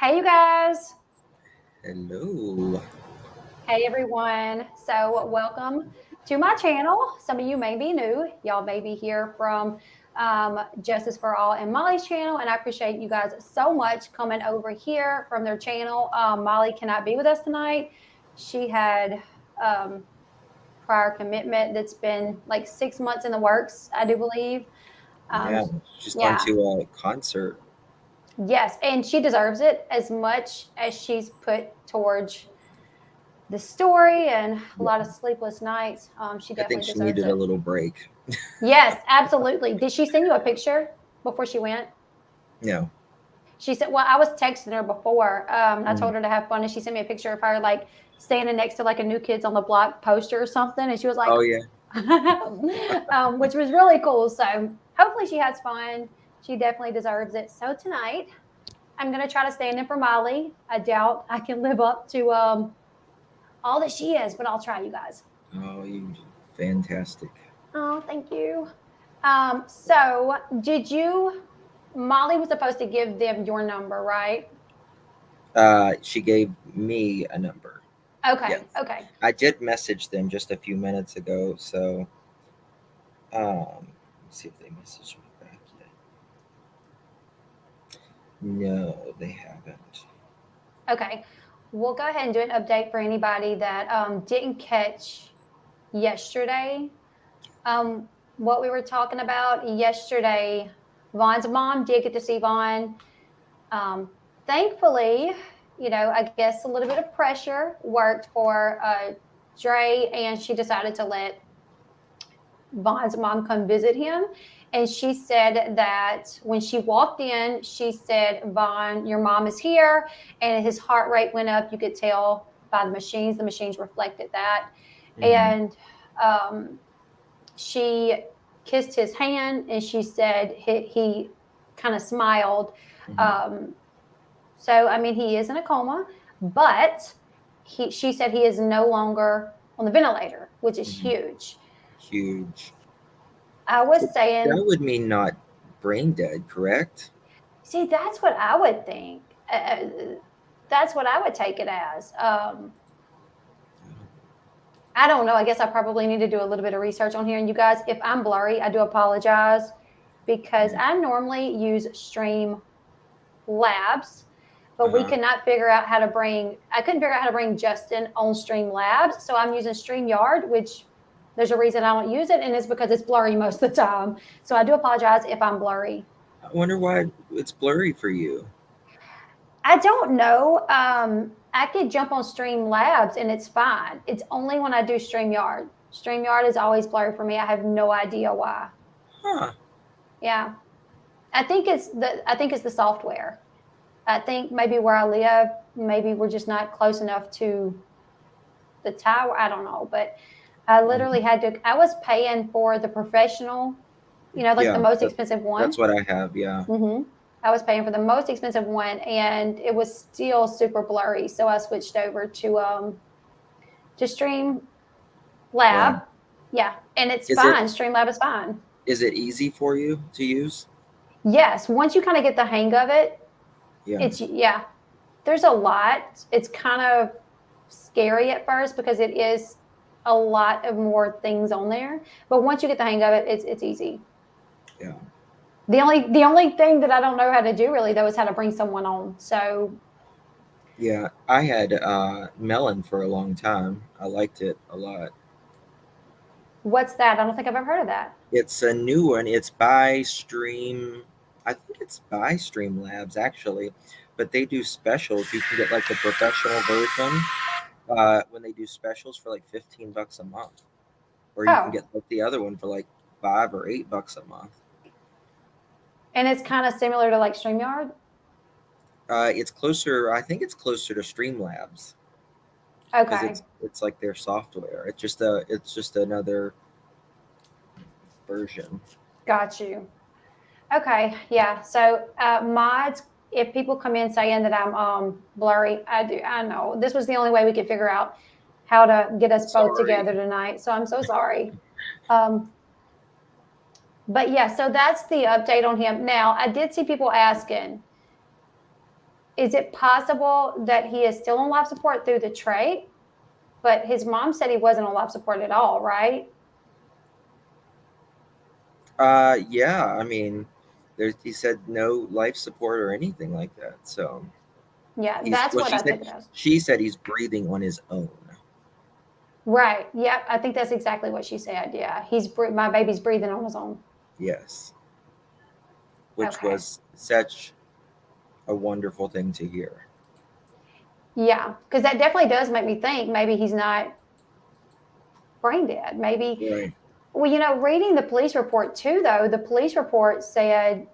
Hey, you guys. Hello. Hey, everyone. So, welcome to my channel. Some of you may be new. Y'all may be here from Justice for All and Molly's channel. And I appreciate you guys so much coming over here from their channel. Molly cannot be with us tonight. She had prior commitment that's been like 6 months in the works, I do believe. Um, Yeah, she's gone yeah. to a concert. Yes. And she deserves it as much as she's put towards the story and a Yeah, lot of sleepless nights. She I think definitely she deserves needed a it. little break. Yes, absolutely. Did she send you a picture before she went? No. She said, well, I was texting her before. I Mm. told her to have fun, and she sent me a picture of her like standing next to like a New Kids on the Block poster or something, and she was like, Oh yeah. which was really cool. So hopefully she has fun. She definitely deserves it. So tonight, I'm gonna try to stand in for Molly. I doubt I can live up to all that she is, but I'll try, you guys. Oh, you fantastic. Oh, thank you. So did you, Molly was supposed to give them your number, right? She gave me a number. Okay, Yes. okay. I did message them just a few minutes ago, so let's see if they messaged me back yet. No, they haven't. Okay. We'll go ahead and do an update for anybody that didn't catch yesterday. Um, what we were talking about yesterday, Vaughn's mom did get to see Vaughn. Um, Thankfully, I guess a little bit of pressure worked for Dre, and she decided to let Vaughn's mom come visit him. And she said that when she walked in, she said, Vaughn, your mom is here. And his heart rate went up. You could tell by the machines reflected that. Hmm. And um, she kissed his hand and she said he kind of smiled. Hmm. Um, so, I mean, he is in a coma, but she said he is no longer on the ventilator, which is Hmm. huge. Huge. I So was that saying, would mean not brain dead, correct? see, that's what I would think. That's what I would take it as. I don't know. I guess I probably need to do a little bit of research on here. And you guys, if I'm blurry, I do apologize because Yeah. I normally use Stream Labs, but we Uh-huh. could not figure out how to bring. I couldn't figure out how to bring Justin on Stream Labs, so I'm using StreamYard, which there's a reason I don't use it, and it's because it's blurry most of the time. So I do apologize if I'm blurry. I wonder why it's blurry for you. I don't know. I could jump on Stream Labs and it's fine. It's only when I do StreamYard. StreamYard is always blurry for me. I have no idea why. Huh. Yeah. I think it's the software. I think maybe where I live, maybe we're just not close enough to the tower. I don't know, but I literally Mhm. had to. I was paying for the professional, like the Yeah, most expensive that's one. what I have. Yeah. hmm I was paying for the most expensive one, and it was still super blurry. So I switched over to Stream Lab. Wow. Yeah, and it's Is it fine. Stream Lab is fine. is it easy for you to use? Yes, once you kind of get the hang of it, Yeah. it's yeah. There's a lot. It's kind of scary at first because it is a lot of more things on there. But once you get the hang of it, it's easy. Yeah. The only thing that I don't know how to do really though is how to bring someone on. So Yeah. I had Melon for a long time. I liked it a lot. what's that? I don't think I've ever heard of that. It's a new one. It's by Stream. I think it's by Stream Labs actually, but they do specials. You can get like the professional version when they do specials for like $15 a month, or you can Oh, get like the other one for like $5 or $8 a month. and it's kind of similar to like StreamYard. It's closer. I think it's closer to Streamlabs because Okay, it's like their software. It's just another version. got you. Okay, yeah. So mods, if people come in saying that I'm blurry, I know this was the only way we could figure out how to get us both Sorry. together tonight. So I'm so sorry. Um, but yeah, so that's the update on him. Now I did see people asking, is it possible that he is still on life support through the trach? But his mom said he wasn't on life support at all, right? Yeah, I mean, he said no life support or anything like that. So Yeah, he's that's well. what I took it as. She said he's breathing on his own. Right. Yep. I think that's exactly what she said. Yeah. My baby's breathing on his own. Yes, which Okay. was such a wonderful thing to hear. Yeah. Because that definitely does make me think maybe he's not brain dead. Maybe, Right. well, reading the police report too, though, the police report said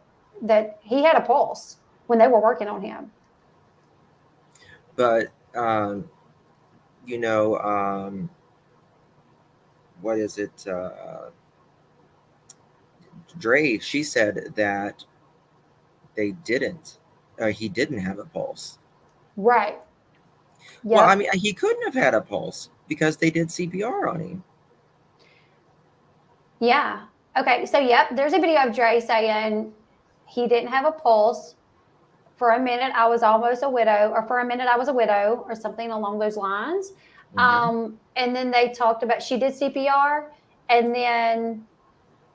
that he had a pulse when they were working on him. But you know, what is it? Dre, she said that they didn't. He didn't have a pulse. Right. Well, I Yep. mean, he couldn't have had a pulse because they did CPR on him. Yeah. Okay. So, yep, there's a video of Dre saying he didn't have a pulse. For a minute, I was almost a widow, or for a minute, I was a widow, or something along those lines. Mm-hmm. And then they talked about she did CPR. And then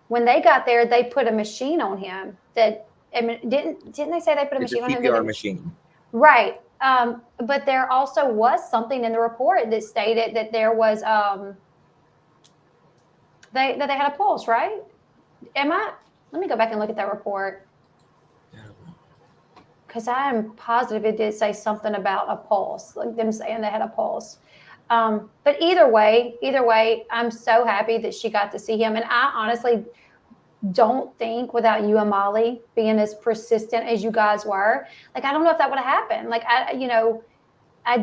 when they got there, they put a machine on him that, I mean, didn't they say they put a It's a machine on him? CPR machine. Right. But there also was something in the report that stated that there was that they had a pulse, right? Let me go back and look at that report, because I am positive it did say something about a pulse, like them saying they had a pulse. But either way, I'm so happy that she got to see him. And I honestly don't think, without you and Molly being as persistent as you guys were, like, I don't know if that would have happened. Like, I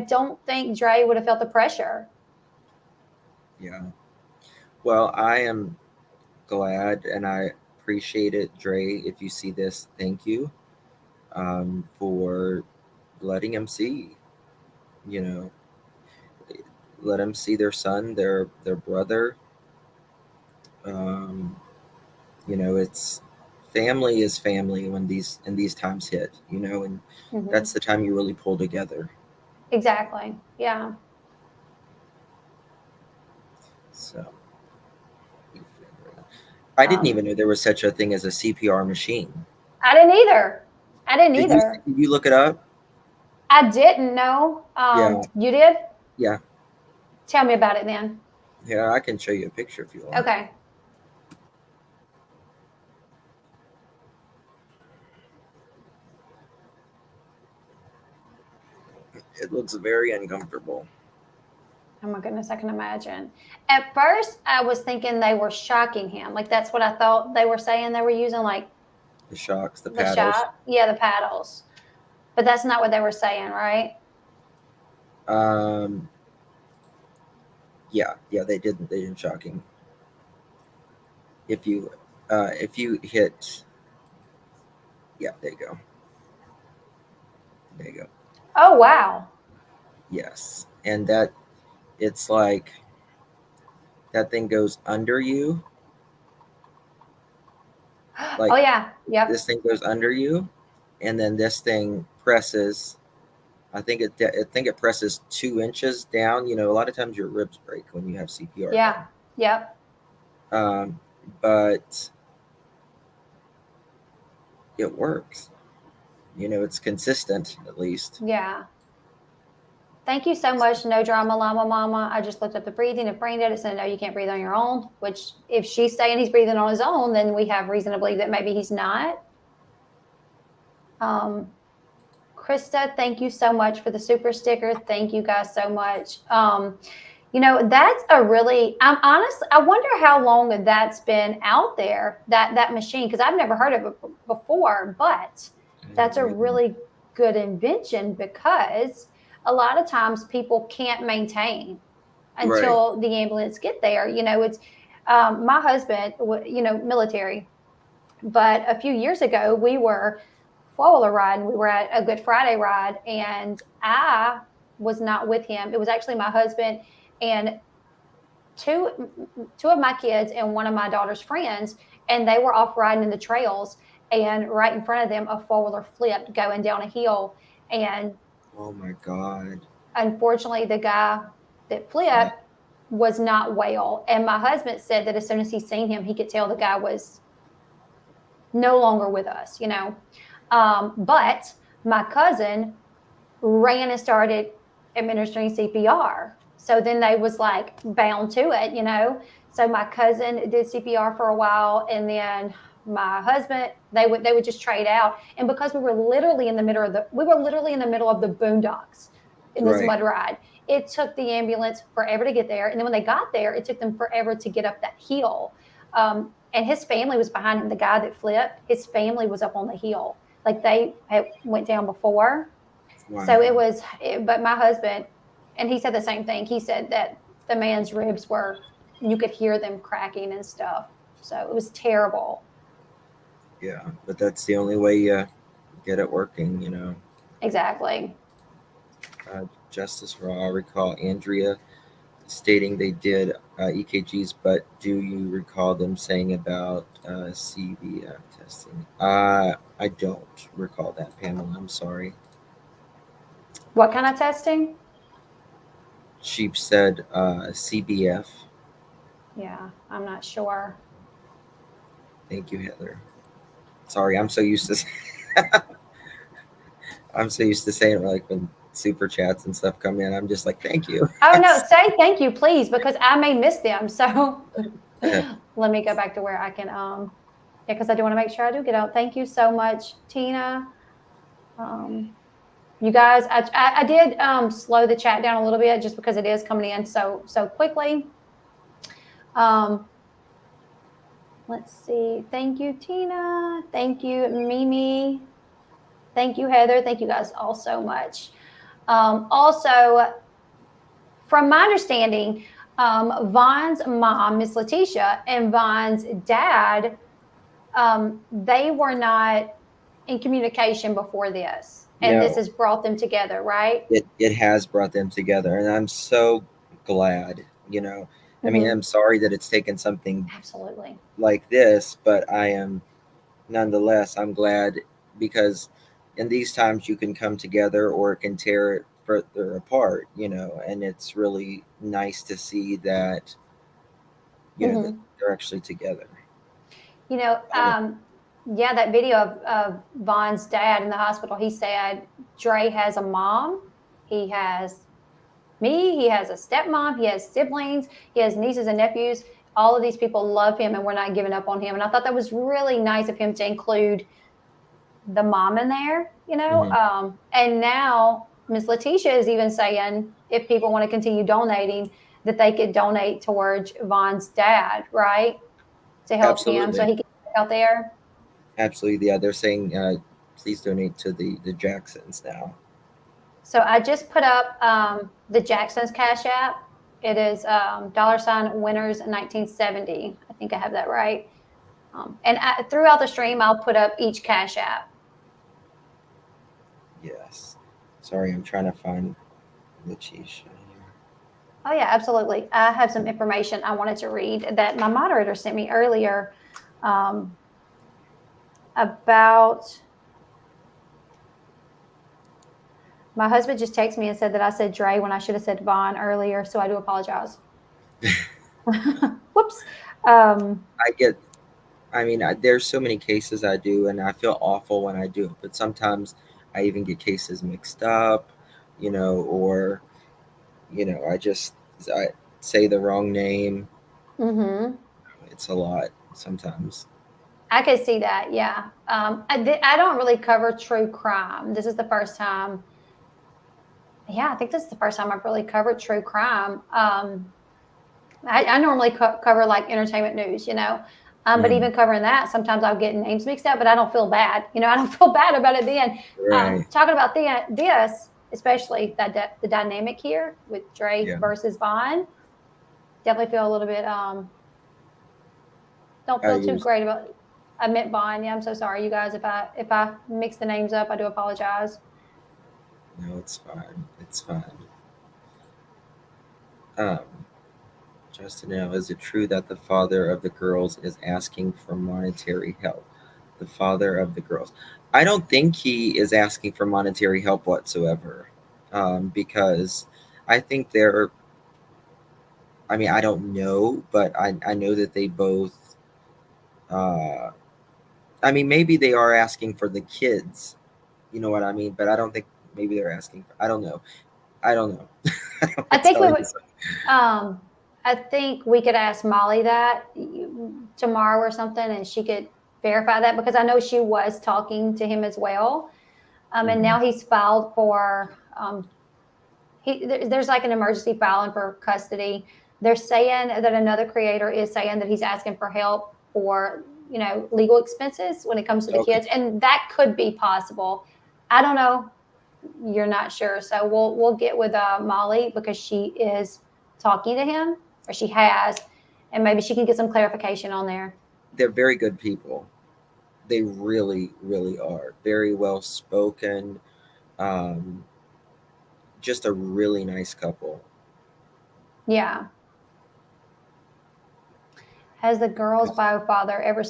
don't think Dre would have felt the pressure. Yeah. Well, I am glad and I appreciate it, Dre. If you see this, thank you for letting him see. You know, let him see their son, their brother. Um, it's family is family when these times hit. And Mm-hmm. that's the time you really pull together. Exactly. Yeah. So I didn't Um, even know there was such a thing as a CPR machine. I didn't either. I didn't Did you either. did you look it up? I didn't know. Yeah, You did? yeah, Tell me about it then. yeah. I can show you a picture if you want. Okay. It looks very uncomfortable. Oh my goodness, I can imagine. At first, I was thinking they were shocking him. Like, that's what I thought they were saying. They were using, like, The shocks, the the paddles. shot. Yeah, the paddles. But that's not what they were saying, right? Um, yeah, they didn't shock him. If you hit, yeah, there you go. There you go. Oh, wow. Yes, and that it's like that thing goes under you, Oh, like yeah. Yep. this thing goes under you, and then this thing presses. I think it presses 2 inches down. A lot of times your ribs break when you have CPR Yeah. done. Yep. But it works. It's consistent at least. Yeah. Thank you so much. No drama, llama mama. I just looked up the breathing of brain dead. It said, no, you can't breathe on your own, which, if she's saying he's breathing on his own, then we have reason to believe that maybe he's not. Um, Krista, thank you so much for the super sticker. Thank you guys so much. That's a really, I'm honest, I wonder how long that's been out there, that machine, because I've never heard of it before, but that's a really good invention, because a lot of times people can't maintain Right. until the ambulance get there. It's my husband, military, but a few years ago we were four-wheeler riding. We were at a Good Friday ride, and I was not with him. It was actually my husband and two of my kids and one of my daughter's friends, and they were off riding in the trails. And right in front of them, a four-wheeler flipped going down a hill, And Oh my God. unfortunately, the guy that flipped was not well. And my husband said that as soon as he seen him, he could tell the guy was no longer with us, you know. But my cousin ran and started administering CPR. So then they was like bound to it, you know. So my cousin did CPR for a while, and then my husband they would just trade out. And because we were literally in the middle of the boondocks in this Right. mud ride, it took the ambulance forever to get there. And then when they got there, it took them forever to get up that hill. And his family was behind him. The guy that flipped, his family was up on the hill. Like they had went down before, so it Wow. was, but my husband, and he said the same thing. He said that the man's ribs were, you could hear them cracking and stuff. So it was terrible. Yeah, but that's the only way you get it working, you know. Exactly. Justice for all recall Andrea stating they did EKGs, but do you recall them saying about CBF testing? I don't recall that, Pamela. I'm sorry. What kind of testing? She said CBF. Yeah, I'm not sure. Thank you, Heather. Sorry, I'm so used to saying it like when super chats and stuff come in. I'm just like, thank you. Oh, no, say thank you, please, because I may miss them. So let me go back to where I can, yeah, because I do want to make sure I do get out. Thank you so much, Tina. Um, you guys, I did slow the chat down a little bit just because it is coming in so quickly. Um, let's see. Thank you, Tina. Thank you, Mimi. Thank you, Heather. Thank you guys all so much. Also, from my understanding, Vaughn's mom, Miss Letitia, and Vaughn's dad, they were not in communication before this, and this No, has brought them together, right? it has brought them together, and I'm so glad. You know, I mean, Mm-hmm. I'm sorry that it's taken something Absolutely. like this, but I am nonetheless, I'm glad because in these times you can come together or it can tear it further apart, you know, and it's really nice to see that, you know, that Mm-hmm. they're actually together. You know, Um, yeah, that video of Vaughn's dad in the hospital, he said Dre has a mom, he has me, he has a stepmom, he has siblings, he has nieces and nephews. All of these people love him, and we're not giving up on him. And I thought that was really nice of him to include the mom in there, you know. mhm. And now Miss Letitia is even saying if people want to continue donating, that they could donate towards Vaughn's dad, right, to help him so Absolutely. he can get out there. Absolutely. Yeah. They're saying, please donate to the Jacksons now. So I just put up the Jackson's Cash App. It is $winners 1970. I think I have that right. Throughout the stream, I'll put up each Cash App. Yes. Sorry, I'm trying to find Letitia here. Oh, yeah, absolutely. I have some information I wanted to read that my moderator sent me earlier um, about. My husband just texted me and said that I said Dre when I should have said Vaughn earlier, so I do apologize. Whoops. Um, I get I mean, there's so many cases I do, and I feel awful when I do it. But sometimes I even get cases mixed up, you know, or I say the wrong name. mhm. It's a lot sometimes. I could see that. Yeah. I don't really cover true crime. This is the first time. Yeah, I think this is the first time I've really covered true crime. I normally cover like entertainment news, you know. But Mm, even covering that, sometimes I'll get names mixed up, but I don't feel bad. You know, I don't feel bad about it then. right. Talking about this, especially the dynamic here with Dre Yeah. versus Vaughn, definitely feel a little bit, don't feel too You're, great about. I meant Vaughn. Yeah, I'm so sorry, you guys. If I mix the names up, I do apologize. no, it's fine. It's fine. Um, Justin, now, is it true that the father of the girls is asking for monetary help? The father of the girls. I don't think he is asking for monetary help whatsoever, because I think they're. I mean, I don't know, but I know that they both. Uh, I mean, maybe they are asking for the kids. You know what I mean? But I don't think maybe they're asking. I don't know. I don't know. I don't I want to think tell we you would. something. Um, I think we could ask Molly that tomorrow or something, and she could verify that because I know she was talking to him as well. And Mhm. now he's filed for. There's like an emergency filing for custody. They're saying that another creator is saying that he's asking for help for legal expenses when it comes to the Okay. kids, and that could be possible. I don't know. You're not sure, so we'll get with Molly because she is talking to him, or she has, and maybe she can get some clarification on there. They're very good people. They really, really are very well spoken. Um, just a really nice couple. Yeah. Has the girl's bio father ever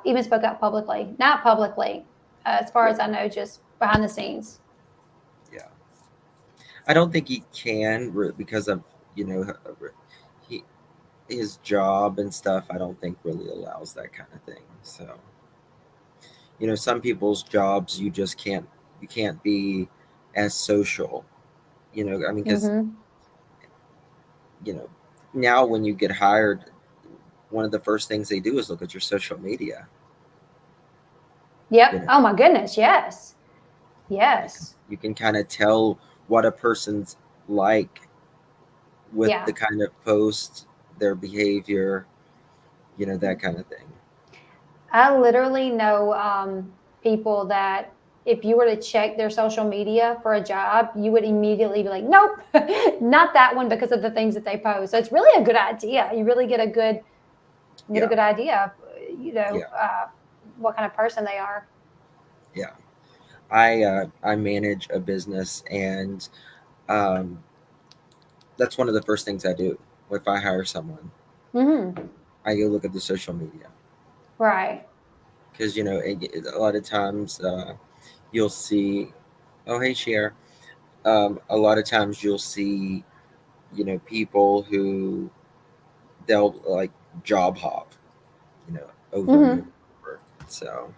even spoke out publicly? Not publicly, as far Yeah, as I know, just behind the scenes. yeah. I don't think he can because of you know he his job and stuff. I don't think really allows that kind of thing. So some people's jobs you can't be as social. I mean, because Mm-hmm. you know now when you get hired, one of the first things they do is look at your social media. You Yep. know, Oh my goodness. Yes. Yes. you can kind of tell what a person's like with Yeah. the kind of posts, their behavior, that kind of thing. I literally know people that if you were to check their social media for a job, you would immediately be like, nope, not that one because of the things that they post. So it's really a good idea. You really get a Yeah, good idea of, yeah, what kind of person they are. yeah. I manage a business, and um, that's one of the first things I do if I hire someone. Mm-hmm. I go look at the social media Right. because a lot of times you'll see, oh hey Cher, a lot of times you'll see people who they'll like job hop, over and over, Mm-hmm. and over. So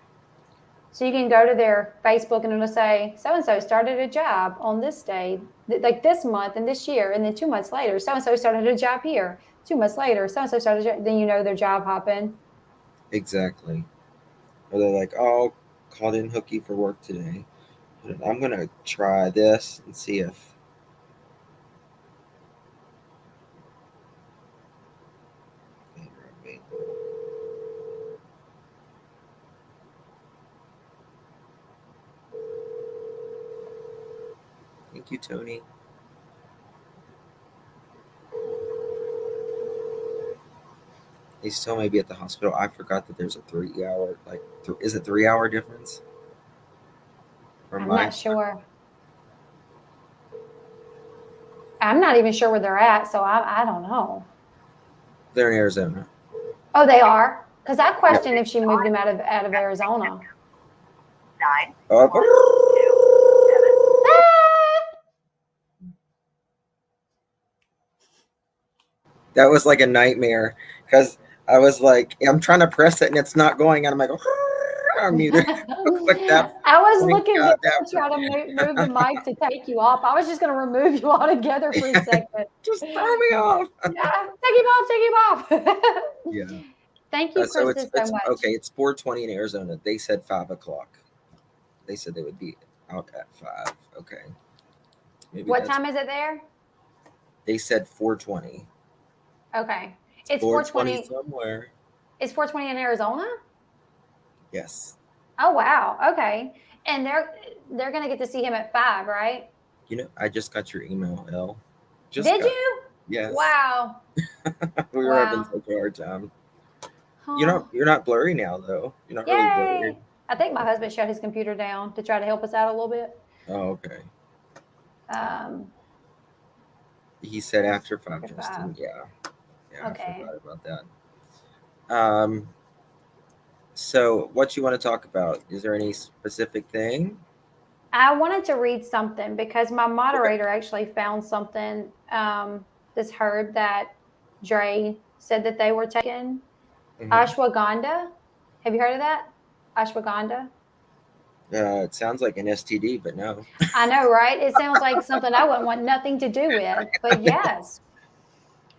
So you can go to their Facebook and it'll say, so and so started a job on this day, like this month and this year. And then 2 months later, so and so started a job here. 2 months later, so and so started, then they're job hopping. exactly. Or they're like, oh, called in hooky for work today. I'm gonna try this and see if. Thank you, Tony. They still may be at the hospital. I forgot that there's a 3 hour, is it 3 hour difference from I'm my not time? sure. I'm not even sure where they're at. So I don't know. They're in Arizona. Oh, they are? Because I Yeah. questioned if she moved him out of Arizona. Oh, that was like a nightmare because I was like, I'm trying to press it and it's not going, and I'm like, I'm muted. Like that. I was Thank looking good God to try to move the mic to take you off. I was just going to remove you altogether for a that second. just throw me off. Yeah, take him off. Yeah. Thank you, So it's Krista, so it's much. okay. It's 4:20 in Arizona. They said 5 o'clock. They said they would be out at 5. Okay, maybe What that's. time is it there? They said 4:20. Okay. It's 4:20 4:20. somewhere. It's 4:20 in Arizona? Yes. Oh, wow. Okay. And they're going to get to see him at 5, right? I just got your email, Elle. Just Did got. you? Yes. Wow. We were having Wow. such a hard time. Oh, You're not blurry now though. You're not really blurry. yay. I think my husband shut his computer down to try to help us out a little bit. Oh, okay. Um, He said after five, after 5. Justin. Yeah. Yeah, I Okay. forgot about that. Um, So, what you want to talk about? Is there any specific thing? I wanted to read something because my Okay. moderator actually found something, this herb that Dre said that they were taking. Hmm. Ashwagandha. Have you heard of that? Ashwagandha. It sounds like an STD, but no. I know, right? It sounds like something I wouldn't want nothing to do with, but yes.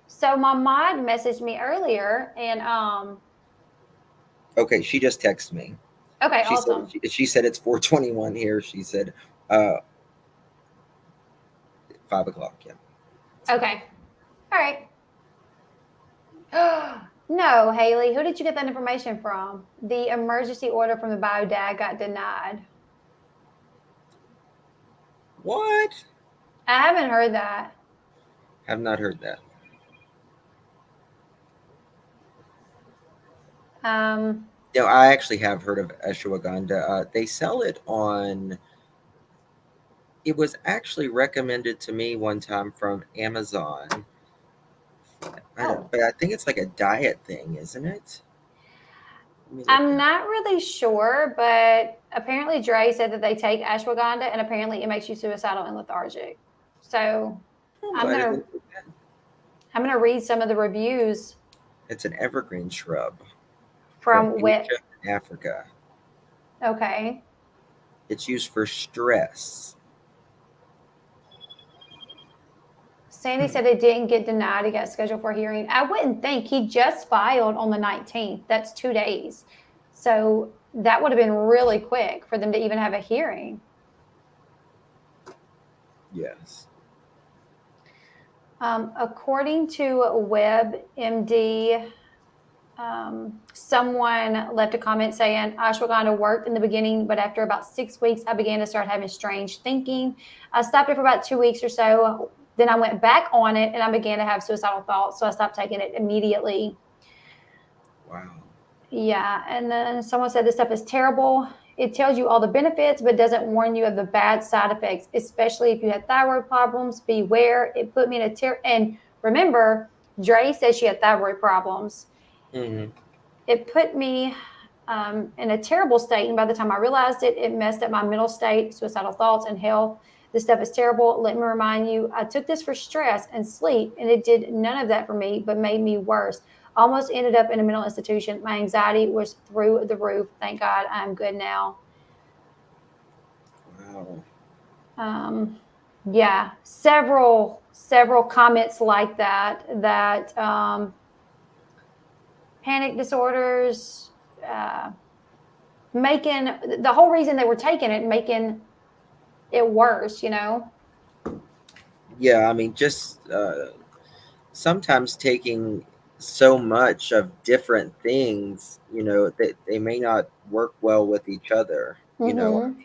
So my mod messaged me earlier, and Okay, she just texted me. okay, She said awesome. she said it's 4:21 here. She said uh 5 o'clock. Yeah, it's fine. Okay, all right. No, Haley, who did you get that information from? The emergency order from the biodad got denied. What? I haven't heard that. Have not heard that. Um, No, I actually have heard of ashwagandha. They sell it on. It was actually recommended to me one time from Amazon. I don't, oh, but I think it's like a diet thing, isn't it? Let me look I'm it up. not really sure, but apparently Dre said that they take ashwagandha, and apparently it makes you suicidal and lethargic. So I'm I'm glad I gonna didn't do that. I'm gonna read some of the reviews It's an evergreen shrub from from Wit. Asia and Africa. Okay. It's used for stress. Sandy Hmm. said it didn't get denied. It got scheduled for a hearing. I wouldn't think he just filed on the 19th. That's 2 days. So that would have been really quick for them to even have a hearing. Yes. According to WebMD, someone left a comment saying ashwagandha worked in the beginning, but after about 6 weeks, I began to start having strange thinking. I stopped it for about 2 weeks or so. Then I went back on it and I began to have suicidal thoughts. So I stopped taking it immediately. Wow. Yeah. And then someone said this stuff is terrible. It tells you all the benefits, but doesn't warn you of the bad side effects, especially if you had thyroid problems. Beware. It put me in a and remember, Dre said she had thyroid problems. Hmm. It put me in a terrible state. And by the time I realized it, it messed up my mental state, suicidal thoughts, and health. This stuff is terrible. Let me remind you, I took this for stress and sleep, and it did none of that for me, but made me worse. Almost ended up in a mental institution. My anxiety was through the roof. Thank God I'm good now. Wow. Um, yeah, several comments like that. That panic disorders. Uh, Making the whole reason they were taking it, making it worse, you know? Yeah, I mean, just sometimes taking so much of different things, that they may not work well with each other, Mm-hmm.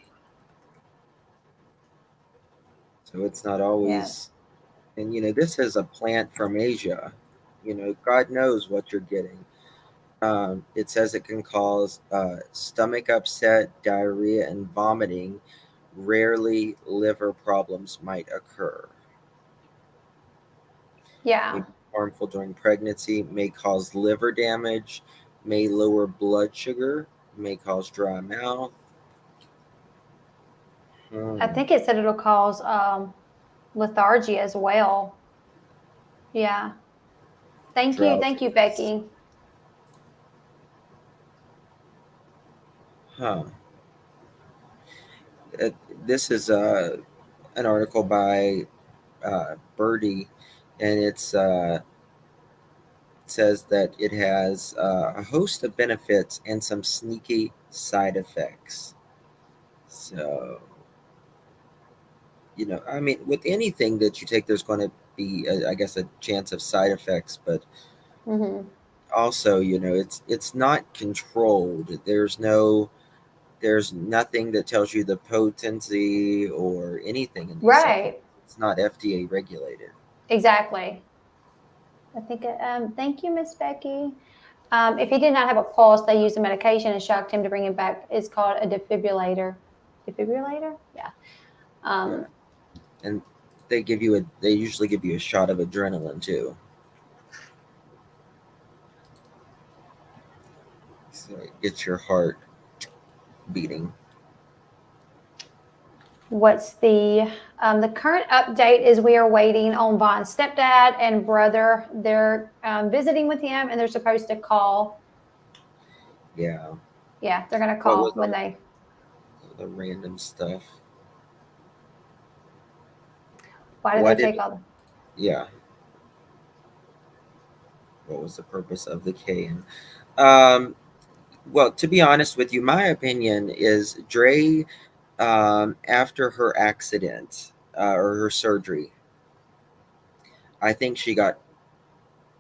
so it's not Yes. always. And this is a plant from Asia. God knows what you're getting. It says it can cause stomach upset, diarrhea, and vomiting. Rarely, liver problems might occur. May Yeah. be harmful during pregnancy, may cause liver damage, may lower blood sugar, may cause dry mouth. I Hmm. think it said it'll cause lethargy as well. Yeah. Thank you. Thank you, Drowsiness. Becky. Huh. Uh, this is an article by Birdie, and says that it has a host of benefits and some sneaky side effects. So, I mean, with anything that you take, there's going to be, I guess, a chance of side effects, but Mm-hmm. also, it's not controlled. There's nothing that tells you the potency or anything in these supplements. Right. It's not FDA regulated. Exactly. I think, thank you, Miss Becky. If he did not have a pulse, they used a medication and shocked him to bring him back. It's called a defibrillator. Defibrillator? Yeah. Yeah, Um, and they usually give you a shot of adrenaline too. So gets your heart beating. What's the current update is we are waiting on Vaughn's stepdad and brother. They're visiting with him, and they're supposed to call. Yeah. Yeah, they're gonna What call was when they. all the random stuff? Why did Why they did? take all? Yeah. What was the purpose of the K? Um, well, to be honest with you, my opinion is Dre, after her accident or her surgery, I think she got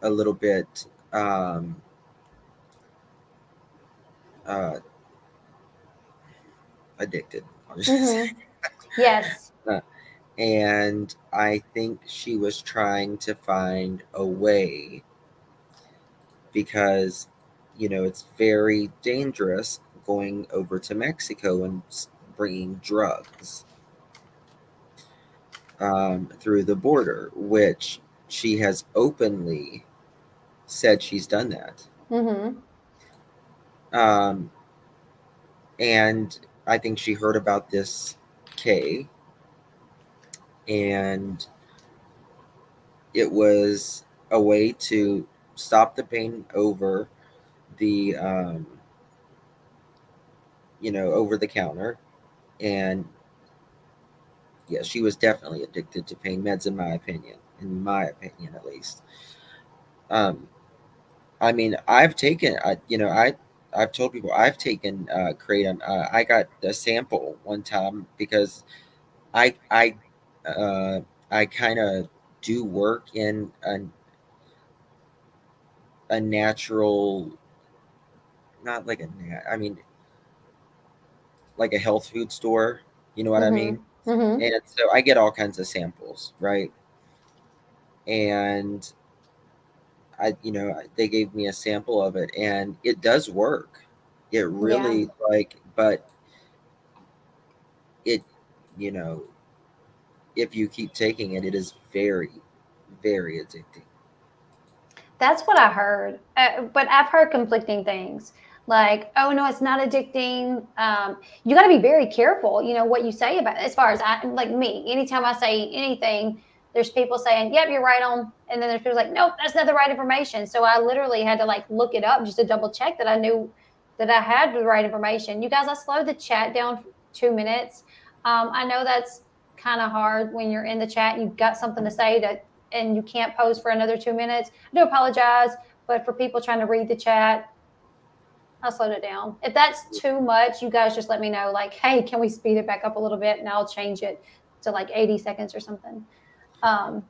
a little bit uh, addicted. I'll just say. Mm-hmm. Yes. Uh, and I think she was trying to find a way because, it's very dangerous going over to Mexico and bringing drugs through the border, which she has openly said she's done that. Mm-hmm. Um, and I think she heard about this K, and it was a way to stop the pain over the over the counter. And yeah, she was definitely addicted to pain meds, in my opinion at least. um I mean, I've told people I've taken kratom. I got a sample one time because I I kind of do work in a natural, not like I mean, like a health food store, you know what I Mm-hmm. mean? Mm-hmm. And so I get all kinds of samples, right? And they gave me a sample of it, and it does work. It Yeah. really, but it, you know, if you keep taking it, it is very, very addicting. That's what I heard. But I've heard conflicting things. Like, oh no, it's not addicting. You got to be very careful, what you say about it. As far as like me, anytime I say anything, there's people saying, yep, you're right on. And then there's people like, nope, that's not the right information. So I literally had to like look it up just to double check that I knew that I had the right information. You guys, I slowed the chat down for 2 minutes. I know that's kind of hard when you're in the chat and you've got something to say and you can't post for another 2 minutes. I do apologize, but for people trying to read the chat, I'll slow it down. If that's too much, you guys just let me know. Like, hey, can we speed it back up a little bit, and I'll change it to like 80 seconds or something. Um,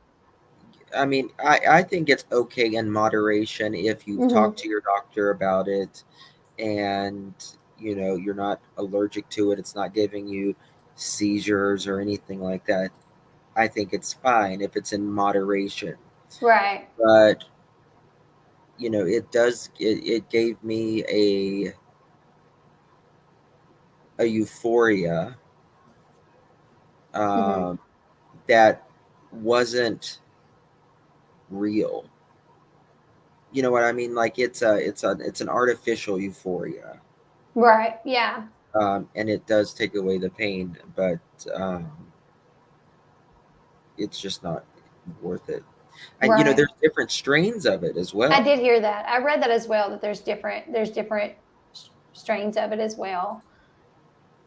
I mean, I think it's okay in moderation if you've mm-hmm. talked to your doctor about it, and you're not allergic to it. It's not giving you seizures or anything like that. I think it's fine if it's in moderation. Right. But it gave me a euphoria Mm-hmm. um, that wasn't real. You know what I mean? Like it's an artificial euphoria, Right. Yeah. and it does take away the pain, but um, it's just not worth it. And Right. there's different strains of it as I well. did hear that. I read that as well. That there's different strains of it as well.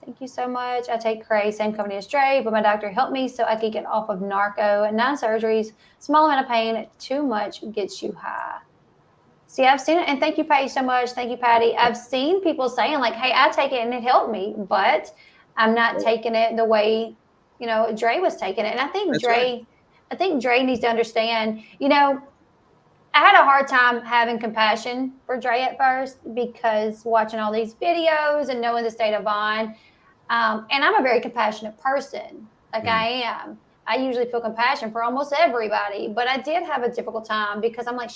Thank you so much. I take Cray, same company as Dre, but my doctor helped me so I could get off of narco and 9 surgeries. Small amount of pain, too much gets you high. See, I've seen it, and thank you, Patty, so much. Thank you, Patty. I've seen people saying like, "Hey, I take it and it helped me," but I'm not Well, taking it the way Dre was taking it. And that's right. I think Dre needs to understand. I had a hard time having compassion for Dre at first because watching all these videos and knowing the state of Vaughn. And I'm a very compassionate person. Like Mm, I am. I usually feel compassion for almost everybody, but I did have a difficult time because I'm like,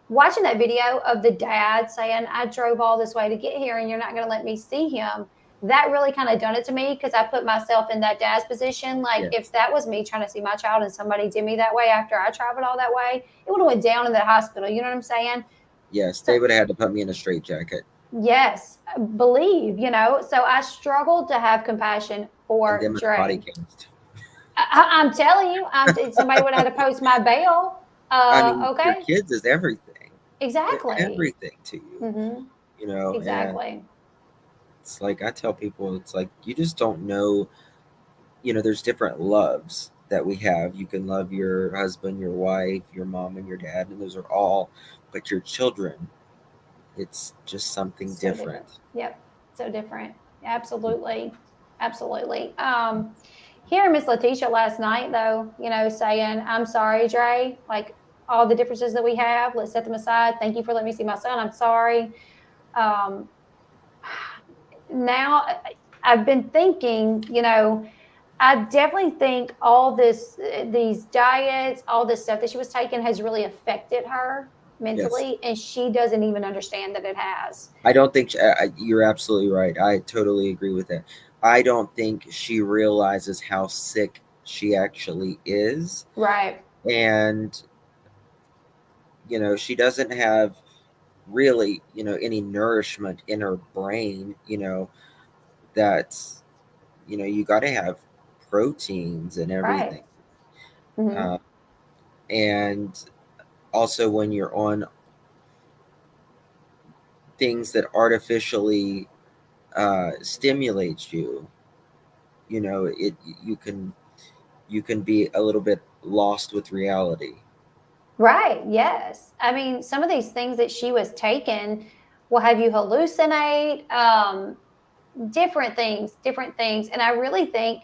watching that video of the dad saying, I drove all this way to get here and you're not going to let me see him. That really kind of done it to me because I put myself in that dad's position. Like if yes, that was me trying to see my child and somebody did me that way after I traveled all that way, it would have went down in that hospital. You know what I'm saying? yes, So they would have had to put me in a straitjacket. Yes, believe, So I struggled to have compassion And for then my body Dre. changed. I'm telling you, somebody would have had to post my bail. I mean, your Okay, kids is everything. They're exactly. everything to you, Hmm. and Exactly. it's like I tell people, it's like you just don't know. There's different loves that we have. You can love your husband, your wife, your mom, and your dad, and those are all. But your children, it's just something So different. different. Yep. So different. Absolutely. Absolutely. Hearing Miss Letitia last night, though, saying, I'm sorry, Dre, like all the differences that we have, let's set them aside. Thank you for letting me see my son. I'm sorry. Um, now I've been thinking, I definitely think all these diets, all this stuff that she was taking has really affected her Yes. mentally, and she doesn't even understand that it has. I don't think you're absolutely right. I totally agree with that. I don't think she realizes how sick she actually is. Right. And, she doesn't have really, any nourishment in her brain, that's, you got to have proteins and Right. everything. Hmm. Uh, and also, when you're on things that artificially stimulate you, it you can be a little bit lost with reality. Right. Yes. I mean, some of these things that she was taking will have you hallucinate, different things, different things. And I really think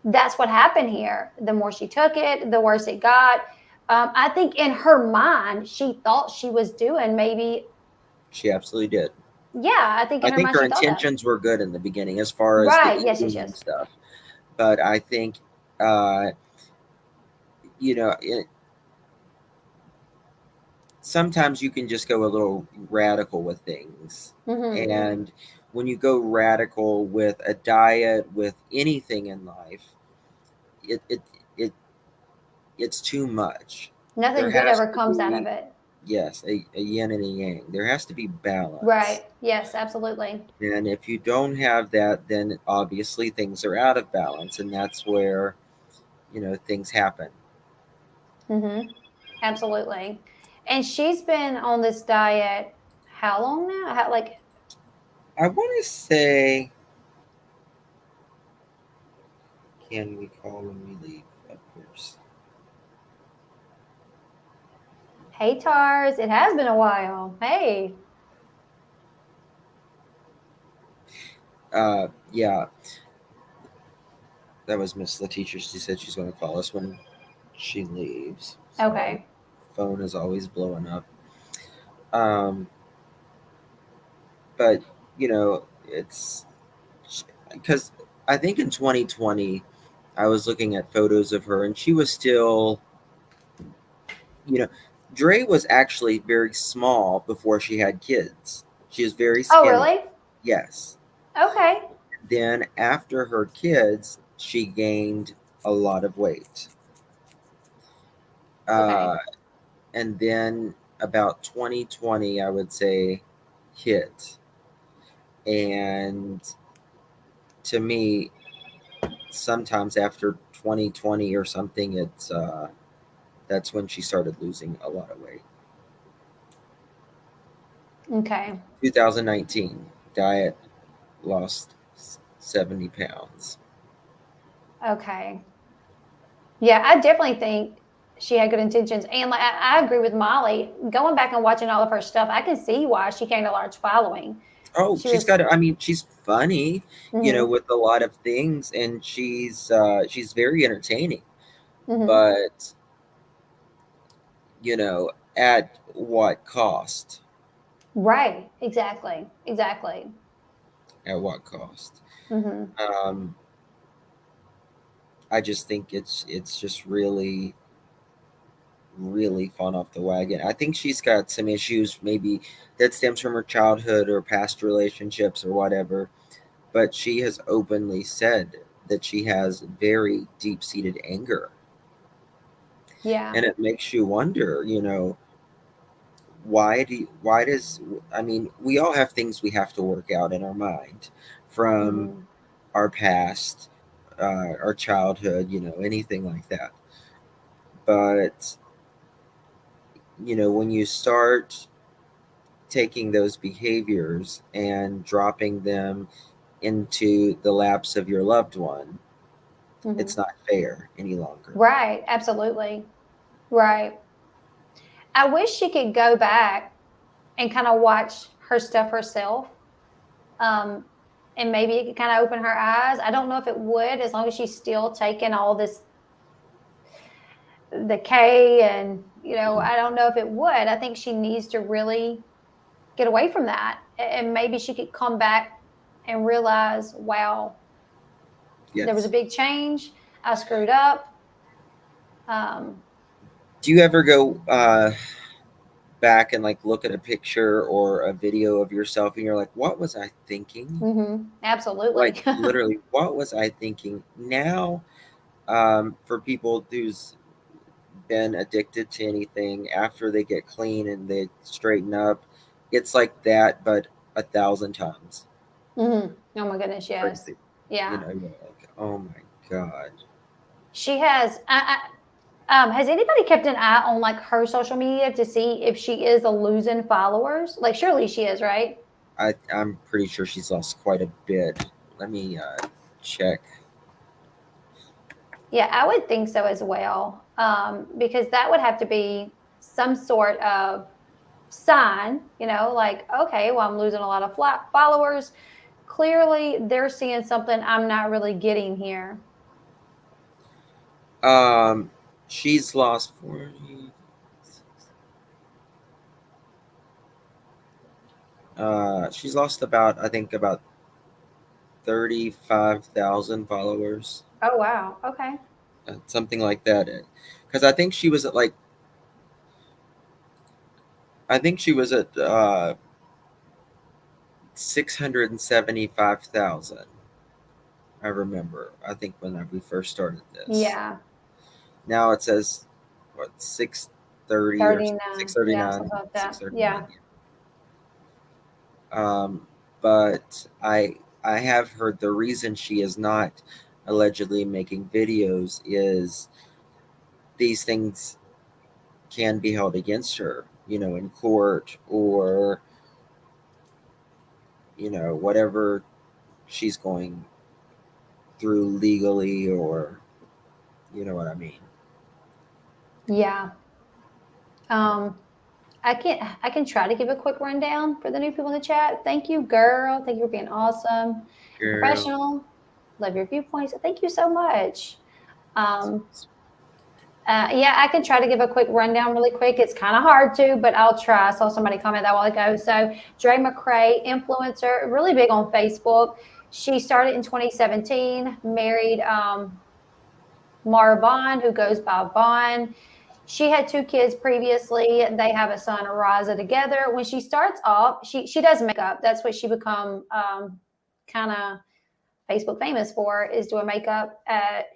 that's what happened here. The more she took it, the worse it got. I think in her mind, she thought she was doing maybe, She absolutely did. yeah, I think I in her think mind, her she thought that. intentions were good in the beginning as far as the Right. Yes, yes, eating and yes. stuff, but I think uh, it, sometimes you can just go a little radical with things, Hmm. and when you go radical with a diet, with anything in life, it it, it it's too much. There Nothing good has ever to comes out of be, it. yes, a yin and a yang. There has to be balance. Right. Yes, absolutely. And if you don't have that, then obviously things are out of balance. And that's where, things happen. Hmm. Absolutely. And she's been on this diet how long now? Like, I want to say, can we call when we leave? Of course. hey, Tars, it has been a while. Hey. Yeah, that was Miss Letitia. She said she's going to call us when she leaves. Sorry. Okay. Phone is always blowing up. Um, but, it's because I think in 2020, I was looking at photos of her and she was still, you know, Dre was actually very small before she had kids. She was very Oh, skinny. really? Yes. Okay. Then after her kids, she gained a lot of weight. Okay. Uh, and then about 2020, I would say, hit. And to me, sometimes after 2020 or something, that's when she started losing a lot of weight. Okay. 2019, diet, lost 70 pounds. Okay. Yeah, I definitely think she had good intentions. And like I agree with Molly. Going back and watching all of her stuff, I can see why she gained a large following. Oh, She was, I mean, she's funny, mm-hmm, with a lot of things, and she's very entertaining. mm-hmm. But, at what cost? Right. Exactly. Exactly. At what cost? Mm-hmm. Um, I just think it's just really, really fallen off the wagon. I think she's got some issues, maybe that stems from her childhood or past relationships or whatever. But she has openly said that she has very deep seated anger. Yeah. And it makes you wonder, why does, I mean, we all have things we have to work out in our mind from Mhm. our past, our childhood, anything like that. But when you start taking those behaviors and dropping them into the laps of your loved one, it's Mhm. not fair any longer. Right. Absolutely. Right. I wish she could go back and kind of watch her stuff herself. Um, and maybe it could kind of open her eyes. I don't know if it would, as long as she's still taking all this, the K, and I don't know if it would. I think she needs to really get away from that, and maybe she could come back and realize, wow, there was a Yes. big change. I screwed up. Um, Do you ever go back and like look at a picture or a video of yourself and you're like, what was I thinking? absolutely. Like literally, what was I thinking? Now, for people who's been addicted to anything, after they get clean and they straighten up, it's like that, but 1,000 times Oh my goodness, yes, crazy. yeah. You're like, oh my god. She has. Has anybody kept an eye on like her social media to see if she is losing followers? Like, surely she is, right? I'm pretty sure she's lost quite a bit. Let me check. Yeah, I would think so as well. Because that would have to be some sort of sign, like, okay, well, I'm losing a lot of followers. Clearly, they're seeing something I'm not really getting here. Um, she's lost 40. She's lost about, I think, about 35,000 followers, Oh, wow. Okay. something like that. Because I think she was at 675,000. I remember. I think when we first started this. Yeah. Now it says what, 630 or 39. Yeah, 639, something like that. 639. Yeah. Um, but I have heard the reason she is not allegedly making videos is these things can be held against her, in court, or whatever she's going through legally, or you know what I mean. Yeah. Um, I can try to give a quick rundown for the new people in the chat. Thank you, girl. Thank you for being awesome, Girl. professional. Love your viewpoints. Thank you so much. Um, yeah, I can try to give a quick rundown really quick. It's kind of hard to, but I'll try. I saw somebody comment that while ago. So, Dre McCray, influencer, really big on Facebook. She started in 2017, married Marvon, who goes by Vaughn. She had two kids previously. They have a son, Raza, together. When she starts off, she does makeup. That's what she become kind of Facebook famous for, is doing makeup.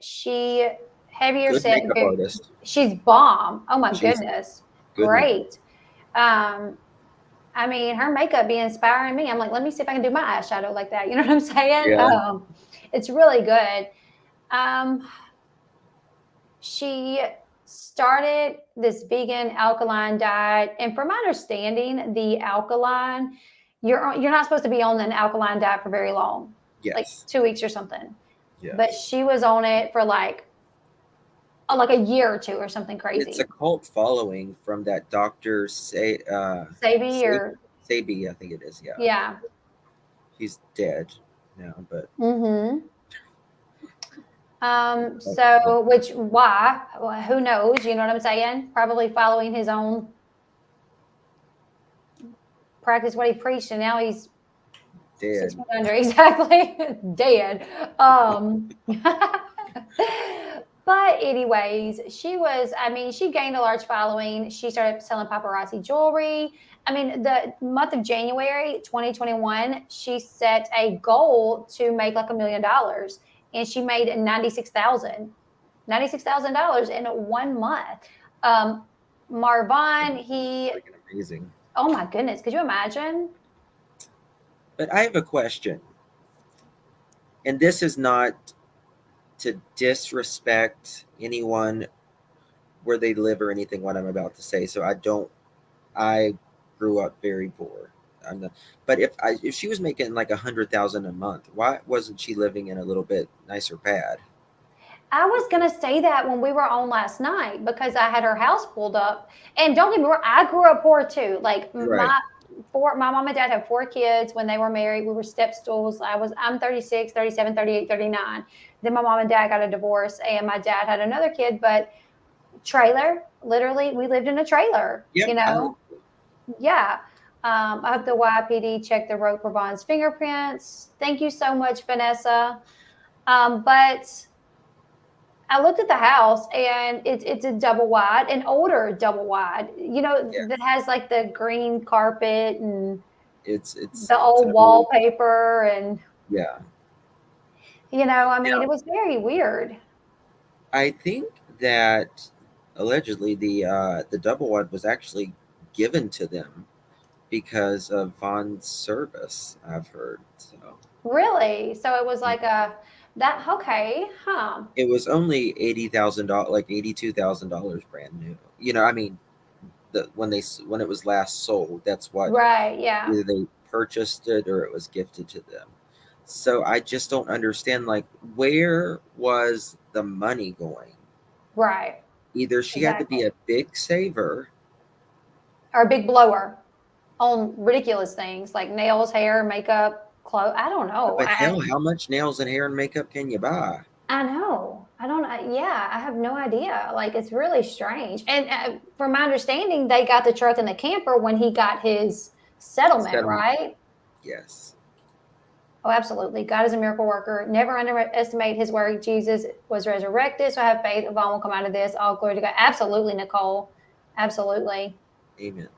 She heavier Good set. makeup artist. She's bomb. Oh my She's goodness, good makeup. great. Um, I mean, her makeup be inspiring me. I'm like, let me see if I can do my eyeshadow like that. You know what I'm saying? Yeah. It's really good. Um, she started this vegan alkaline diet, and from my understanding, the alkaline, you're not supposed to be on an alkaline diet for very long, like Yes. 2 weeks or something. But Yes. she was on it for like a year or two or something It's a crazy. cult following from that Doctor Savvy or Sabi, I think it is. Yeah, yeah. he's dead now, but Mm-hmm. So which why? Well, who knows? You know what I'm saying? Probably following his own practice, what he preached, and now he's dead. 6 feet under. Exactly. Dead. But anyways, I mean, she gained a large following. She started selling paparazzi jewelry. I mean, the month of January 2021, she set a goal to make like $1 million, and she made $96,000 in 1 month. Um, Marvon, he Freaking amazing. Oh my goodness. Could you imagine? But I have a question, and this is not to disrespect anyone where they live or anything what I'm about to say. So I grew up very poor. I'm not, but if she was making like 100,000 a month, why wasn't she living in a little bit nicer pad? I was gonna say that when we were on last night because I had her house pulled up. And don't get me wrong, I grew up poor too. Like Right. my mom and dad had 4 kids when they were married. We were step stools. I'm 36, 37, 38, 39. Then my mom and dad got a divorce and my dad had another kid, but trailer, literally, we lived in a trailer, Yep. you know? Yeah. I hope the YPD checked the road for Vaughn's fingerprints. Thank you so much, Vanessa. But I looked at the house and it's a double wide, an older double wide, Yeah. that has like the green carpet and the It's old an old. wallpaper. And, Yeah. I mean, Now, it was very weird. I think that allegedly the double one was actually given to them because of Vaughn's service. I've heard so. Really? So it was like okay, huh? It was only $80,000, like $82,000 brand new. I mean, when it was last sold, that's what Right. Yeah. either they purchased it or it was gifted to them. So I just don't understand, like, where was the money going? Right. Either she had to Exactly. be a big saver, Or a big blower on ridiculous things like nails, hair, makeup, clothes. I don't know. but hell, how much nails and hair and makeup can you buy? I know. I don't. Yeah, I have no idea. Like it's really strange. And from my understanding, they got the truck and the camper when he got his settlement, Settlement. right? Yes. Oh, absolutely. God is a miracle worker. Never underestimate his work. Jesus was resurrected. So I have faith. Vaughn will come out of this. All glory to God. Absolutely, Nicole. Absolutely. Amen.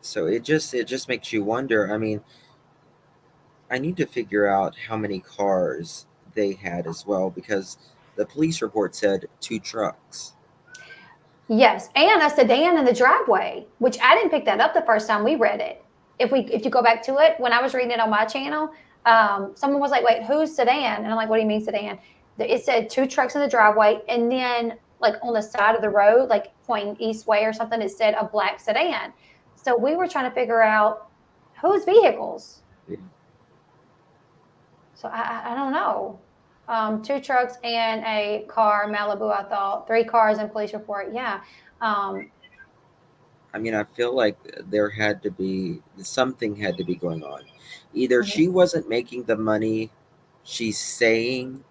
So it just makes you wonder. I mean, I need to figure out how many cars they had as well because the police report said 2 trucks. Yes, and a sedan in the driveway, which I didn't pick that up the first time we read it. If you go back to it, when I was reading it on my channel, someone was like, "Wait, who's sedan?" And I'm like, "What do you mean sedan?" It said 2 trucks in the driveway, and then like on the side of the road, like pointing east way or something, it said a black sedan. So we were trying to figure out whose vehicles. Yeah. So I don't know. 2 trucks and a car, Malibu. I thought 3 cars and police report. Yeah. Um, I mean, I feel like there had to be something had to be going on. Either she wasn't making the money she's saying,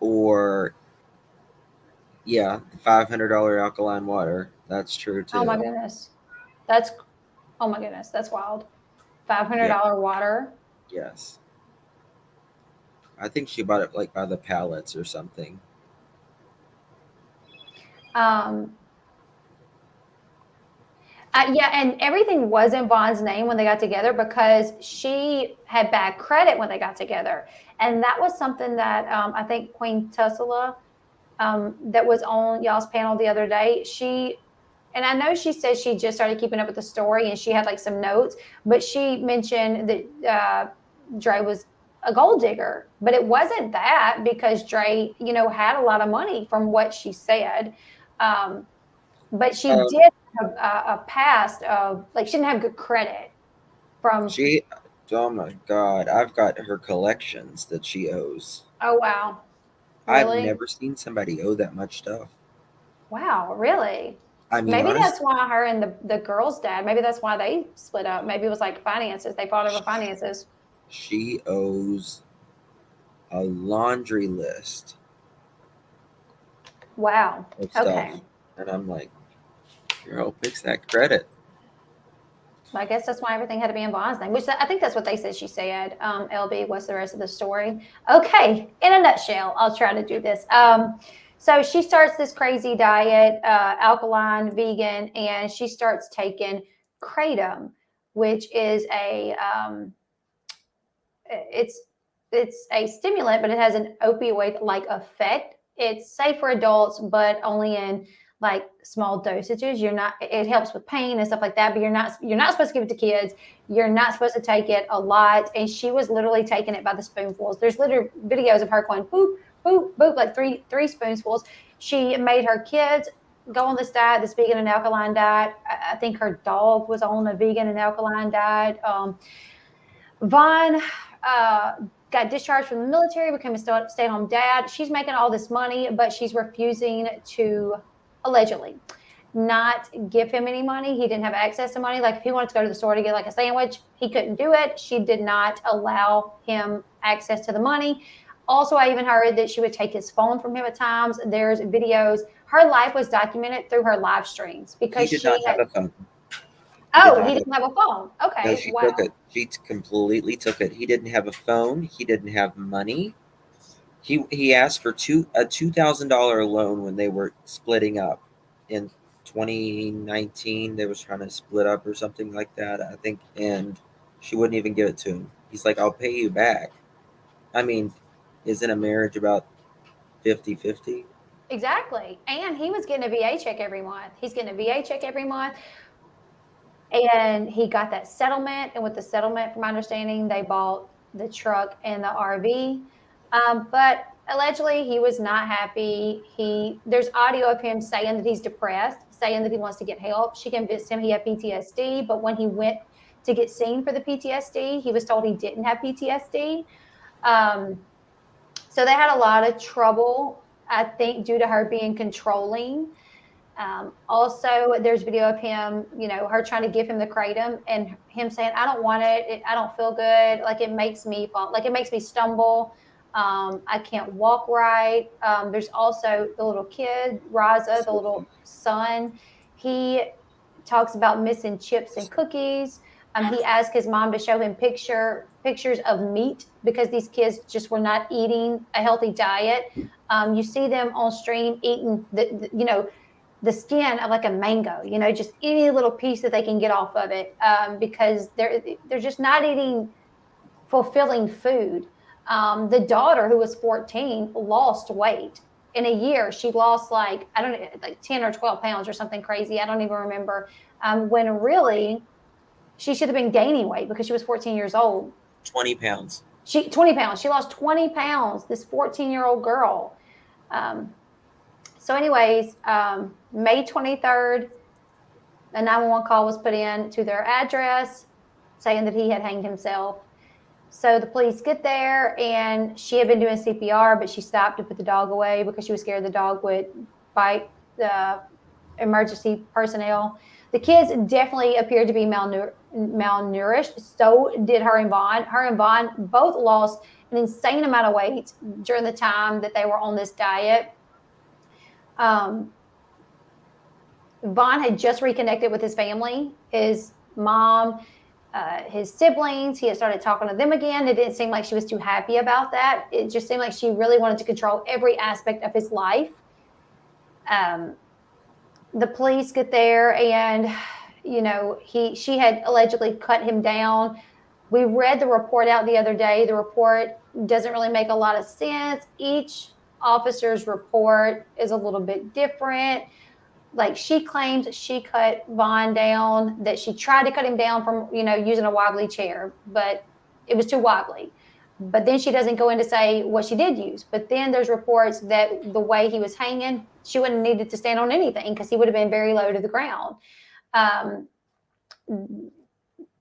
or yeah, the $500 alkaline water. That's true Oh my too. goodness. That's oh my goodness. That's wild. Five hundred Yeah. dollar water. Yes. I think she bought it like by the pallets or something. Um, yeah, and everything was in Vaughn's name when they got together because she had bad credit when they got together, and that was something that I think Queen Tussula, that was on y'all's panel the other day. And I know she said she just started keeping up with the story and she had like some notes, but she mentioned that Dre was a gold digger, but it wasn't that because Dre, had a lot of money from what she said. Um, but she Um, did have a past of like she didn't have good credit from. she, oh my God, I've got her collections that she owes. Oh wow, I've really? never seen somebody owe that much stuff. Wow, really? I mean, Maybe that's honestly, why her and the girl's dad. Maybe that's why they split up. Maybe it was like finances. They fought over finances. she owes a laundry list Wow. of stuff. Okay. And I'm like, girl, fix that credit. I guess that's why everything had to be in Vaughn's name, which I think that's what they said she said. Elle Bee, what's the rest of the story? Okay, in a nutshell, I'll try to do this. So she starts this crazy diet, alkaline, vegan, and she starts taking kratom, which is it's it's a stimulant, but it has an opioid like effect. It's safe for adults, but only in like small dosages. It helps with pain and stuff like that, but you're not supposed to give it to kids. You're not supposed to take it a lot. And she was literally taking it by the spoonfuls. There's literally videos of her going boop, boop, boop, like three spoonfuls. She made her kids go on this diet, this vegan and alkaline diet. I think her dog was on a vegan and alkaline diet. Vaughn got discharged from the military, became a stay-at-home dad. She's making all this money, but she's refusing to, allegedly, not give him any money. He didn't have access to money. Like if he wanted to go to the store to get like a sandwich, he couldn't do it. She did not allow him access to the money. Also, I even heard that she would take his phone from him at times. There's videos. Her life was documented through her live streams because He did not have a phone. He didn't have a phone. Okay. No, she took it. She completely took it. He didn't have a phone. He didn't have money. He asked for a $2,000 loan when they were splitting up in 2019. They was trying to split up or something like that, I think, and she wouldn't even give it to him. He's like, I'll pay you back. I mean, isn't a marriage about 50-50? Exactly. And he was getting a VA check every month. He's getting a VA check every month. And he got that settlement. And with the settlement, from my understanding, they bought the truck and the RV. But allegedly, he was not happy. There's audio of him saying that he's depressed, saying that he wants to get help. She convinced him he had PTSD. But when he went to get seen for the PTSD, he was told he didn't have PTSD. So they had a lot of trouble, I think, due to her being controlling. Also, there's video of him, her trying to give him the kratom and him saying, I don't want it. I don't feel good. Like it makes me fall, like it makes me stumble. I can't walk right. There's also the little kid, Raza, the little son. He talks about missing chips and cookies. He asked his mom to show him pictures of meat because these kids just were not eating a healthy diet. You see them on stream eating the skin of like a mango, just any little piece that they can get off of it, because they're just not eating fulfilling food. The daughter, who was 14, lost weight in a year. She lost like 10 or 12 pounds or something crazy. I don't even remember. When really she should have been gaining weight because she was 14 years old. 20 pounds. 20 pounds. She lost 20 pounds. This 14-year-old girl. So anyways, May 23rd, a 911 call was put in to their address saying that he had hanged himself. So the police get there, and she had been doing CPR, but she stopped to put the dog away because she was scared the dog would bite the emergency personnel. The kids definitely appeared to be malnourished. So did her and Vaughn. Her and Vaughn both lost an insane amount of weight during the time that they were on this diet. Vaughn had just reconnected with his family, his mom, his siblings. He had started talking to them again. It didn't seem like she was too happy about that. It just seemed like she really wanted to control every aspect of his life. The police get there, and she had allegedly cut him down. We read the report out the other day. The report doesn't really make a lot of sense. Each officer's report is a little bit different. Like she claims she cut Vaughn down, that she tried to cut him down from, using a wobbly chair, but it was too wobbly. But then she doesn't go in to say what she did use. But then there's reports that the way he was hanging, she wouldn't have needed to stand on anything because he would have been very low to the ground.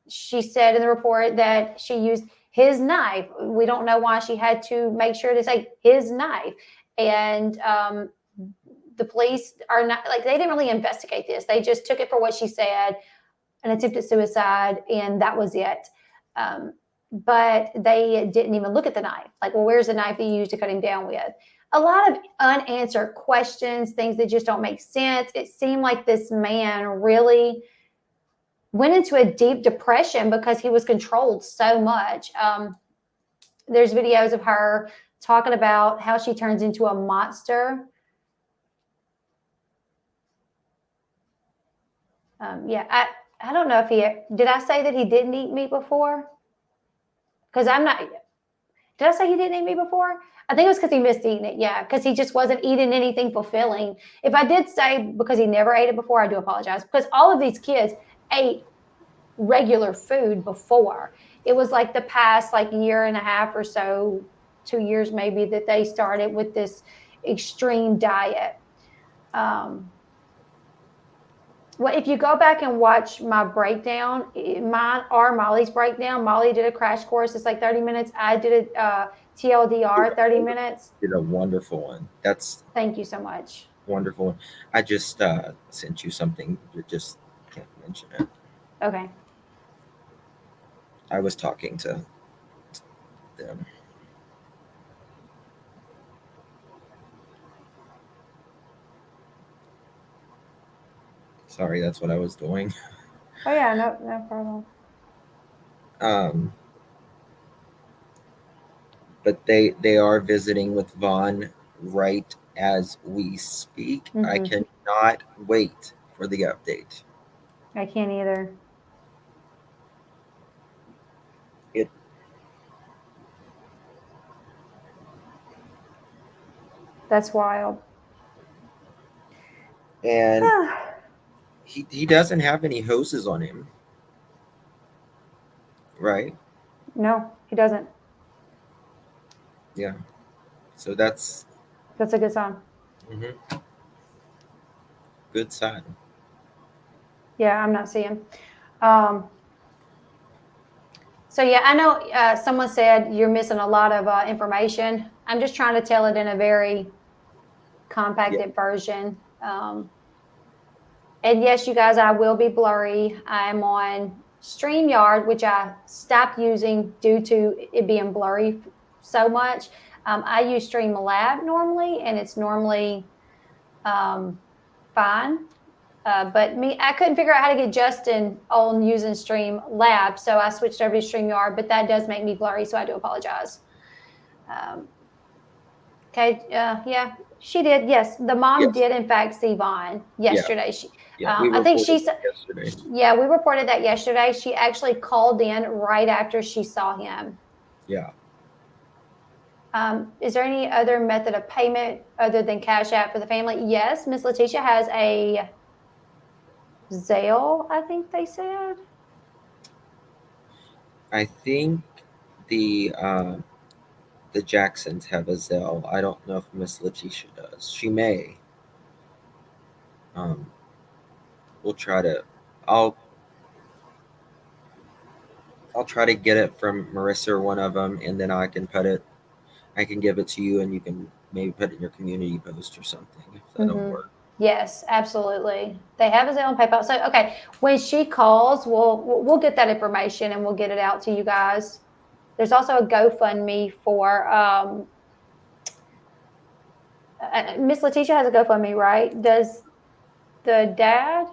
She said in the report that she used his knife. We don't know why she had to make sure to say his knife. And the police are not, they didn't really investigate this. They just took it for what she said, an attempted suicide, and that was it. But they didn't even look at the knife. Where's the knife that you used to cut him down with? A lot of unanswered questions, things that just don't make sense. It seemed like this man really went into a deep depression because he was controlled so much. There's videos of her talking about how she turns into a monster. I don't know if did I say that he didn't eat meat before? Because I'm not, did I say he didn't eat meat before? I think it was because he missed eating it. Yeah, because he just wasn't eating anything fulfilling. If I did say because he never ate it before, I do apologize. Because all of these kids ate regular food before. It was like the past like year and a half or so, 2 years maybe, that they started with this extreme diet. Well, if you go back and watch my breakdown, mine or Molly's breakdown, Molly did a crash course. It's like 30 minutes. I did a TLDR, 30 minutes. Did a wonderful one. That's Thank you so much. wonderful. I just sent you something. You just can't mention it. Okay. I was talking to them. Sorry, that's what I was doing. Oh yeah, no problem. But they are visiting with Vaughn right as we speak. I cannot wait for the update. I can't either. That's wild. And he doesn't have any hoses on him, right? No, he doesn't. Yeah. So that's a good sign. Good sign. Yeah, I'm not seeing. So yeah, I know someone said you're missing a lot of information. I'm just trying to tell it in a very compacted version. And yes, you guys, I will be blurry. I'm on StreamYard, which I stopped using due to it being blurry so much. I use Streamlab normally, and it's normally fine. But I couldn't figure out how to get Justin on using Streamlab, so I switched over to StreamYard, but that does make me blurry, so I do apologize. Okay, yeah, she did. Yes, the mom did in fact see Vaughn yesterday. I think she said yesterday. Yeah, we reported that yesterday. She actually called in right after she saw him. Yeah. Is there any other method of payment other than Cash App for the family? Yes, Miss Letitia has a Zelle, I think they said. I think the Jacksons have a Zelle. I don't know if Miss Letitia does. She may. We'll try to. I'll try to get it from Marissa or one of them, and then I can put it. I can give it to you, and you can maybe put it in your community post or something if that'll work. Yes, absolutely. They have a Zelle and PayPal. So okay, when she calls, we'll get that information and we'll get it out to you guys. There's also a GoFundMe for Miss Letitia has a GoFundMe, right? Does the dad?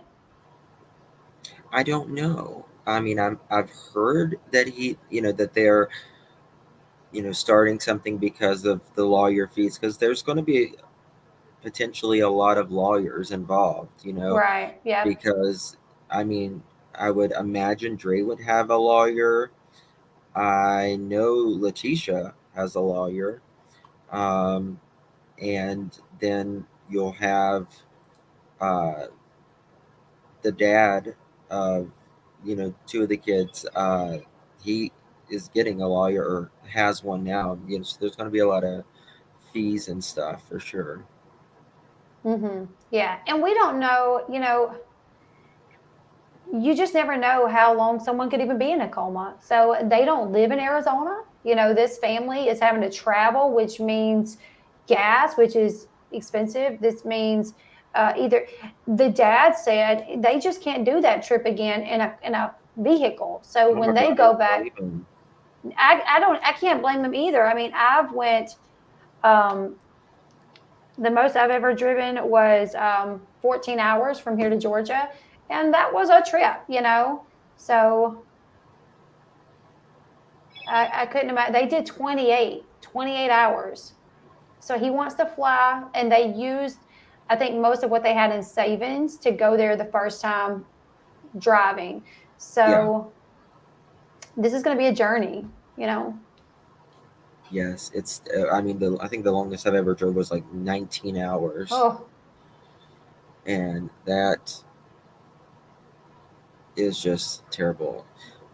I don't know. I mean, I've heard that that they're starting something because of the lawyer fees, because there's going to be potentially a lot of lawyers involved, Right. Yeah. Because I mean, I would imagine Dre would have a lawyer. I know Letitia has a lawyer. And then you'll have the dad of two of the kids. He is getting a lawyer or has one now. So there's going to be a lot of fees and stuff for sure. Yeah, and we don't know. You just never know how long someone could even be in a coma. So they don't live in Arizona. This family is having to travel, which means gas, which is expensive. This means either the dad said they just can't do that trip again in a vehicle. So when they go back, I can't blame them either. I mean, I've went. The most I've ever driven was 14 hours from here to Georgia. And that was a trip, So I couldn't imagine. They did 28 hours. So he wants to fly, and they used, I think, most of what they had in savings to go there the first time driving. So this is going to be a journey, Yes, it's. I mean, I think the longest I've ever drove was like 19 hours, Oh, and that is just terrible.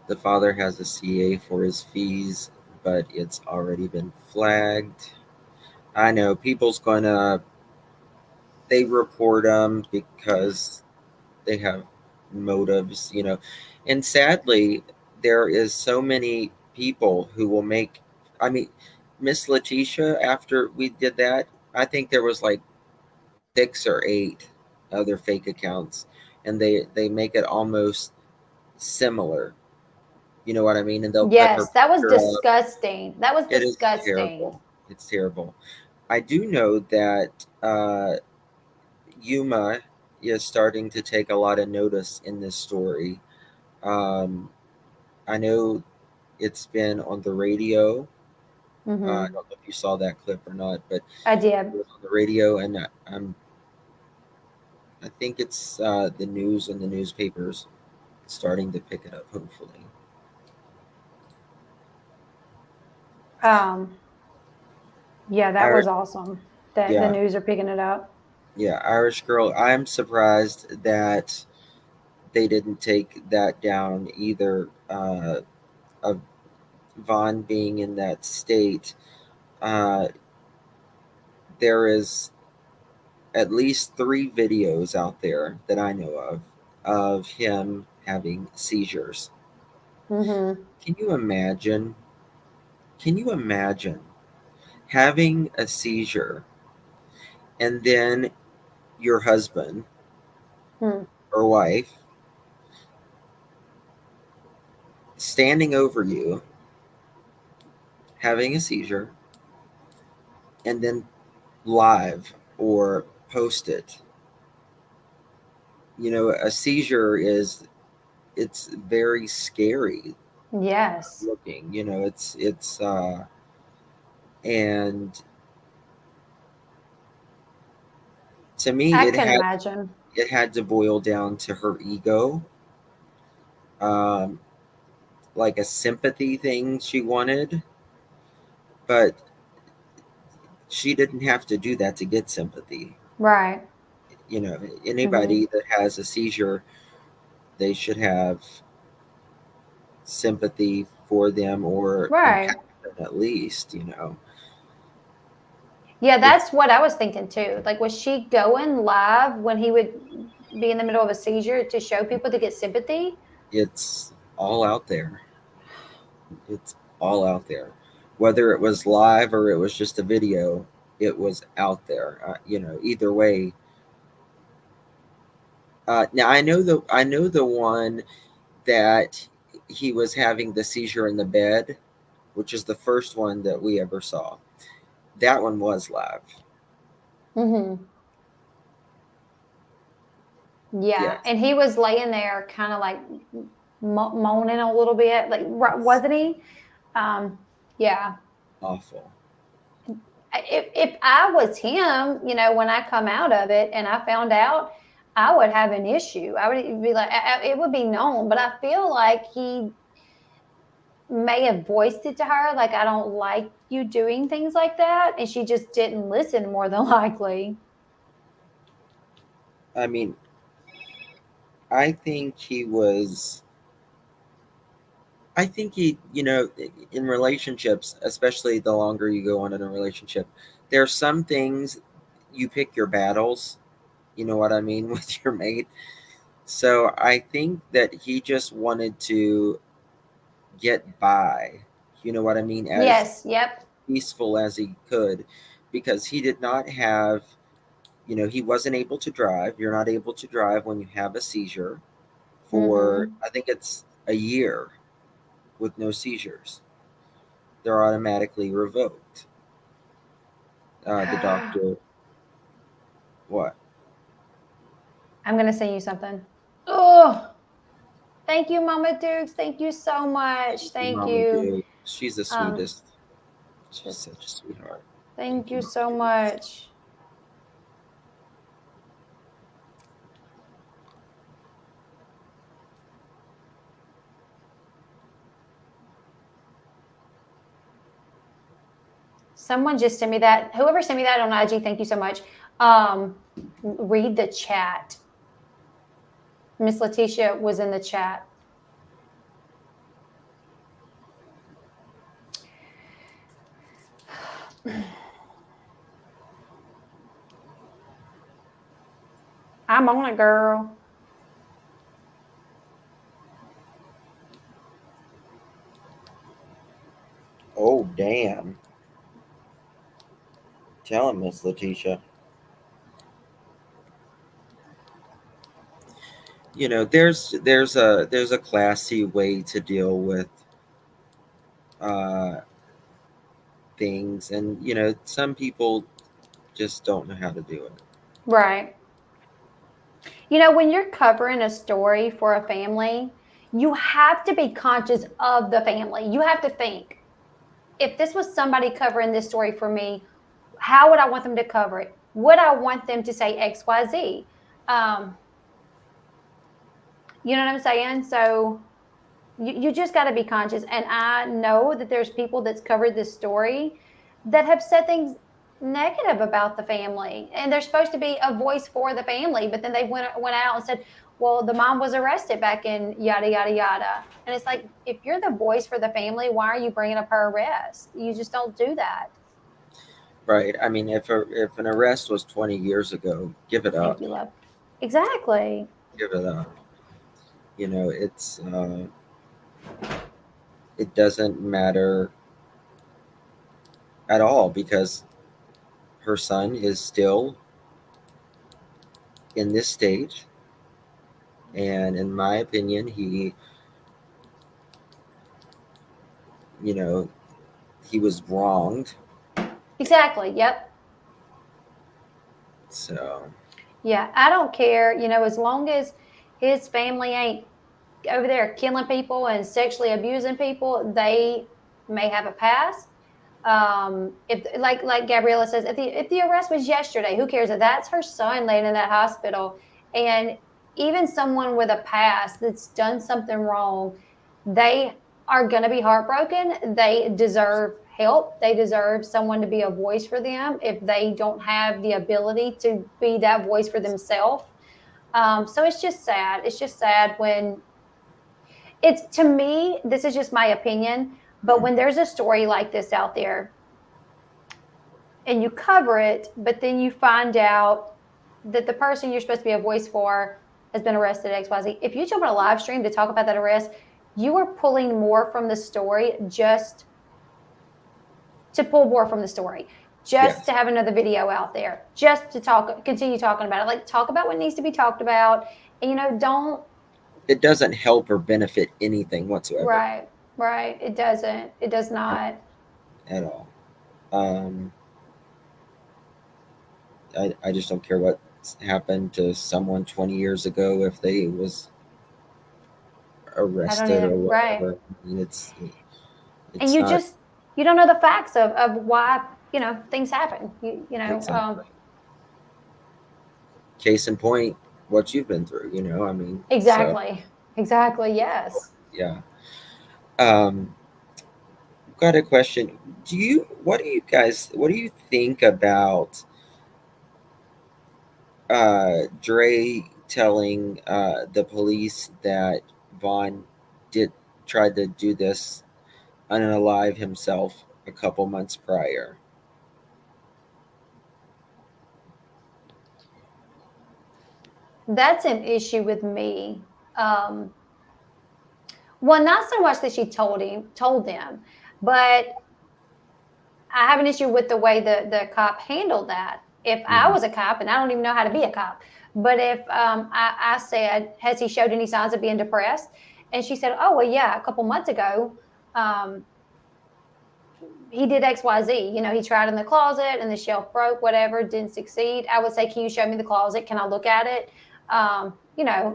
The father has a CA for his fees, but it's already been flagged. I know people's gonna they report them because they have motives, and sadly, there is so many people who will make. I mean, Miss Letitia. After we did that, I think there was like 6 or 8 other fake accounts, and they make it almost similar. You know what I mean? And they'll put her yes, that was picture up. disgusting. That was It is disgusting. terrible. It's terrible. I do know that Yuma is starting to take a lot of notice in this story. Um, I know it's been on the radio. I Hmm. don't know if you saw that clip or not, but I did. it was on the radio, and I think it's the news and the newspapers starting to pick it up. Hopefully, Um, yeah, that Irish, was awesome that the yeah, news are picking it up. yeah, Irish Girl. I'm surprised that they didn't take that down either. Of Vaughn being in that state, uh, there is at least 3 videos out there that I know of him having seizures. Hmm. Can you imagine? Can you imagine having a seizure and then your husband Hmm. or wife standing over you having a seizure and then live or post it? A seizure it's very scary Yes, looking. It's and to me I it can had imagine. it had to boil down to her ego, um, like a sympathy thing she wanted, but she didn't have to do that to get sympathy. Right. You know, Hmm. anybody that has a seizure, they should have sympathy for them or Right. compassion at least. Yeah, It's that's what I was thinking too. Like, was she going live when he would be in the middle of a seizure to show people to get sympathy? it's all out there. It's all out there. Whether it was live or it was just a video, it was out there. Either way. Now I know the one that he was having the seizure in the bed, which is the first one that we ever saw. That one was live. Hmm. Yeah, Yes, and he was laying there, kind of like moaning a little bit, like wasn't he? Um, yeah. awful. If I was him, when I come out of it and I found out, I would have an issue. I would be like, it would be known, but I feel like he may have voiced it to her, like, I don't like you doing things like that. And she just didn't listen, more than likely. I mean, I think he was. I think in relationships, especially the longer you go on in a relationship, there are some things you pick your battles. You know what I mean with your mate. So I think that he just wanted to get by. You know what I mean? As Yes. Yep. peaceful as he could, because he did not have. He wasn't able to drive. You're not able to drive when you have a seizure for, Hmm. I think it's a year with no seizures. They're automatically revoked. The doctor, what? I'm going to send you something. Oh, thank you, Mama Dukes. Thank you so much. Thank you, Thank Mama you. Duke. She's the Um, sweetest. She's just such a sweetheart. thank Thank you, you Mama so Duke. much. Someone just sent me that. Whoever sent me that on IG, thank you so much. Read the chat. Miss Letitia was in the chat. I'm on it, girl. Oh, damn. Tell him, Miss Letitia. You know, there's a classy way to deal with uh, things, and you know, some people just don't know how to do it. Right. You know, when you're covering a story for a family, you have to be conscious of the family. You have to think, if this was somebody covering this story for me, how would I want them to cover it? Would I want them to say XYZ? You know what I'm saying? So you just got to be conscious. And I know that there's people that's covered this story that have said things negative about the family, and they're supposed to be a voice for the family, but then they went out and said, well, the mom was arrested back in yada yada yada. And it's like, if you're the voice for the family, why are you bringing up her arrest? You just don't do that. Right. I mean, if an arrest was 20 years ago, give it Thank up. you, love. Exactly. Give it up. You know, it doesn't matter at all because her son is still in this stage, and in my opinion, you know, he was wronged. Exactly. Yep. So, Yeah, I don't care, as long as his family ain't over there killing people and sexually abusing people, they may have a pass. If like Gabriella says, if the arrest was yesterday, who cares? If that's her son laying in that hospital, and even someone with a past that's done something wrong, they are going to be heartbroken. They deserve help. They deserve someone to be a voice for them if they don't have the ability to be that voice for themselves. So it's just sad. It's just sad when it's, to me, this is just my opinion, but when there's a story like this out there and you cover it, but then you find out that the person you're supposed to be a voice for has been arrested at XYZ. If you jump on a live stream to talk about that arrest, you are pulling more from the story just to pull more from the story, just yes, to have another video out there, just to continue talking about it. Like, talk about what needs to be talked about. And, don't. it doesn't help or benefit anything whatsoever Right, right. It doesn't. It does not. at all. Um, I just don't care what happened to someone 20 years ago if they was I don't arrested either. or Right. whatever. I mean, And it's not you don't know the facts of why, things happen. exactly. Case in point, what you've been through. You know, I mean, so Exactly. Exactly. Yes. yeah. Um, got a question. What do you think about Dre telling the police that Vaughn did tried to do this unalive himself a couple months prior? That's an issue with me. Um, well, not so much that she told them, but I have an issue with the way the cop handled that. If I Mhm. was a cop, and I don't even know how to be a cop, but if I said, has he showed any signs of being depressed? And she said, oh, well, yeah, a couple months ago, um, he did XYZ. He tried in the closet and the shelf broke, whatever, didn't succeed. I would say, can you show me the closet? Can I look at it?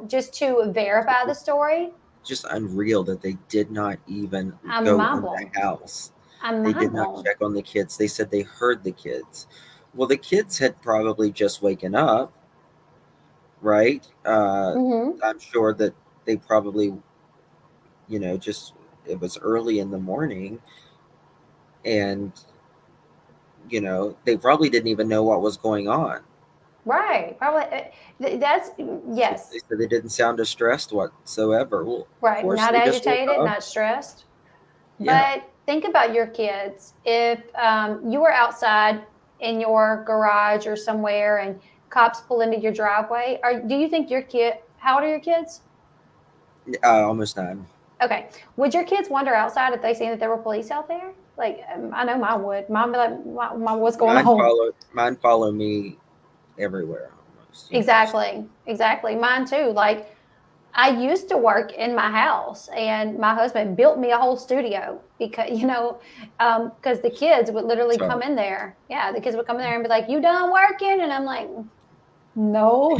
Just to verify the story. Just unreal that they did not even I'm go mind in blown. the house. I'm They mind did not blown. check on the kids. They said they heard the kids. Well, the kids had probably just waken up, right? Hmm. I'm sure that they probably, just it was early in the morning, and They probably didn't even know what was going on. Right. Probably. That's They yes. said they didn't sound distressed whatsoever. Well, of Right. course Not they just woke agitated, up. not stressed. Yeah. But think about your kids. If you were outside in your garage or somewhere and cops pull into your driveway, do you think your kid, how old are your kids? Almost 9. Okay. Would your kids wander outside if they seen that there were police out there? Like, I know mine would. Mine would be like, what's going on? Mine follow me everywhere almost. Exactly. Exactly. Mine too. Like, I used to work in my house, and my husband built me a whole studio because because the kids would literally So come in there. Yeah, the kids would come in there and be like, "You done working?" And I'm like, "No,"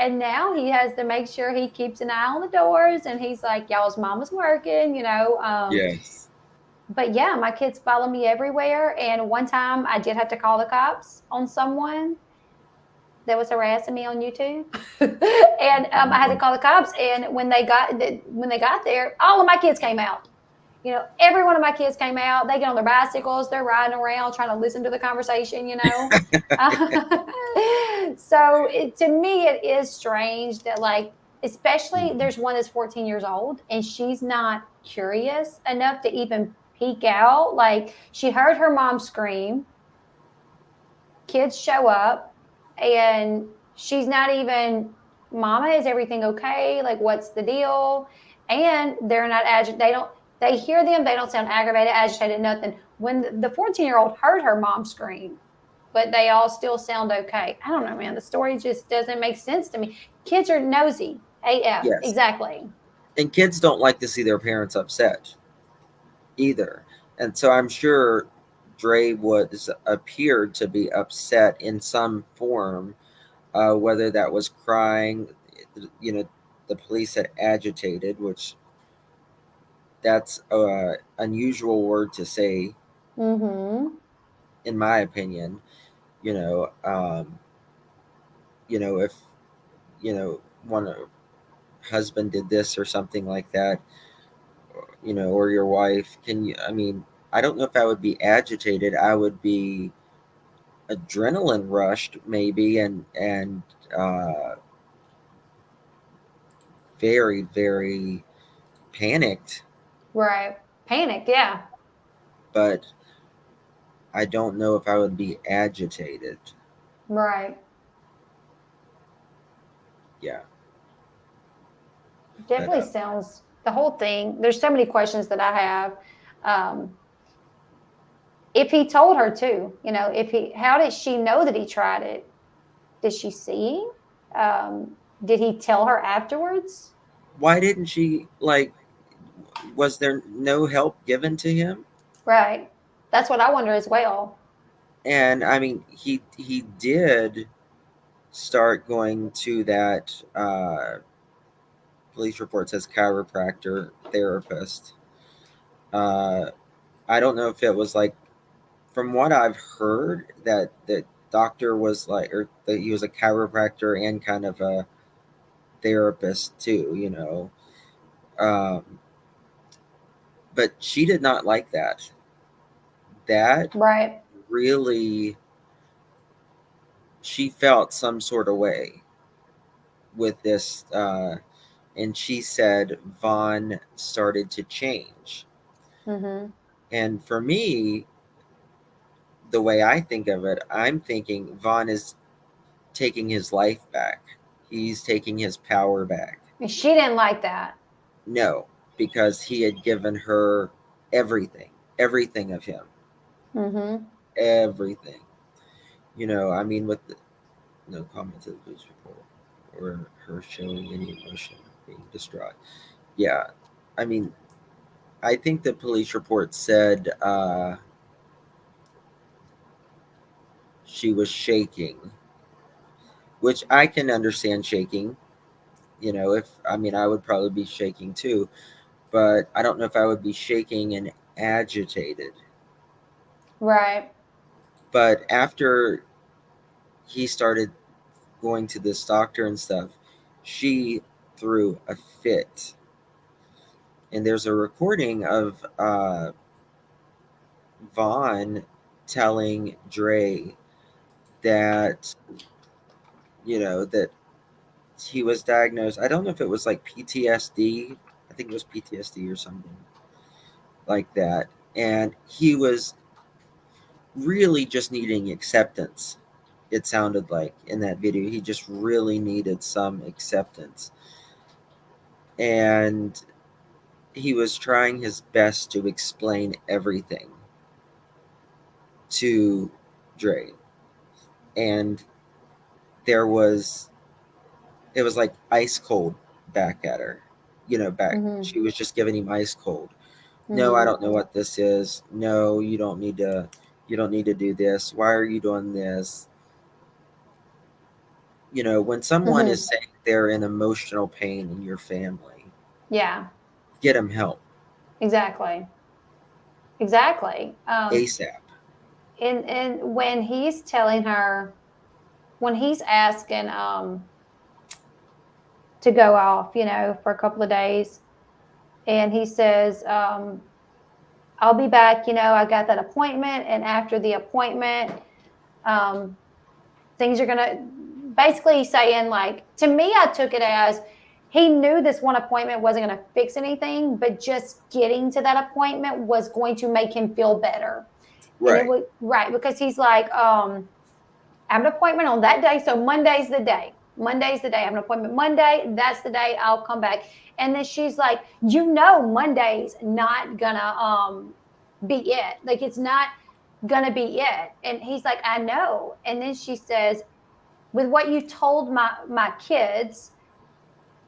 And now he has to make sure he keeps an eye on the doors, and he's like, "Y'all's mama's working." yes. But yeah, my kids follow me everywhere. And one time, I did have to call the cops on someone that was harassing me on YouTube, and I had to call the cops. And when they got there, all of my kids came out. Every one of my kids came out. They get on their bicycles, they're riding around trying to listen to the conversation. So to me, it is strange that especially there's one that's 14 years old and she's not curious enough to even peek out. Like she heard her mom scream, kids show up, and she's not even, mama, is everything okay, like what's the deal? And they're not they hear them, they don't sound aggravated, agitated, nothing. When the 14-year-old heard her mom scream, but they all still sound okay. I don't know, man, the story just doesn't make sense to me. Kids are nosy AF. Yes. Exactly. And kids don't like to see their parents upset either. And so I'm sure Dre was appeared to be upset in some form, whether that was crying, you know, the police had agitated, which that's a unusual word to say, Mm-hmm. in my opinion. You know, if one husband did this or something like that, or your wife, can you? I mean, I don't know if I would be agitated. I would be adrenaline rushed, maybe, and uh, very, very panicked. Right. Panicked, yeah. But I don't know if I would be agitated. Right. Yeah, but Definitely sounds, the whole thing. There's so many questions that I have. Um, if he told her to, how did she know that he tried it? Did she see? Did he tell her afterwards? why didn't she like? Was there no help given to him? Right. That's what I wonder as well. And I mean, he did start going to that police report says chiropractor therapist. Uh, I don't know if it was like, from what I've heard, that doctor was like, or that he was a chiropractor and kind of a therapist too. Um, but she did not like that. That Right. really, she felt some sort of way with this, and she said Vaughn started to change. Mm-hmm. And for me, the way I think of it, I'm thinking Vaughn is taking his life back. He's taking his power back. And she didn't like that. No, because he had given her everything, everything of him, Mm-hmm. everything. I mean, with no comment to the police report or her showing any emotion, being distraught. Yeah, I mean, I think the police report said she was shaking, which I can understand shaking. If I mean, I would probably be shaking too, but I don't know if I would be shaking and agitated. Right. But after he started going to this doctor and stuff, she threw a fit. And there's a recording of Vaughn telling Dre that, that he was diagnosed. I don't know if it was like PTSD. I think it was PTSD or something like that. And he was really just needing acceptance. It sounded like in that video, he just really needed some acceptance. And he was trying his best to explain everything to Dre. And there was, it was like ice cold back at her. Back. Mhm. She was just giving him ice cold. No, I Mhm. don't know what this is. No, you don't need to do this. Why are you doing this? When someone Mhm. is saying they're in emotional pain in your family, Yeah. get them help Exactly. Exactly. ASAP. And when he's telling her, when he's asking to go off, for a couple of days, and he says, I'll be back, I got that appointment, and after the appointment, um, things are gonna basically saying, like, to me, I took it as he knew this one appointment wasn't going to fix anything, but just getting to that appointment was going to make him feel better. And it Right. was right, because he's like, I have an appointment on that day, so Monday's the day. Monday's the day. I have an appointment Monday. That's the day I'll come back. And then she's like, Monday's not gonna be it. Like, it's not gonna be it. And he's like, I know. And then she says, with what you told my kids,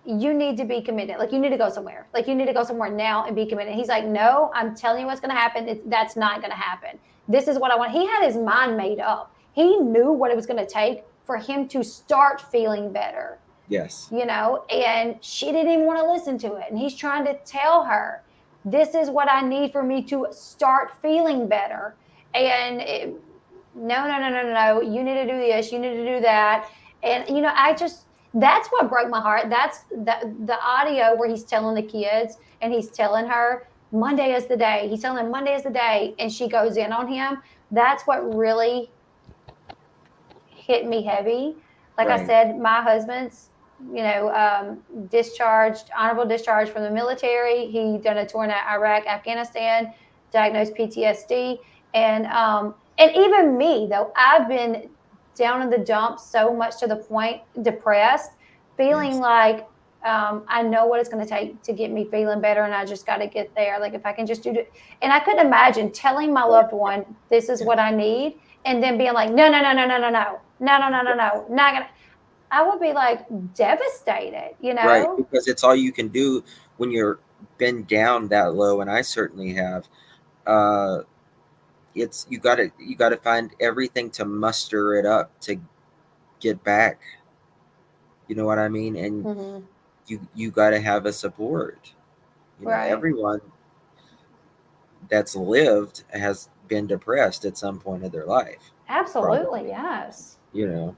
you need to be committed. Like, you need to go somewhere. Like, you need to go somewhere now and be committed. He's like, no, I'm telling you what's going to happen. That's not going to happen. This is what I want. He had his mind made up. He knew what it was going to take for him to start feeling better, Yes. and she didn't even want to listen to it. And he's trying to tell her, this is what I need for me to start feeling better. And no, no, no, no, no. You need to do this. You need to do that. And, that's what broke my heart. That's the audio where he's telling the kids and he's telling her, Monday is the day. He's telling them Monday is the day. And she goes in on him. That's what really hit me heavy. Like I Right. said, my husband's, honorable discharge from the military. He done a tour in Iraq, Afghanistan, diagnosed PTSD, and even me though, I've been down in the dumps so much, to the point depressed, feeling Yes. like, I know what it's going to take to get me feeling better, and I just got to get there. Like, if I can just do it. And I couldn't imagine telling my loved one, this is Yeah. what I need, and then being like, no, no, no, no, no, no, no, no, no, no, no, no, not gonna. I would be like devastated, Right. Because it's all you can do when you're been down that low, and I certainly have. Uh, it's you gotta find everything to muster it up to get back. You know what I mean? And Mm-hmm. you gotta have a support. Right. Everyone that's lived has been depressed at some point of their life, Absolutely, probably. yes. You know,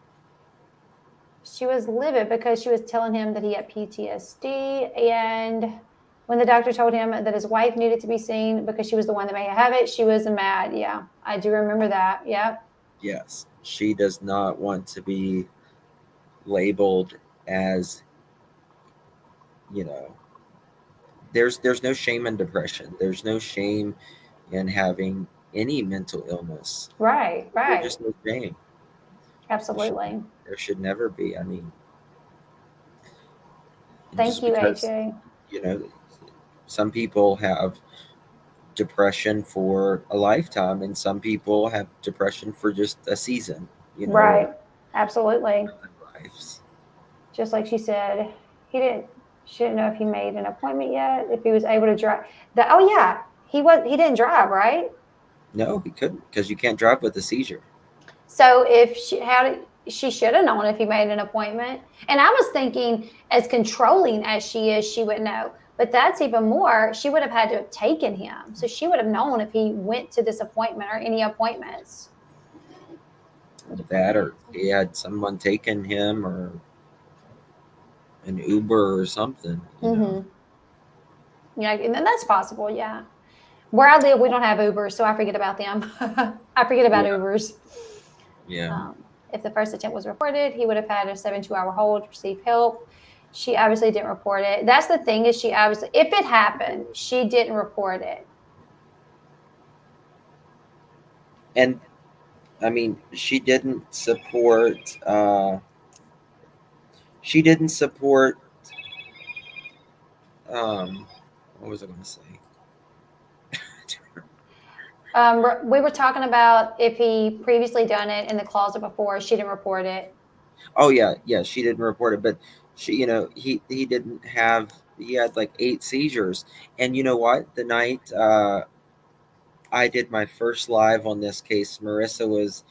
She was livid because she was telling him that he had PTSD. And when the doctor told him that his wife needed to be seen because she was the one that made him have it, she was mad. Yeah, I do remember that. Yep. yes, she does not want to be labeled as, you know, there's no shame in depression. There's no shame in having any mental illness. Right, There's right. just no shame. There should, Absolutely. there should never be. I mean, and Thank just you, because, AJ. you know, some people have depression for a lifetime, and some people have depression for just a season, Right. or Absolutely. their lives. Just like she said, he didn't. She didn't know if he made an appointment yet. If he was able to drive. Oh yeah, he was. He didn't drive, right? No, he couldn't, because you can't drive with a seizure. So if she how did she should have known if he made an appointment. And I was thinking, as controlling as she is, she would know. But that's even more. She would have had to have taken him, so she would have known if he went to this appointment or any appointments. That, or he had someone taking him, or an Uber or something. Mm-hmm. Yeah, and then that's possible. Yeah. Where I live, we don't have Ubers, so I forget about them. I forget about Yeah. Ubers. Yeah. If the first attempt was reported, he would have had a 72-hour hold to receive help. She obviously didn't report it. That's the thing, is she obviously, if it happened, she didn't report it. And I mean, she didn't support what was I going to say? We were talking about if he previously done it in the closet before. She didn't report it. Oh yeah, she didn't report it, but she, he didn't have. He had like 8 seizures, and you know what? The night I did my first live on this case, Marissa was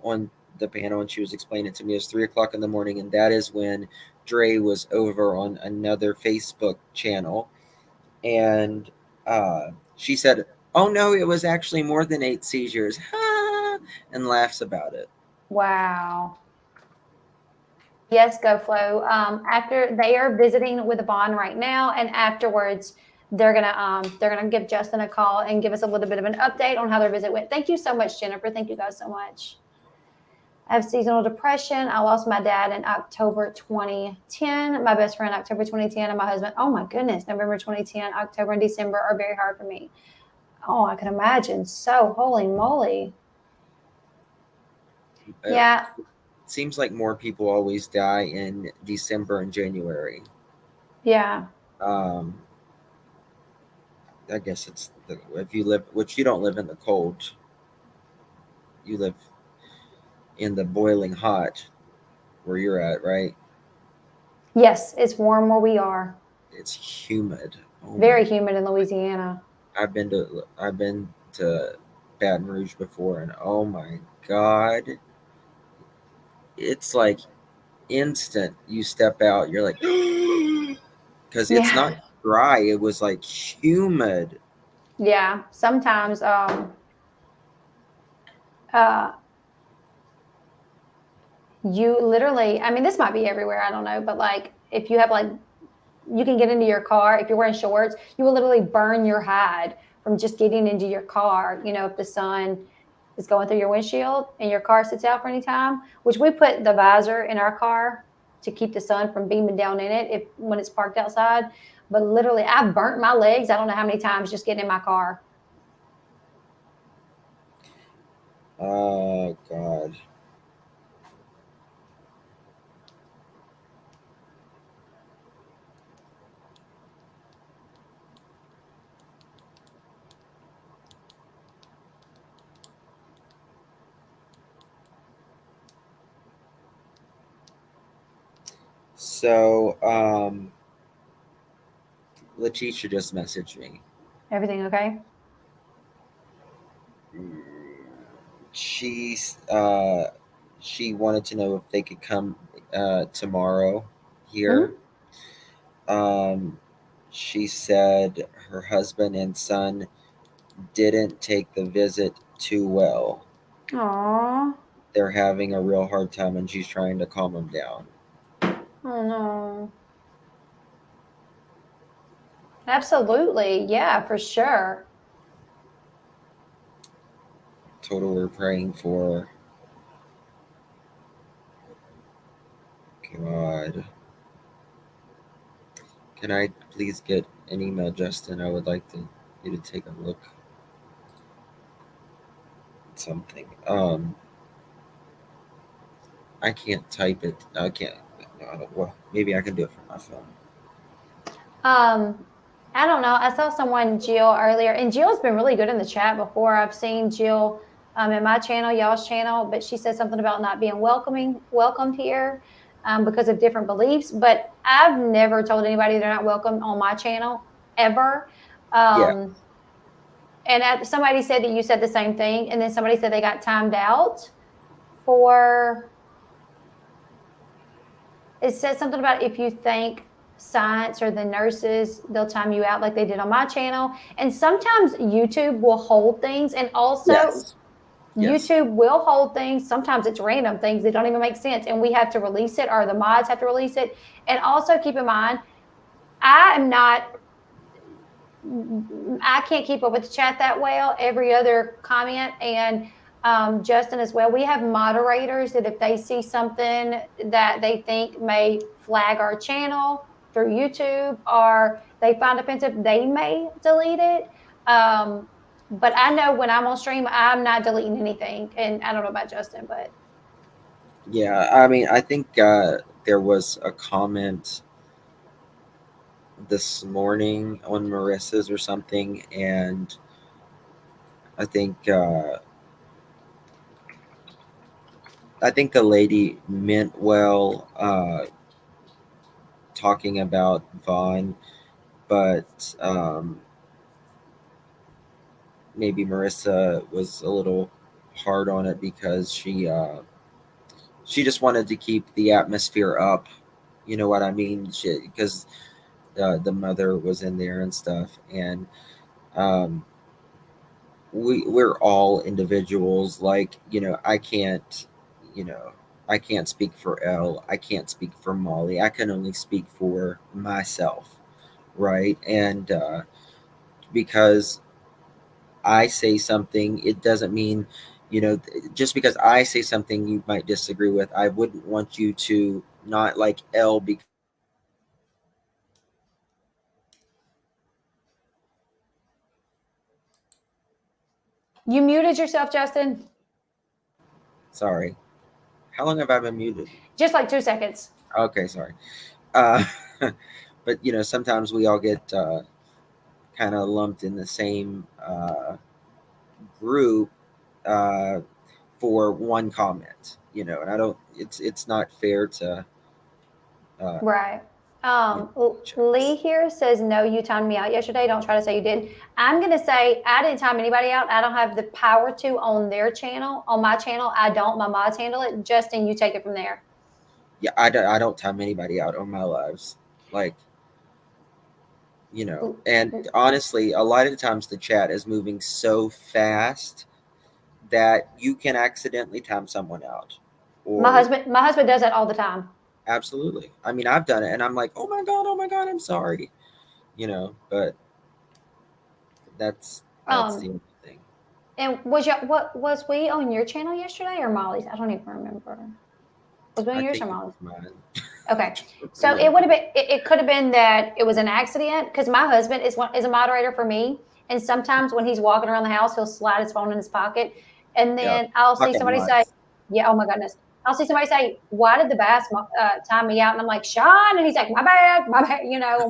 on the panel, and she was explaining it to me. It was 3 o'clock in the morning, and that is when Dre was over on another Facebook channel, and she said, "Oh no, it was actually more than 8 seizures," and laughs about it. Wow. Yes, go flow. After they are visiting with Vaughn right now, and afterwards they're gonna give Justin a call and give us a little bit of an update on how their visit went. Thank you so much, Jennifer. Thank you guys so much. I have seasonal depression. I lost my dad in October 2010, my best friend October 2010, and my husband, oh my goodness, November 2010. October and December are very hard for me. Oh, I can imagine. So holy moly. Yeah. Seems like more people always die in December and January. Yeah. I guess if you live, which you don't live in the cold, you live in the boiling hot where you're at, right? Yes, it's warm where we are. It's humid. Oh Very my! humid in Louisiana. I've been to Baton Rouge before, and oh my God, it's like instant. You step out, you're like, because it's Yeah. not dry. It was like humid. Yeah. Sometimes uh you literally, I mean, this might be everywhere, I don't know, but like if you have like, you can get into your car, if you're wearing shorts, you will literally burn your hide from just getting into your car, if the sun is going through your windshield and your car sits out for any time, which we put the visor in our car to keep the sun from beaming down in it when it's parked outside. But literally, I've burnt my legs, I don't know how many times, just getting in my car. Oh God. So, Letitia just messaged me. Everything okay? She's she wanted to know if they could come tomorrow here. Mm-hmm. She said her husband and son didn't take the visit too well. Aww. They're having a real hard time, and she's trying to calm them down. Oh no. Absolutely. Yeah, for sure. Told her we're praying for. God. Can I please get an email, Justin? I would like you to take a look at something. I can't type it. I can't. I don't, well, maybe I can do it from my phone. I don't know. I saw someone, Jill, earlier, and Jill's been really good in the chat before. I've seen Jill in my channel, y'all's channel, but she said something about not being welcomed here because of different beliefs. But I've never told anybody they're not welcome on my channel ever. Yeah. And somebody said that you said the same thing, and then somebody said they got timed out for. It said something about if you thank science or the nurses, they'll time you out like they did on my channel. And sometimes YouTube will hold things, and also Yes. YouTube will hold things. Sometimes it's random things that don't even make sense, and we have to release it, or the mods have to release it. And also keep in mind, I am not I can't keep up with the chat that well, every other comment, and Justin as well. We have moderators that if they see something that they think may flag our channel through YouTube or they find offensive, they may delete it. Um, but I know when I'm on stream, I'm not deleting anything. And I don't know about Justin, but Yeah, I mean, I think there was a comment this morning on Marissa's or something, and I think the lady meant well, talking about Vaughn, but maybe Marissa was a little hard on it because she just wanted to keep the atmosphere up. You know what I mean? Because the mother was in there and stuff, and um, we're all individuals. Like, I can't, you know, I can't speak for Elle. I can't speak for Molly. I can only speak for myself, right? And because I say something, it doesn't mean, just because I say something you might disagree with, I wouldn't want you to not like Elle because you muted yourself, Justin. sorry. How long have I been muted? Just like 2 seconds. Okay, sorry. Uh, but sometimes we all get kind of lumped in the same group uh, for one comment, and I don't. It's not fair to uh, Right. you know, Lee chats. here says, no, you timed me out yesterday. Don't try to say you did. I'm going to say I didn't time anybody out. I don't have the power to on their channel. On my channel, I don't. My mods handle it. Justin, you take it from there. Yeah, I don't time anybody out on my lives, like, and honestly, a lot of the times the chat is moving so fast that you can accidentally time someone out, My or husband, my husband does that all the time. absolutely. I mean, I've done it, and I'm like, oh my god, I'm sorry, but that's the Um, only thing. and what was we on your channel yesterday or Molly's? I don't even remember. Was we on I yours or think it Molly's? was mine. I Okay. can't So it would remember. have been it could have been that it was an accident because my husband is a moderator for me. And sometimes when he's walking around the house, he'll slide his phone in his pocket. And Yeah, then I'll see pocket somebody say, mods. yeah, oh my goodness. I'll see somebody say, why did the bass time me out? And I'm like, Sean. And he's like, my bad, and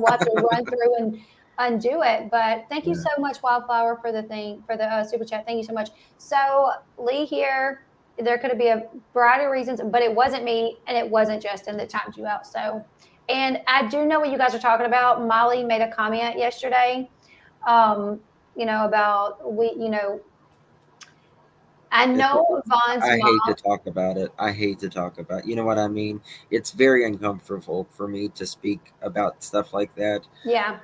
we'll have to run through and undo it. But thank you Yeah, so much, Wildflower, for the super chat. Thank you so much. So Lee here, there could be a variety of reasons, but it wasn't me and it wasn't Justin that timed you out. So, and I do know what you guys are talking about. Molly made a comment yesterday, um, about I it, know Vaughn's I hate to mom. talk about it. I hate to talk about. You know what I mean? It's very uncomfortable for me to speak about stuff like that. Yeah.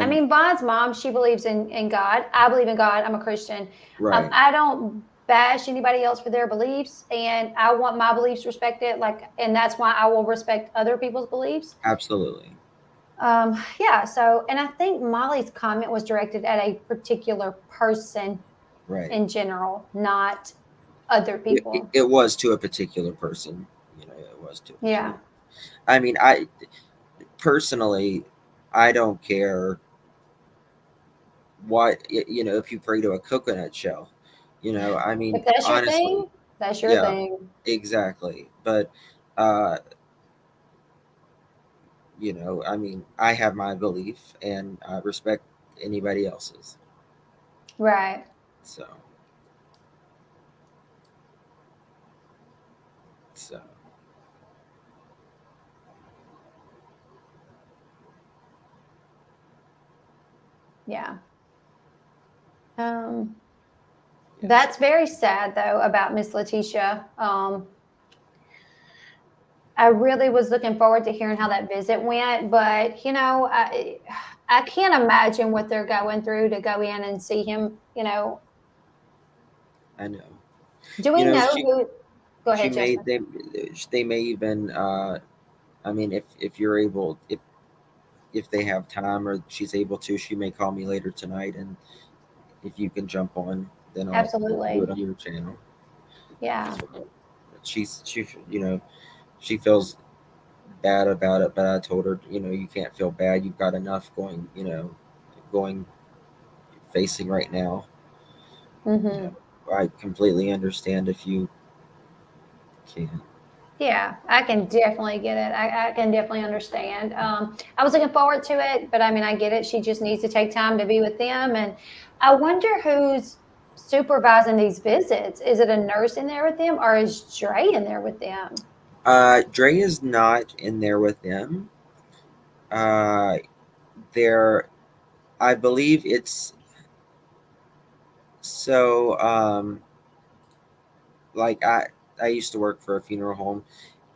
I And mean, Vaughn's mom, she believes in God. I believe in God. I'm a Christian. right, I don't bash anybody else for their beliefs, and I want my beliefs respected. And that's why I will respect other people's beliefs. absolutely, Yeah. So, and I think Molly's comment was directed at a particular person right. in general, not other people. It was to a particular person. It was to a particular. Yeah. I mean, I personally, I don't care what if you pray to a coconut shell. I mean, If that's your honestly, thing, that's your yeah, thing. exactly. But uh, I mean, I have my belief, and I respect anybody else's. Right. So, so Yeah. Um, yes, that's very sad though about Miss Letitia. I really was looking forward to hearing how that visit went, but I can't imagine what they're going through to go in and see him. I know. Do we know She who? Go she ahead, may Justin. they may even I mean, if you're able, if if they have time or she's able to, she may call me later tonight, and if you can jump on, then I'll do Absolutely. it on your channel. Yeah. She she feels bad about it, but I told her, you can't feel bad. You've got enough going facing right now. You Hmm. know, I completely understand if you can't. Yeah, I can definitely get it. I can definitely understand. I was looking forward to it, but I mean, I get it. She just needs to take time to be with them. And I wonder who's supervising these visits. Is it a nurse in there with them, or is Dre in there with them? Dre is not in there with them. Uh, there, I believe it's so. Like I used to work for a funeral home,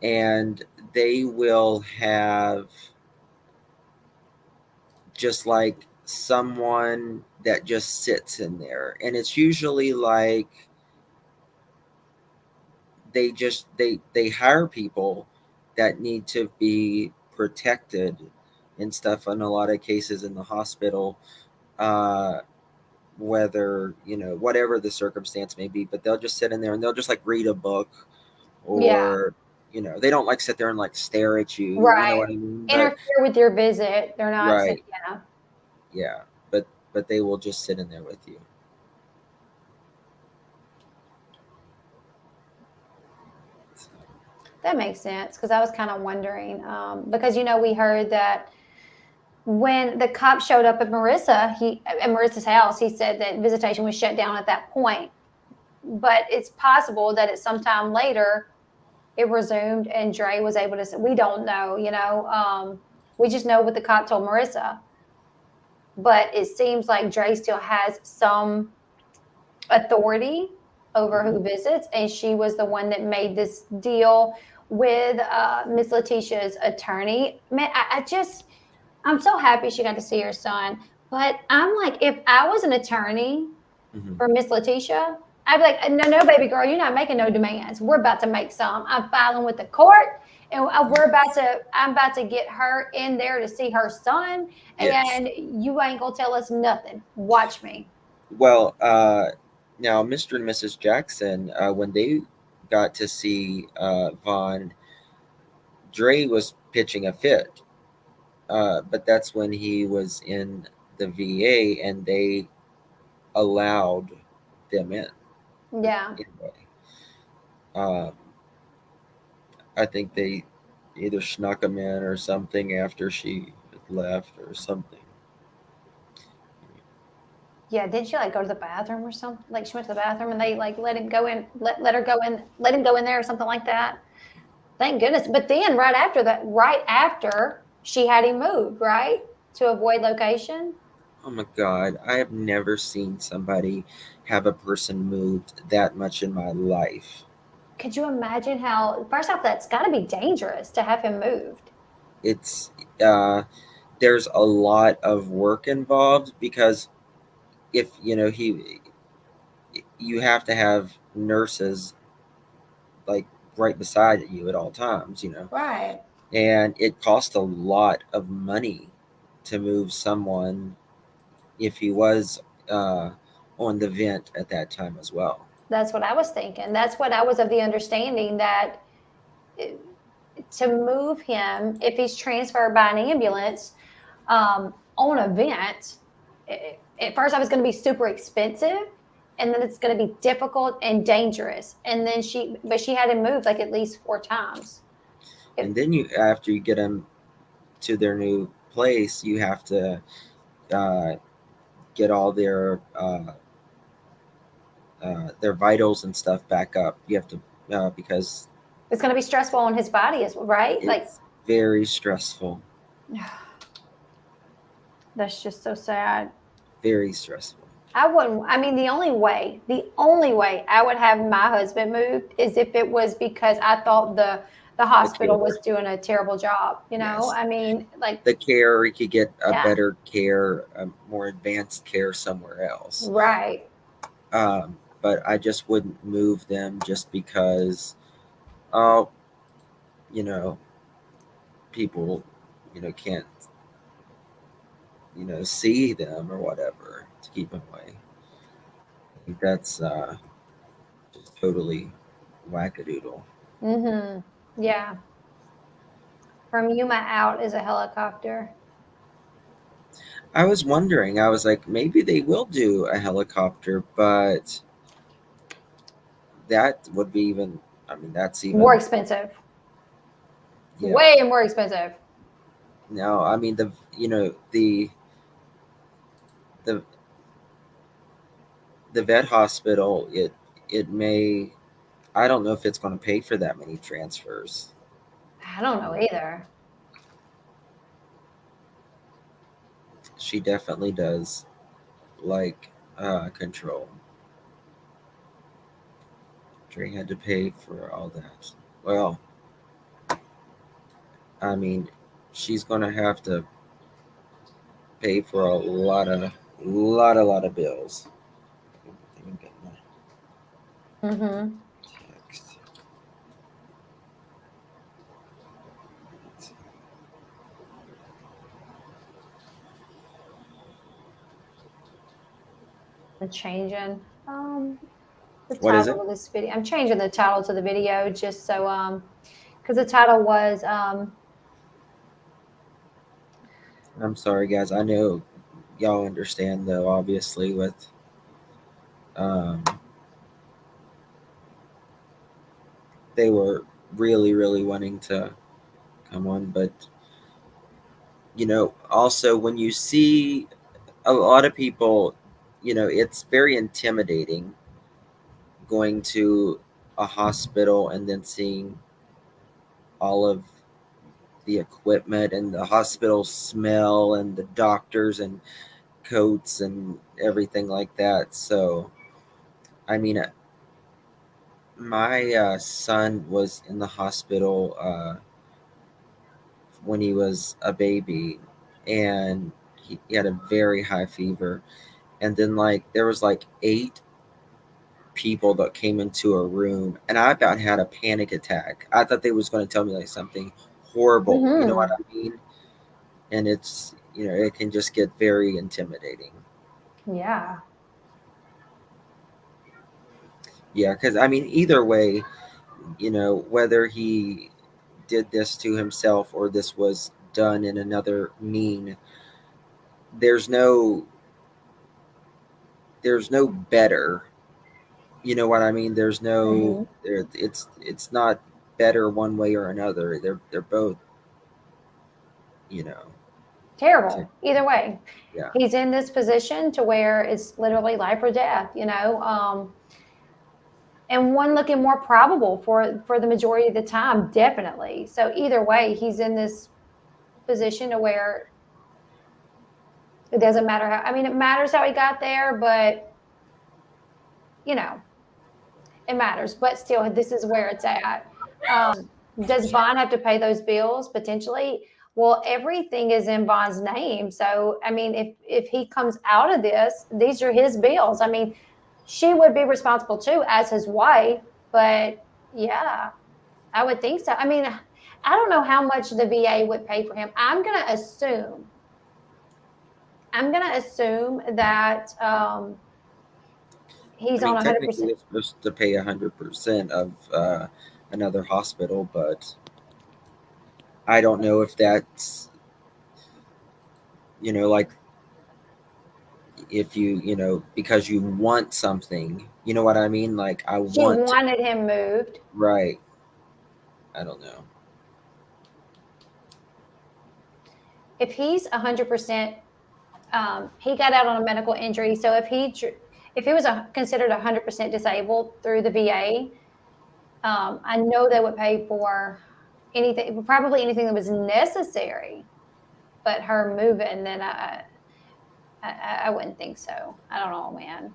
and they will have just like someone that just sits in there, and it's usually like they hire people that need to be protected and stuff in a lot of cases in the hospital, uh whether whatever the circumstance may be, but they'll just sit in there and they'll just like read a book, Yeah, or they don't like sit there and like stare at you know right. what I mean, but Interfere with your visit. They're not saying, right, yeah, yeah, but they will just sit in there with you. that makes sense. Because I was kind of wondering, because we heard that when the cop showed up at Marissa's house, he said that visitation was shut down at that point. But it's possible that at some time later it resumed and Dre was able to. We don't know, we just know what the cop told Marissa. But it seems like Dre still has some authority over Mhm. who visits, and she was the one that made this deal with Miss Letitia's attorney. Man, I'm so happy she got to see her son. But I'm like, if I was an attorney Mhm. for Miss Letitia, I'd be like, no, no, baby girl, you're not making no demands. We're about to make some. I'm filing with the court, and I'm about to get her in there to see her son, Yes. and you ain't gonna tell us nothing. Watch me. Well, now Mr. and Mrs. Jackson, when they got to see Vaughn, Dre was pitching a fit, but that's when he was in the VA, and they allowed them in. Yeah, Anyway, um, I think they either snuck him in or something after she had left or something. yeah. Didn't she like go to the bathroom or something? Like she went to the bathroom and they like let him go in, let her go in, let him go in there or something like that. Thank goodness. But then right after she had him moved, right? To avoid location. Oh my God, I have never seen somebody have a person moved that much in my life. Could you imagine how, first off, that's got to be dangerous to have him moved? It's uh, there's a lot of work involved, because if you have to have nurses like right beside you at all times, Right. and it costs a lot of money to move someone if he was uh, on the vent at that time as well. That's what I was thinking. That's what I was of the understanding that eh, to move him, if he's transferred by an ambulance on a vent, at first I was going to be super expensive. And then it's going to be difficult and dangerous. And then but she had him moved like at least 4 times. And then after you get them to their new place, you have to uh, get all their vitals and stuff back up. You have to, because It's going to be stressful on his body as well, right? Like, it's very stressful. that's just so sad. Very stressful. I wouldn't. I mean, the only way I would have my husband moved is if it was because I thought the The hospital was care. doing a terrible job. Yes. I mean, like, The care, you could get a yeah, better care, a more advanced care somewhere else. right. But I just wouldn't move them just because, oh, you know, people, can't. see them or whatever to keep them away. I think that's just totally wackadoodle. Mhm. Yeah. From Yuma out is a helicopter. I was wondering, I was like, maybe they will do a helicopter, but that would be even, I mean, that's More even, expensive. yeah. Way more expensive. No, I mean, the the vet hospital, it may, I don't know if it's going to pay for that many transfers. I don't know either. She definitely does like control. Dre had to pay for all that. Well, I mean, she's going to have to pay for a lot of bills. Let me get my Mhm. text. I'm changing the What is it? title of this video. I'm changing the title to the video just so because the title was I'm sorry, guys. I know y'all understand, though, obviously, with um, they were really wanting to come on, but also when you see a lot of people, it's very intimidating going to a hospital and then seeing all of the equipment and the hospital smell and the doctors and coats and everything like that. So, I mean, my son was in the hospital when he was a baby, and he had a very high fever. And then, like, there was like 8 people that came into a room, and I about had a panic attack. I thought they was going to tell me like something horrible. You know what mhm. I mean? And it's it can just get very intimidating. Yeah. Yeah, because I mean, either way, whether he did this to himself or this was done in another mean, there's no there's no better. You know what I mean? There's no Mhm. there. It's not better one way or another. They're both you know. T- Terrible. Either way. yeah. He's in this position to where it's literally life or death, and one looking more probable for the majority of the time, definitely. So either way, he's in this position to where it doesn't matter how. I mean, it matters how he got there, but you know, it matters. But still, this is where it's at. Does Vaughn have to pay those bills potentially? Well, everything is in Vaughn's name. So, I mean, if he comes out of this, these are his bills. I mean, she would be responsible too as his wife. But yeah, I would think so. I mean, I don't know how much the VA would pay for him. I'm gonna assume that I he's on mean, 100%. technically, it's supposed to pay 100% of another hospital, but I don't know if that's like if because you want something. You know what I mean? Like I She want to, wanted him moved. right. I don't know. If he's 100%, he got out on a medical injury. So if he was considered 100% disabled through the VA, I know they would pay for anything, probably anything that was necessary. But her moving, then I wouldn't think so. I don't know, man.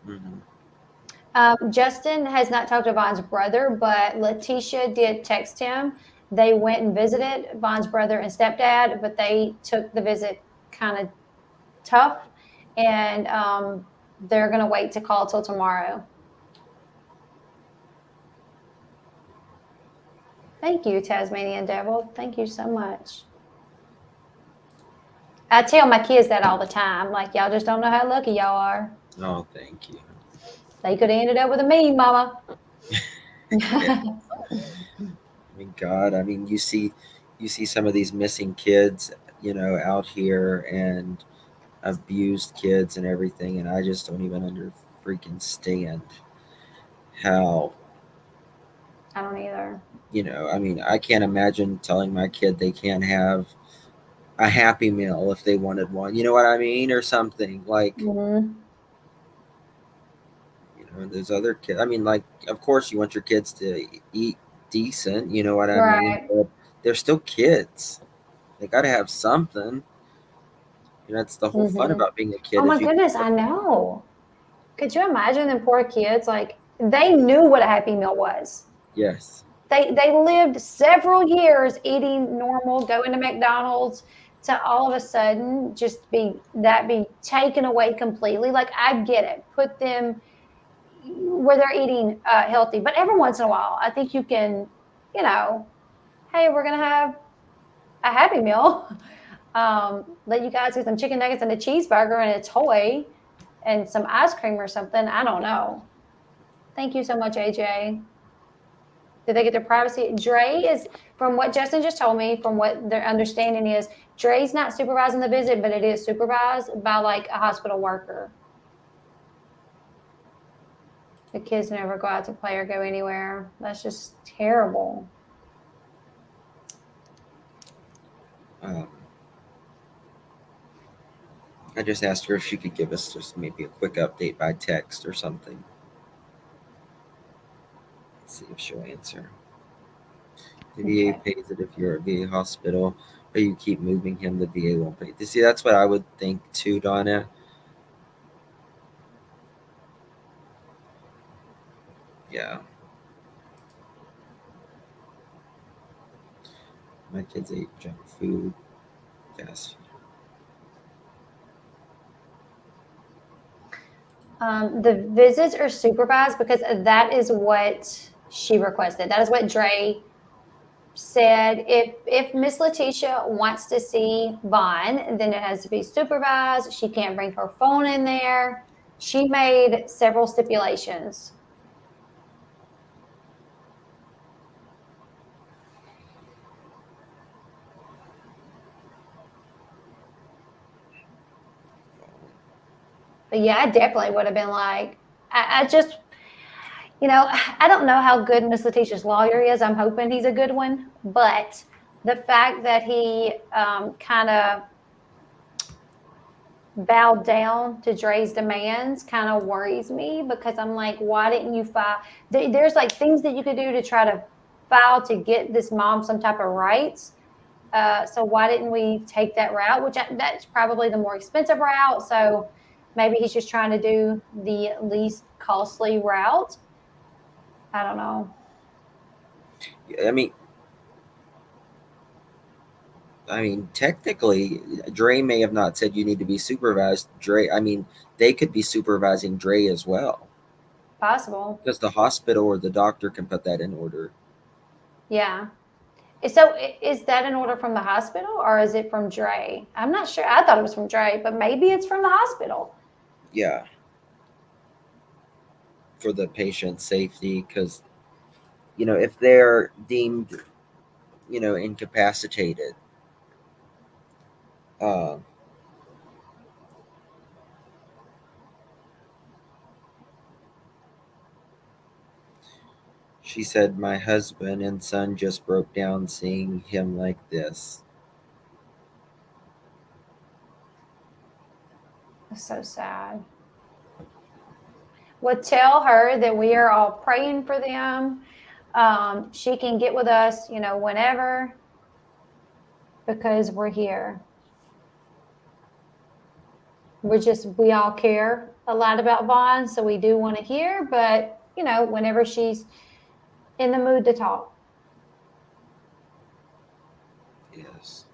Hmm. Justin has not talked to Vaughn's brother, but Letitia did text him. They went and visited Vaughn's brother and stepdad, but they took the visit kind of tough, and they're going to wait to call till tomorrow. Thank you, Tasmanian Devil. Thank you so much. I tell my kids that all the time. Like, y'all just don't know how lucky y'all are. Oh, thank you. They could have ended up with a me, mama. Yeah. I mean, God, I mean, you see some of these missing kids, out here, and abused kids and everything, and I just don't even under freaking stand how, I don't either. I mean, I can't imagine telling my kid they can't have a Happy Meal if they wanted one. You know what I mean? Or something like, Mm-hmm. there's other kids. I mean, like, of course, you want your kids to eat decent. You know what I mean? Right. But they're still kids. They got to have something. That's the whole fun Mm-hmm. about being a Oh kid my is you. goodness, I know. Could you imagine them poor kids? Like, they knew what a Happy Meal was. Yes. They lived several years eating normal, going to McDonald's, to all of a sudden just be taken away completely. Like, I get it. Put them where they're eating healthy, but every once in a while, I think you can, you know, hey, we're gonna have a Happy Meal. Let you guys get some chicken nuggets and a cheeseburger and a toy and some ice cream or something. I don't know. Thank you so much, AJ. Did they get their privacy? Dre is, from what Justin just told me, from what their understanding is, Dre's not supervising the visit, but it is supervised by like a hospital worker. The kids never go out to play or go anywhere. That's just terrible. Um, I just asked her if she could give us just maybe a quick update by text or something. Let's see if she'll answer. The VA Okay. pays it if you're at a VA hospital, but you keep moving him, the VA won't pay. You see, that's what I would think too, Donna. Yeah, my kids ate junk food, fast food. The visits are supervised because that is what she requested. That is what Dre said. If Miss Letitia wants to see Vaughn, then it has to be supervised. She can't bring her phone in there. She made several stipulations. But yeah, I definitely would have been like, I just, I don't know how good Miss Letitia's lawyer is. I'm hoping he's a good one. But the fact that he kind of bowed down to Dre's demands kind of worries me, because I'm like, why didn't you file? There's like things that you could do to try to file to get this mom some type of rights. So why didn't we take that route? That's probably the more expensive route. So maybe he's just trying to do the least costly route. I don't know. I mean, technically, Dre may have not said you need to be supervised. I mean, they could be supervising Dre as well, Possible. because the hospital or the doctor can put that in order. Yeah. So is that an order from the hospital or is it from Dre? I'm not sure. I thought it was from Dre, but maybe it's from the hospital. Yeah, for the patient's safety, because if they're deemed incapacitated, uh, she said my husband and son just broke down seeing him like this. That's so sad. Well, tell her that we are all praying for them. She can get with us, whenever, because we're here. We all care a lot about Vaughn, so we do want to hear, but, whenever she's in the mood to talk. Yes.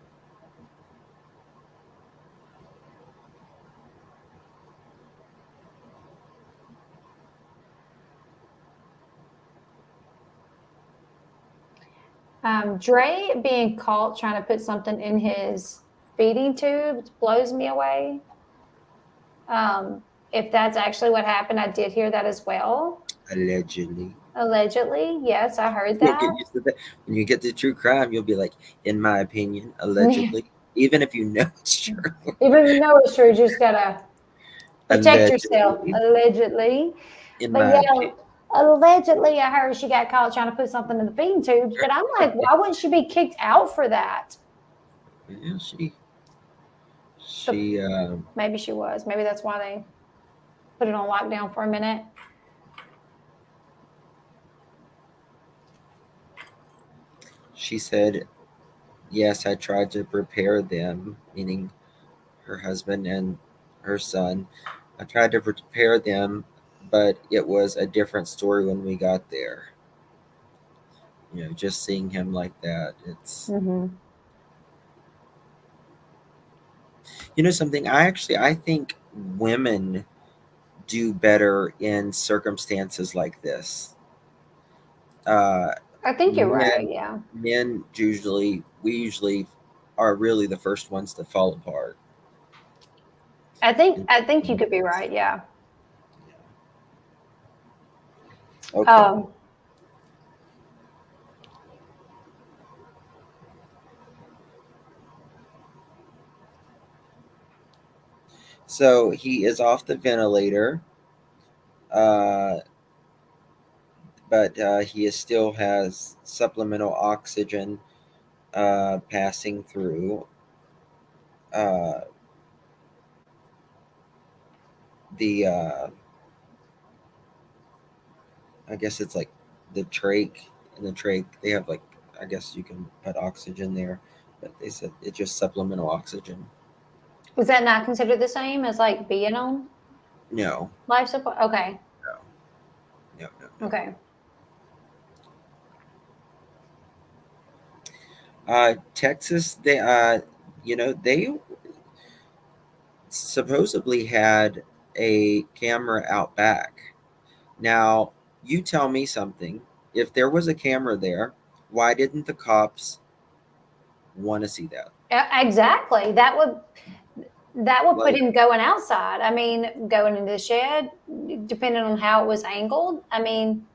Dre being caught trying to put something in his feeding tubes blows me away. If that's actually what happened, I did hear that as well. Allegedly. Allegedly, yes, I heard You'll that. get used to that. When you get to true crime, you'll be like, in my opinion, Even allegedly. Even if you know it's true. if you know it's true, you just gotta protect yourself. Allegedly. Allegedly, In but my yeah, opinion. allegedly, I heard she got caught trying to put something in the feeding tubes. But I'm like, why wouldn't she be kicked out for that? Yeah, But she maybe she was. Maybe that's why they put it on lockdown for a minute. she said, yes, I tried to prepare them, meaning her husband and her son. I tried to prepare them, but it was a different story when we got there. Just seeing him like that, it's Mm-hmm. something. I think women do better in circumstances like this. Uh, I think you're right. men, Yeah, men we usually are really the first ones to fall apart. I think you could be right. Yeah. Okay. Um, So he is off the ventilator, uh, but he still has supplemental oxygen passing through. Uh, the I guess it's like the trach and the trach. They have like, I guess you can put oxygen there, but they said it's just supplemental oxygen. was that not considered the same as like being on No, life support? Okay. no, no, no, no. Okay. Texas, they supposedly had a camera out back. Now, you tell me something. If there was a camera there, why didn't the cops want to see that? Exactly. That would put Like, him going outside. I mean, going into the shed, depending on how it was angled. I mean,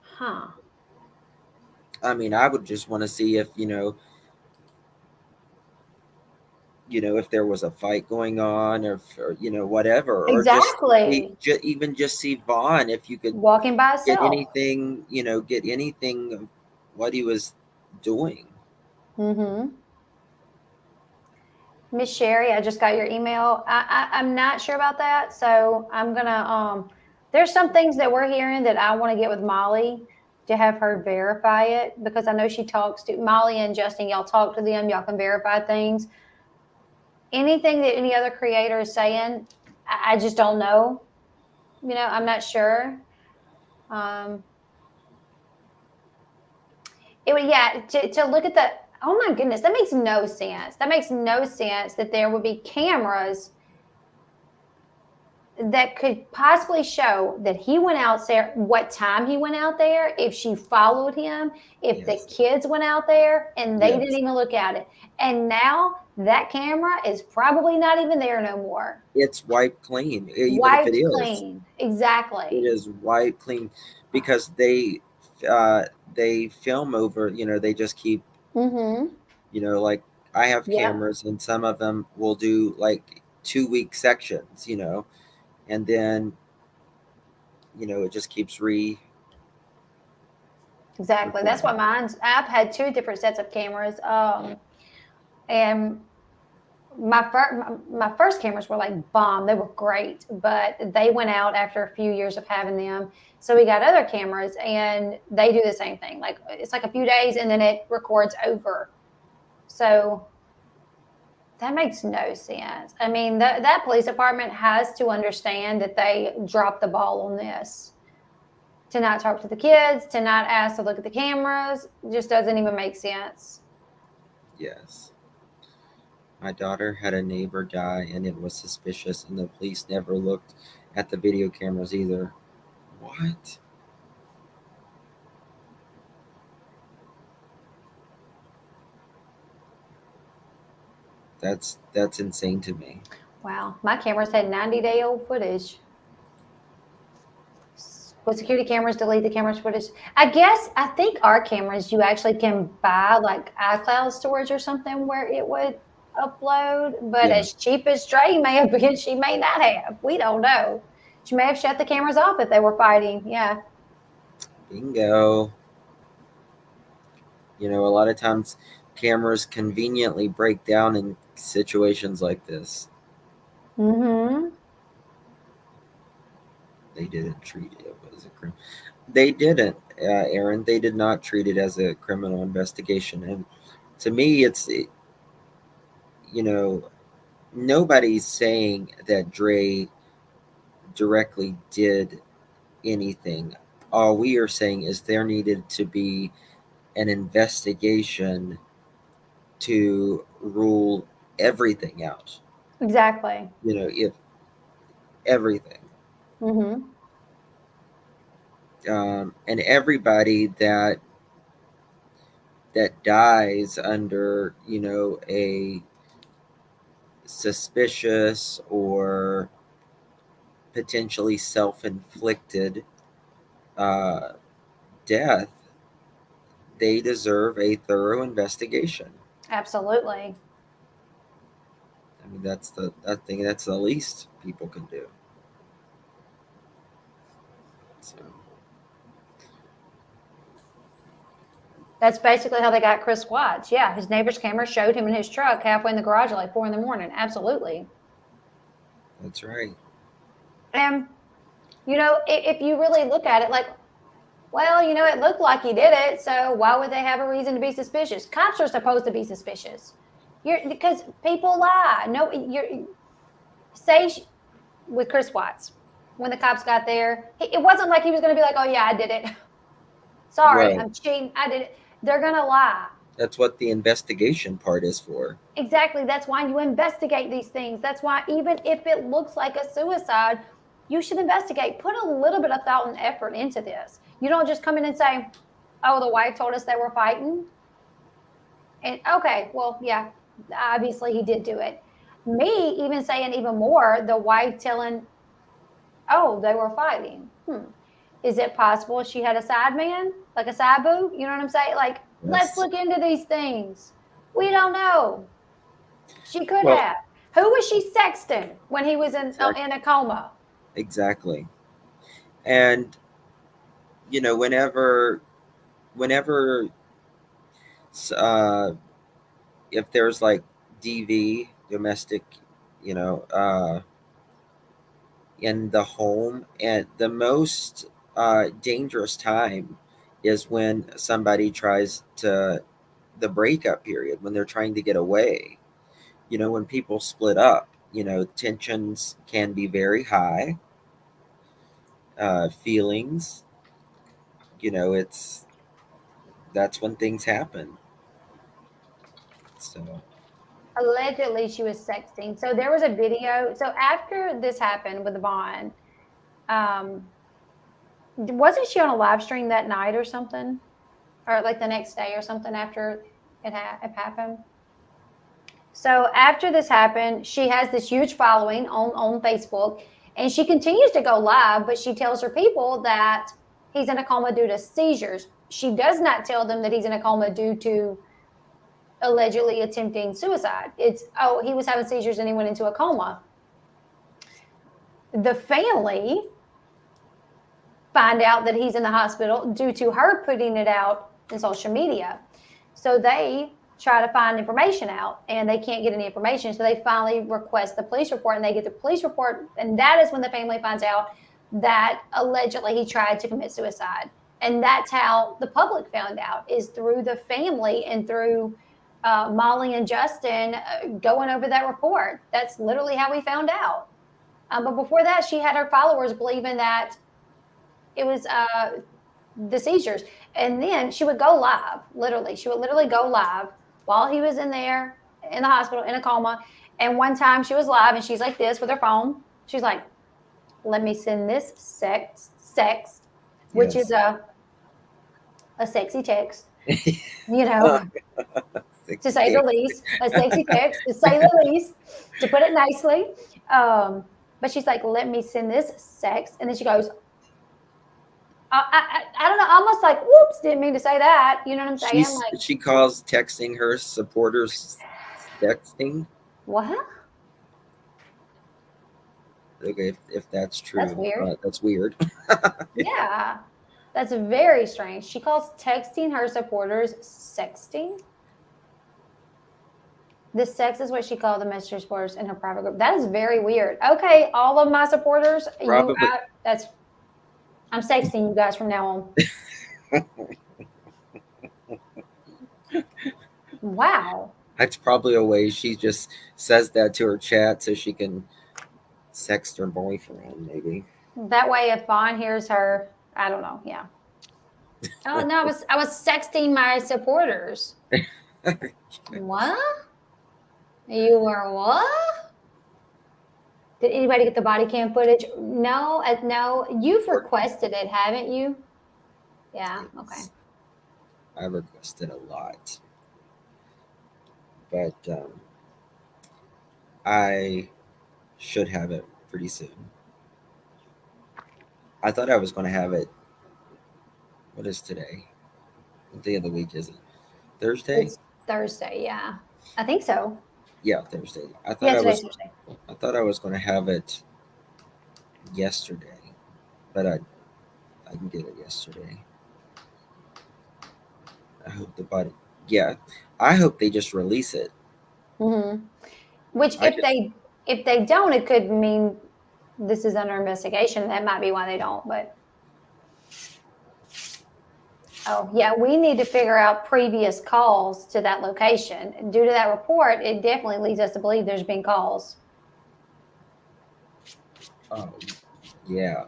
huh. I would just want to see if if there was a fight going on, or whatever, or Exactly. even just see Vaughn, if you could Walking by get itself. anything, get anything of what he was doing. Mm-hmm. Miss Sherry, I just got your email. I'm not sure about that, so I'm gonna there's some things that we're hearing that I want to get with Molly to have her verify it, because I know she talks to Molly and Justin. Y'all talk to them. Y'all can verify things. Anything that any other creator is saying, I just don't know. I'm not sure. Um, it would, yeah, to look at the, oh my goodness, that makes no sense. That makes no sense that there would be cameras that could possibly show that he went out there, what time he went out there, if she followed him, if the Yes, kids went out there and they didn't yes. even look at it. And now that camera is probably not even there no more. It's wiped clean, even if it Wiped is. clean. It Exactly. is wiped clean, because they film over. They just keep. Mm-hmm. Like, I have Yep. cameras, and some of them will do like 2 week sections. And then it just keeps Exactly. That's recording. what mine's. I've had two different sets of cameras. And my first cameras were like bomb. They were great, but they went out after a few years of having them. So we got other cameras, and they do the same thing. Like, it's like a few days, and then it records over. So that makes no sense. I mean, that police department has to understand that they dropped the ball on this. To not talk to the kids, to not ask to look at the cameras, just doesn't even make sense. Yes. My daughter had a neighbor die, and it was suspicious, and the police never looked at the video cameras either. What? That's insane to me. Wow. My cameras had 90-day-old footage. With security cameras, delete the camera's footage. I think our cameras, you actually can buy like iCloud storage or something where it would upload. But Yeah. as cheap as Dre may have been, she may not have. We don't know. She may have shut the cameras off if they were fighting. Yeah. Bingo. A lot of times cameras conveniently break down in situations like this. Mm-hmm. They didn't treat it as a crime. They didn't, Aaron. They did not treat it as a criminal investigation. And to me, you know, nobody's saying that Dre directly did anything. All we are saying is there needed to be an investigation to rule everything out. Exactly. If everything, Mm-hmm. and everybody that dies under a suspicious or potentially self-inflicted uh, death, they deserve a thorough investigation. Absolutely. I mean, I think that's the least people can do. So, That's basically how they got Chris Watts. Yeah, his neighbor's camera showed him in his truck halfway in the garage at like 4 in the morning. Absolutely. that's right. And if you really look at it, like, well, it looked like he did it, so why would they have a reason to be suspicious? Cops are supposed to be suspicious. Because people lie. No, say with Chris Watts, when the cops got there, it wasn't like he was going to be like, "Oh yeah, I did it. Sorry, Right. I'm cheating. I did it." They're going to lie. That's what the investigation part is for. Exactly. That's why you investigate these things. That's why even if it looks like a suicide, you should investigate. Put a little bit of thought and effort into this. You don't just come in and say, "Oh, the wife told us they were fighting." And okay, well, yeah, obviously he did do it. Me even saying even more, the wife telling, "Oh, they were fighting." Is it possible she had a side man, like a side boob? You know what I'm saying? Like, let's Yes. look into these things. We don't know. She could Well, have. Who was she sexting when he was exactly. in a coma? Exactly. And whenever uh, if there's like DV, domestic, you know, uh, in the home, and the most dangerous time is when somebody tries to the breakup period, when they're trying to get away. When people split up, tensions can be very high. Feelings, it's that's when things happen. So Allegedly, she was sexting. So there was a video. So after this happened with Vaughn, um, wasn't she on a live stream that night or something, or like the next day or something after it happened? So after this happened, she has this huge following on Facebook, and she continues to go live, but she tells her people that he's in a coma due to seizures. She does not tell them that he's in a coma due to allegedly attempting suicide. It's, oh, he was having seizures and he went into a coma. The family find out that he's in the hospital due to her putting it out in social media. So they try to find information out and they can't get any information. So they finally request the police report and they get the police report. And that is when the family finds out that allegedly he tried to commit suicide. And that's how the public found out, is through the family and through Molly and Justin going over that report. That's literally how we found out. But before that, she had her followers believing that it was the seizures. And then she would go live, literally. She would literally go live while he was in there in the hospital in a coma. And one time she was live and she's like this with her phone. She's like, let me send this sex, which is yes. a sexy text, you know. to say the least. A sexy text, to say the least, to put it nicely. But she's like, let me send this sex. And then she goes, I don't know, almost like, whoops, didn't mean to say that. You know what I'm saying? Like, She calls texting her supporters sexting. what? Okay, if that's That's true, weird. that's weird. Yeah. That's very strange. She calls texting her supporters sexting. The sex is what she called the messenger supporters in her private group. That is very weird. Okay, all of my supporters, Probably. I'm sexting you guys from now on. Wow. That's probably a way she just says that to her chat so she can sext her boyfriend, maybe. That way, if Vaughn hears her, I don't know. Yeah. Oh no, I was sexting my supporters. What? You were what? Did anybody get the body cam footage? No, no. You've requested it, haven't you? Yeah. Okay. I requested a lot, but I should have it pretty soon. I thought I was going to have it. What is today? What day of the week is it? Thursday? It's Thursday. Yeah, I think so. Yeah, Thursday. Yeah, today's Thursday. I thought I was going to have it yesterday, but I can get it yesterday. I hope the body. Yeah, I hope they just release it. Mm-hmm. Which, I just, if they don't, it could mean this is under investigation. That might be why they don't. But oh yeah, we need to figure out previous calls to that location. Due to that report, it definitely leads us to believe there's been calls. oh yeah.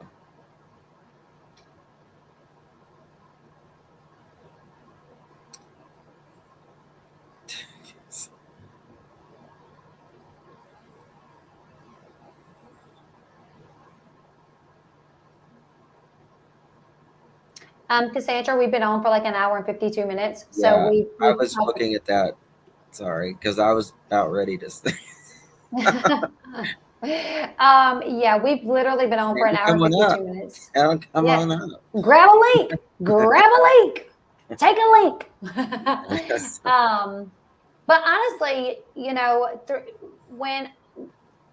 Cassandra, we've been on for like an hour and 52 minutes. So Yeah, I was talked. looking at that. Sorry, because I was about ready to say. Yeah, we've literally been on for an hour Come and on 52 up. minutes. Come Yeah. on up. Grab a link. Grab a link. Take a link. But honestly, you know,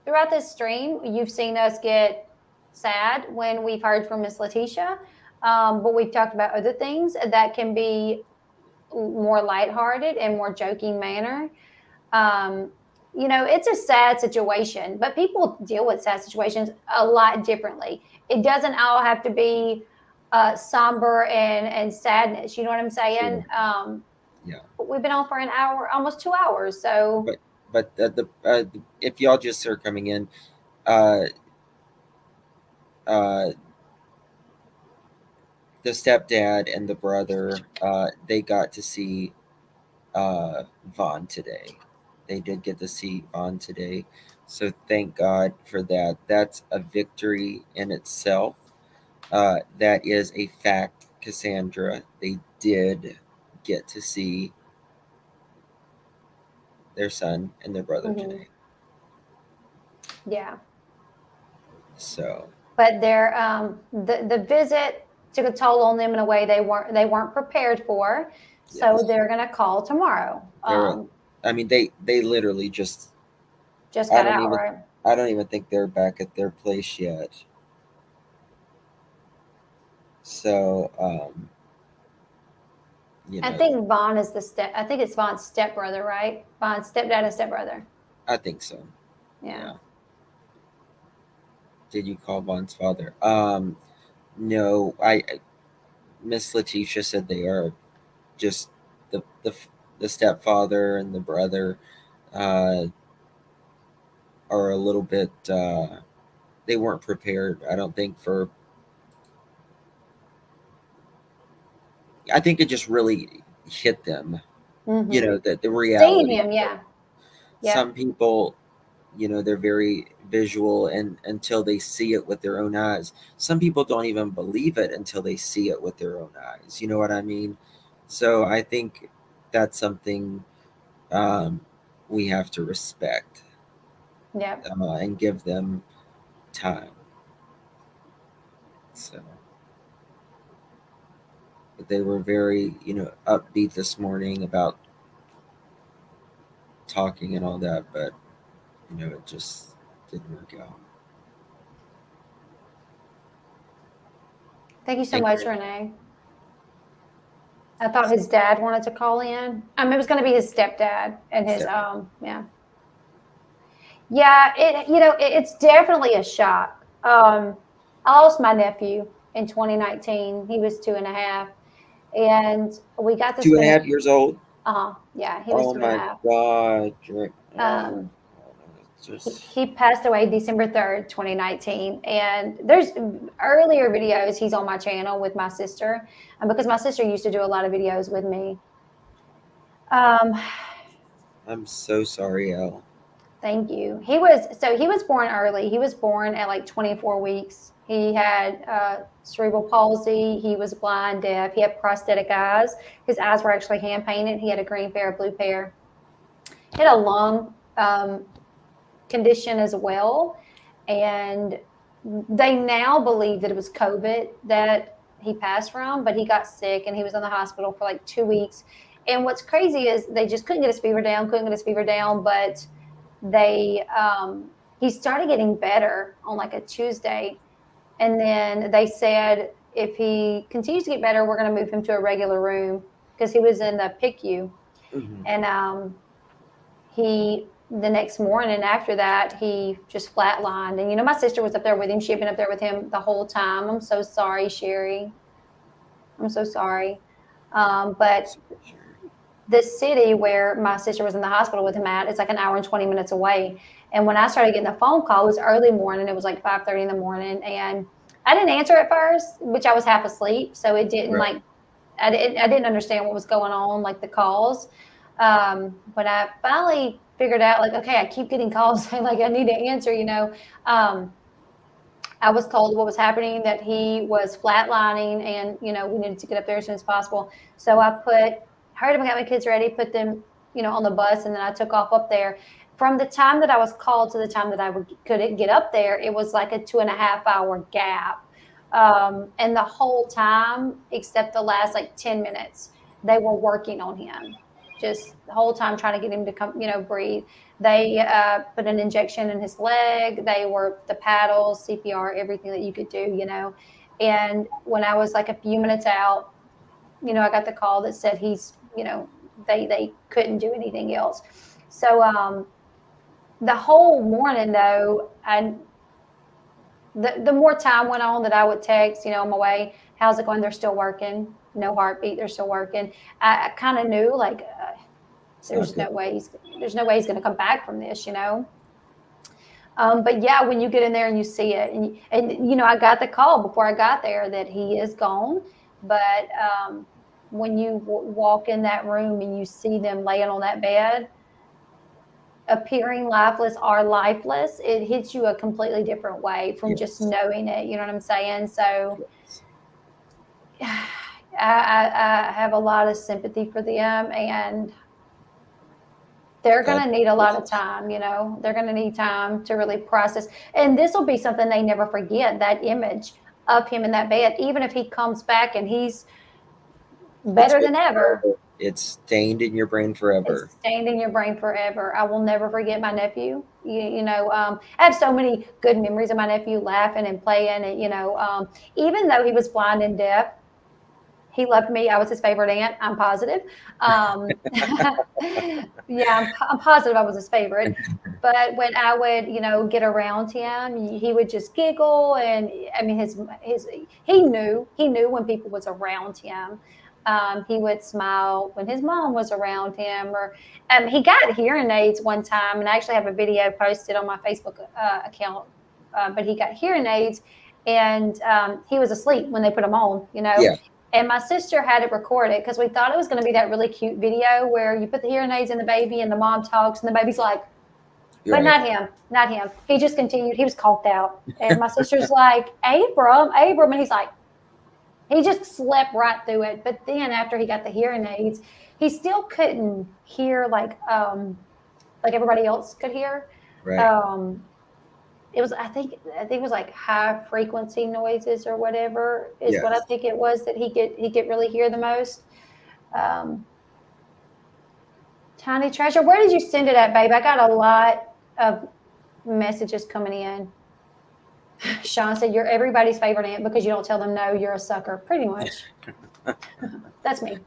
throughout this stream, you've seen us get sad when we've heard from Miss Letitia. But we've talked about other things that can be more lighthearted and more joking manner. You know, it's a sad situation, but people deal with sad situations a lot differently. It doesn't all have to be somber and sadness. You know what I'm saying? Yeah. We've been on for an hour, almost 2 hours. So, But if y'all just are coming in, uh, uh, the stepdad and the brother, they got to see Vaughn today. They did get to see Vaughn today. So thank God for that. That's a victory in itself. That is a fact, Cassandra. They did get to see their son and their brother today. yeah. So, But the visit took a toll on them in a way they weren't prepared for. So yes. they're gonna call tomorrow. I mean, they literally just Got out, right? I don't even think they're back at their place yet. So, you know, I think Vaughn is I think it's Vaughn's stepbrother, right? Vaughn's stepdad and stepbrother. I think so. Yeah. Did you call Vaughn's father? No, Miss Letitia said they are just the stepfather and the brother are a little bit. They weren't prepared. I don't think for. I think it just really hit them. Mm-hmm. You know that the reality. Seeing him, yeah. Some people, you know, they're very visual, and until they see it with their own eyes. Some people don't even believe it until they see it with their own eyes. You know what I mean? So I think that's something um, we have to respect Yeah. and give them time. So, but they were very, upbeat this morning about talking and all that, but it just didn't work out. Thank you so And much, Renee. I thought his dad wanted to call in. It was going to be his stepdad and his yeah. Yeah, it's definitely a shock. I lost my nephew in 2019. He was 2.5, and we got to two and a spend half years old. yeah, he was Oh two and a my half. God. Um, It's just, he passed away December 3rd, 2019. And there's earlier videos he's on my channel with my sister, because my sister used to do a lot of videos with me. Um, I'm so sorry, Elle. Thank you. He was born early. He was born at like 24 weeks. He had cerebral palsy. He was blind, deaf. He had prosthetic eyes. His eyes were actually hand painted. He had a green pair, a blue pair. He had a lung condition as well, and they now believe that it was COVID that he passed from. But he got sick and he was in the hospital for like 2 weeks. And what's crazy is they just couldn't get his fever down. Couldn't get his fever down, but they he started getting better on like a Tuesday, and then they said if he continues to get better, we're going to move him to a regular room because he was in the PICU. Mm-hmm. And he the next morning after that he just flatlined. And my sister was up there with him. She had been up there with him the whole time. I'm so sorry, Sherry. I'm so sorry. But the city where my sister was in the hospital with him at, it's like an hour and 20 minutes away. And when I started getting the phone call, it was early morning. It was like 5:30 in the morning. And I didn't answer at first, which I was half asleep. So it didn't Right. I didn't understand what was going on, like the calls. When I finally figured out, like, okay, I keep getting calls saying like I need to answer, I was told what was happening, that he was flatlining, and we needed to get up there as soon as possible. So I hurried up and got my kids ready, put them, on the bus, and then I took off up there. From the time that I was called to the time that I could get up there, it was like a 2.5 hour gap. And the whole time, except the last like 10 minutes, they were working on him. Just the whole time trying to get him to come, breathe. They put an injection in his leg. They worked the paddles, CPR, everything that you could do. And when I was like a few minutes out, I got the call that said they couldn't do anything else. So the whole morning though, the more time went on that I would text, on my way, how's it going? They're still working. No heartbeat. They're still working. I kind of knew like there's no way he's going to come back from this. But yeah, when you get in there and you see it, and I got the call before I got there that he is gone. But when you walk in that room and you see them laying on that bed, appearing lifeless or lifeless, it hits you a completely different way from just knowing it. You know what I'm saying? So I have a lot of sympathy for them, and they're going to need a lot of time. They're going to need time to really process. And this will be something they never forget, that image of him in that bed. Even if he comes back and he's better than ever, it's stained in your brain forever. It's stained in your brain forever. I will never forget my nephew. I have so many good memories of my nephew laughing and playing. And, even though he was blind and deaf, he loved me. I was his favorite aunt. I'm positive. Yeah, I'm positive I was his favorite. But when I would, get around him, he would just giggle. And I mean, he knew when people was around him. He would smile when his mom was around him, or he got hearing aids one time, and I actually have a video posted on my Facebook account. But he got hearing aids, and he was asleep when they put them on. Yeah. And my sister had it recorded because we thought it was going to be that really cute video where you put the hearing aids in the baby and the mom talks and the baby's like, but not him. He just continued. He was conked out. And my sister's like, Abram. And he's like, He just slept right through it. But then after he got the hearing aids, he still couldn't hear like everybody else could hear. Right. Um, it was I think it was like high frequency noises or whatever is what I Yes. think it was that he could really hear the most. Um, Tiny treasure, where did you send it at, babe? I got a lot of messages coming in. Sean said you're everybody's favorite aunt because you don't tell them no, you're a sucker. Pretty much, that's me.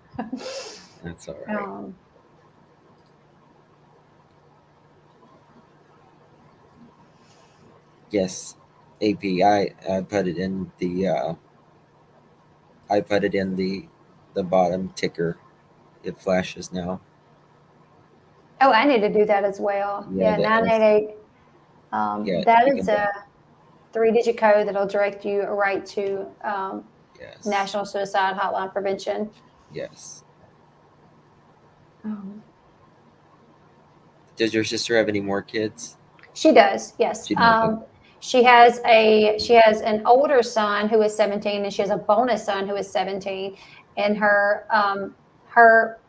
That's all right. um, Yes. AP. I put it in the the bottom ticker. It flashes now. oh, I need to do that as well. Yeah. Yeah, The 988. yeah. That You is can. a 3-digit code that'll direct you right to Yes. National Suicide Hotline Prevention. Yes. Um, Does your sister have any more kids? she does, yes. She does. Okay. She has an older son who is 17, and she has a bonus son who is 17. And her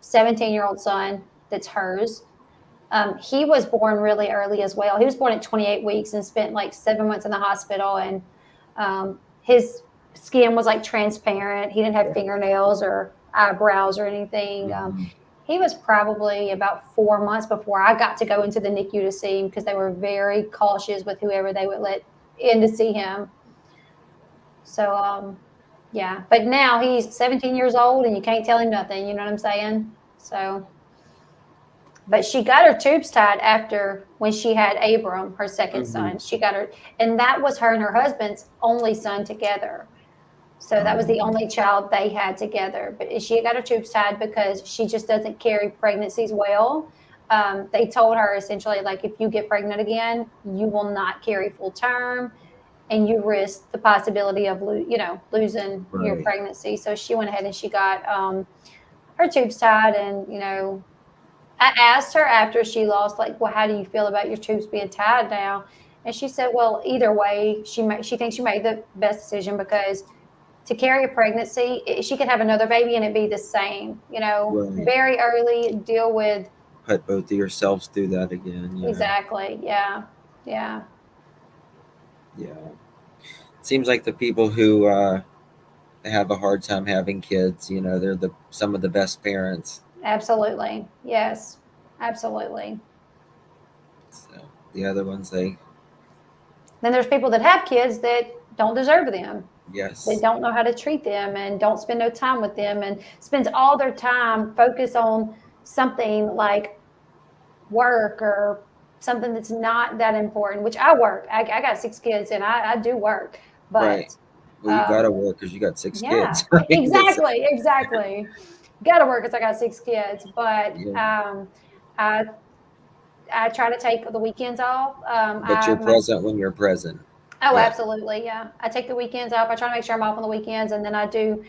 17-year-old son, that's hers. He was born really early as well. He was born at 28 weeks and spent like 7 months in the hospital. And his skin was like transparent. He didn't have fingernails or eyebrows or anything. Mhm. He was probably about 4 months before I got to go into the NICU to see him because they were very cautious with whoever they would let in to see him. So, yeah. But now he's 17 years old and you can't tell him nothing. You know what I'm saying? So, but she got her tubes tied after when she had Abram, her second Mhm. son. She got her, and that was her and her husband's only son together. So that was the Um, only child they had together. But she got her tubes tied because she just doesn't carry pregnancies well. They told her essentially, like, if you get pregnant again, you will not carry full term, and you risk the possibility of losing your right. pregnancy. So she went ahead and she got her tubes tied, and I asked her after she lost, like, well, how do you feel about your tubes being tied now? And she said, well, either way, she thinks she made the best decision because to carry a pregnancy, she could have another baby and it be the same. Right. Very early, deal with Put both of yourselves through that again. Yeah. exactly. Yeah, yeah, Yeah. Seems like the people who have a hard time having kids, they're some of the best parents. absolutely. Yes, absolutely. So the other ones, they Then there's people that have kids that don't deserve them. They yes. don't know how to treat them and don't spend no time with them and spends all their time focused on something like work or something that's not that important, which I work. I got 6 kids and I do work. Right. But Well, you gotta work because you got six yeah, kids, right? That's exactly. Got to work because I got 6 kids. But yeah. I I try to take the weekends off. But you're present when you're present. Oh, Yeah. absolutely. Yeah. I take the weekends off. I try to make sure I'm off on the weekends. And then I do,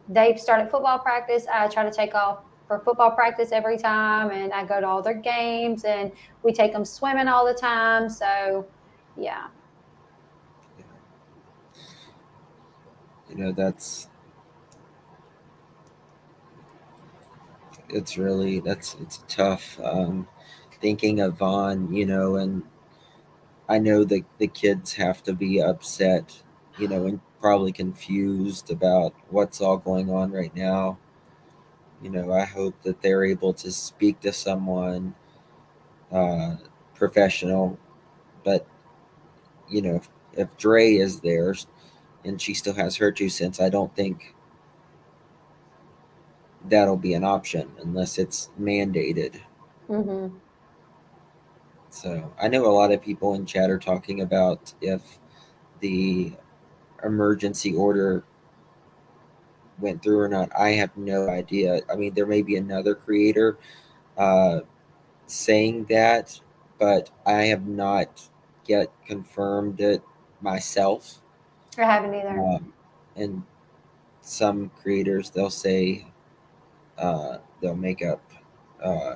they've started football practice. I try to take off for football practice every time. And I go to all their games and we take them swimming all the time. So, yeah. That's it's really it's tough. Thinking of Vaughn, and I know that the kids have to be upset, and probably confused about what's all going on right now. I hope that they're able to speak to someone uh, professional. But if Dre is there and she still has her 2 cents, I don't think that'll be an option unless it's mandated. Hmm. So I know a lot of people in chat are talking about if the emergency order went through or not. I have no idea. I mean, there may be another creator uh, saying that, but I have not yet confirmed it myself. I haven't either. And some creators, they'll say they'll make up uh,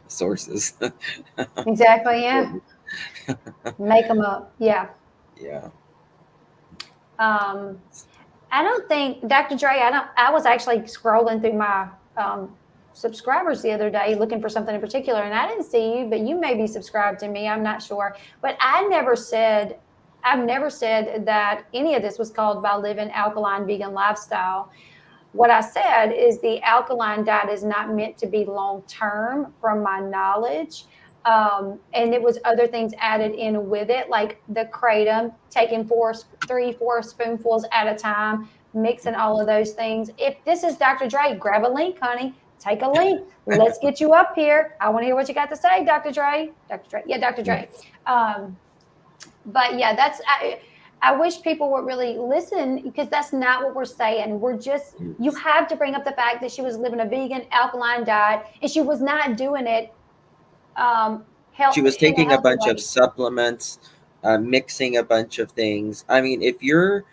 sources. Exactly. Yeah. Make them up. Yeah. Yeah. Um, I don't think Dr. Dre. I was actually scrolling through my subscribers the other day looking for something in particular, and I didn't see you, but you may be subscribed to me. I'm not sure, but I've never said that any of this was called by living alkaline vegan lifestyle. What I said is the alkaline diet is not meant to be long term, from my knowledge. And it was other things added in with it, like the kratom, taking 4 spoonfuls at a time, mixing all of those things. If this is Dr. Dre, grab a link, honey. Take a link. Let's get you up here. I want to hear what you got to say, Dr. Dre. Dr. Dre. Yeah, Dr. Dre. Yes. But yeah, I wish people would really listen, because that's not what we're saying. You Yes. have to bring up the fact that she was living a vegan alkaline diet, and she was not doing it She was in a taking a healthy bunch of way. supplements, mixing a bunch of things. I mean, if you're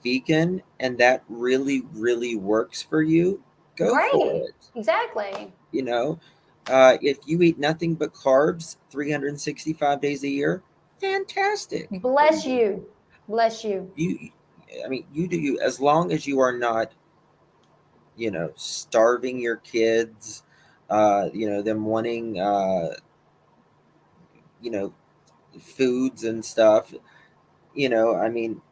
vegan and that really, really works for you, go for Great. it. Exactly. You know, if you eat nothing but carbs 365 days a year, fantastic for Bless you. you. Bless you. You, I mean, you do you, as long as you are not, starving your kids, them wanting, you know, foods and stuff. I mean,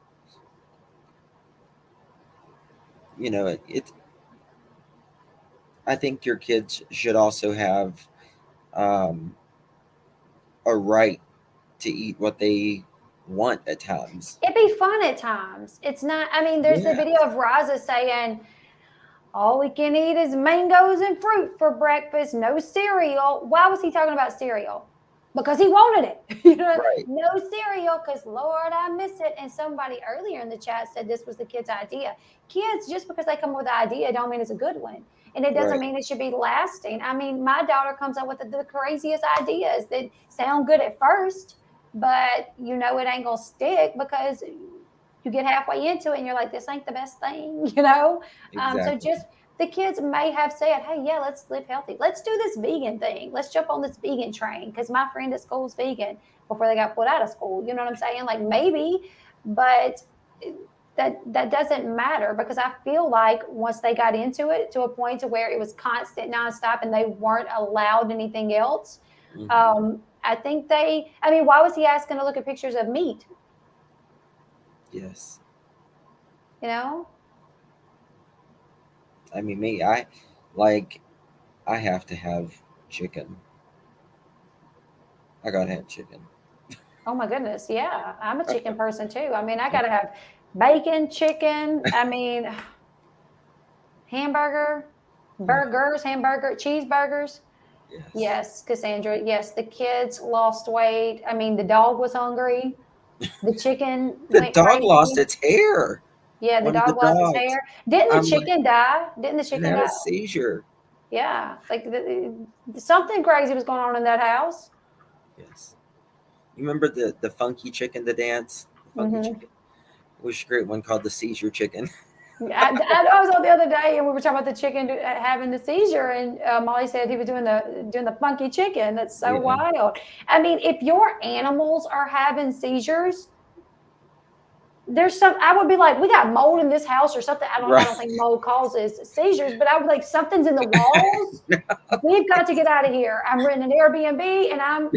it. I think your kids should also have um, a right to eat what they want at times. It'd be fun at times. It's not, I mean, there's the Yeah, video of Raza saying, all we can eat is mangoes and fruit for breakfast, no cereal. Why was he talking about cereal? Because he wanted it. right, No cereal, because Lord, I miss it. And somebody earlier in the chat said this was the kid's idea. Kids, just because they come up with an idea, don't mean it's a good one. And it doesn't right, mean it should be lasting. I mean, my daughter comes up with the craziest ideas that sound good at first, but it ain't gonna stick, because you get halfway into it and you're like, this ain't the best thing. So exactly. just, the kids may have said, hey, yeah, let's live healthy. Let's do this vegan thing. Let's jump on this vegan train, because my friend at school is vegan before they got pulled out of school. You know what I'm saying? Like, maybe, but that doesn't matter, because I feel like once they got into it to a point to where it was constant, nonstop, and they weren't allowed anything else, Hmm. I think I mean, why was he asking to look at pictures of meat? Yes. You know? I mean, me, like, I have to have chicken. I gotta have chicken. Oh my goodness. Yeah. I'm a chicken person too. I mean, I got to have bacon, chicken. I mean, hamburger, Yeah. burgers, hamburger, cheeseburgers. Yes. Yes, Cassandra. Yes, the kids lost weight. I mean, the dog was hungry. The chicken The went dog lost crazy. its hair. Yeah, the One of the dog lost his dogs. hair. Didn't the I'm like, chicken die? Didn't the and chicken had die? a seizure. Yeah, like something crazy was going on in that house. Yes. You remember the funky chicken, the dance? The funky Hmm. chicken? It was a great one called the seizure chicken. I was on the other day, and we were talking about the chicken having the seizure, and Molly said he was doing the funky chicken. That's so Yeah. wild. I mean, if your animals are having seizures, there's some. I would be like, we got mold in this house or something. I don't. I Right. don't think mold causes seizures, but I would like, something's in the walls. We've got to get out of here. I'm renting an Airbnb, and I'm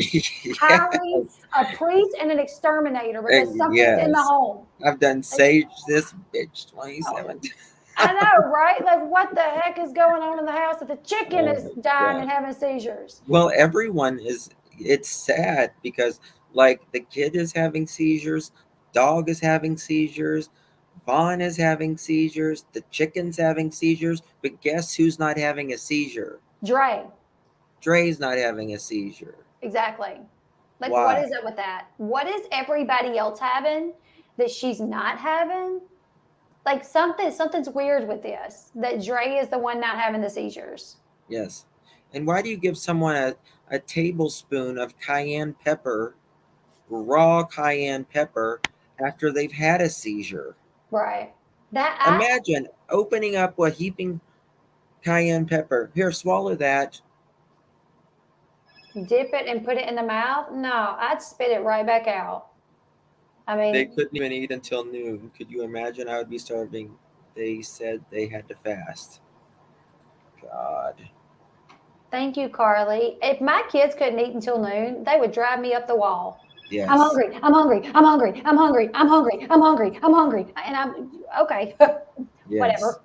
hiring Yes. a priest and an exterminator, because And something's in the yes. home. I've done Like, sage this bitch oh, 27 times. I know, right? Like, what the heck is going on in the house that the chicken Oh is my dying god. and having seizures? Well, everyone is, it's sad because like the kid is having seizures, dog is having seizures, Vaughn is having seizures, the chicken's having seizures, but guess who's not having a seizure? Dre, Dre's not having a seizure. exactly. Like, what Why? is it with that? What is everybody else having that she's not having? Like, something's weird with this. That Dre is the one not having the seizures. Yes. And why do you give someone a tablespoon of cayenne pepper, raw cayenne pepper, after they've had a seizure? Right. That Imagine opening up a heaping cayenne pepper. Here, swallow that. I dip it and put it in the mouth. No, I'd spit it right back out. I They mean, couldn't even eat until noon. Could you imagine? I would be starving. They said they had to fast. God. thank you, Carly. If my kids couldn't eat until noon, they would drive me up the wall. I'm Yes. hungry. I'm hungry. I'm hungry. I'm hungry. I'm hungry. I'm hungry. I'm hungry. And I'm okay. Yes. Whatever.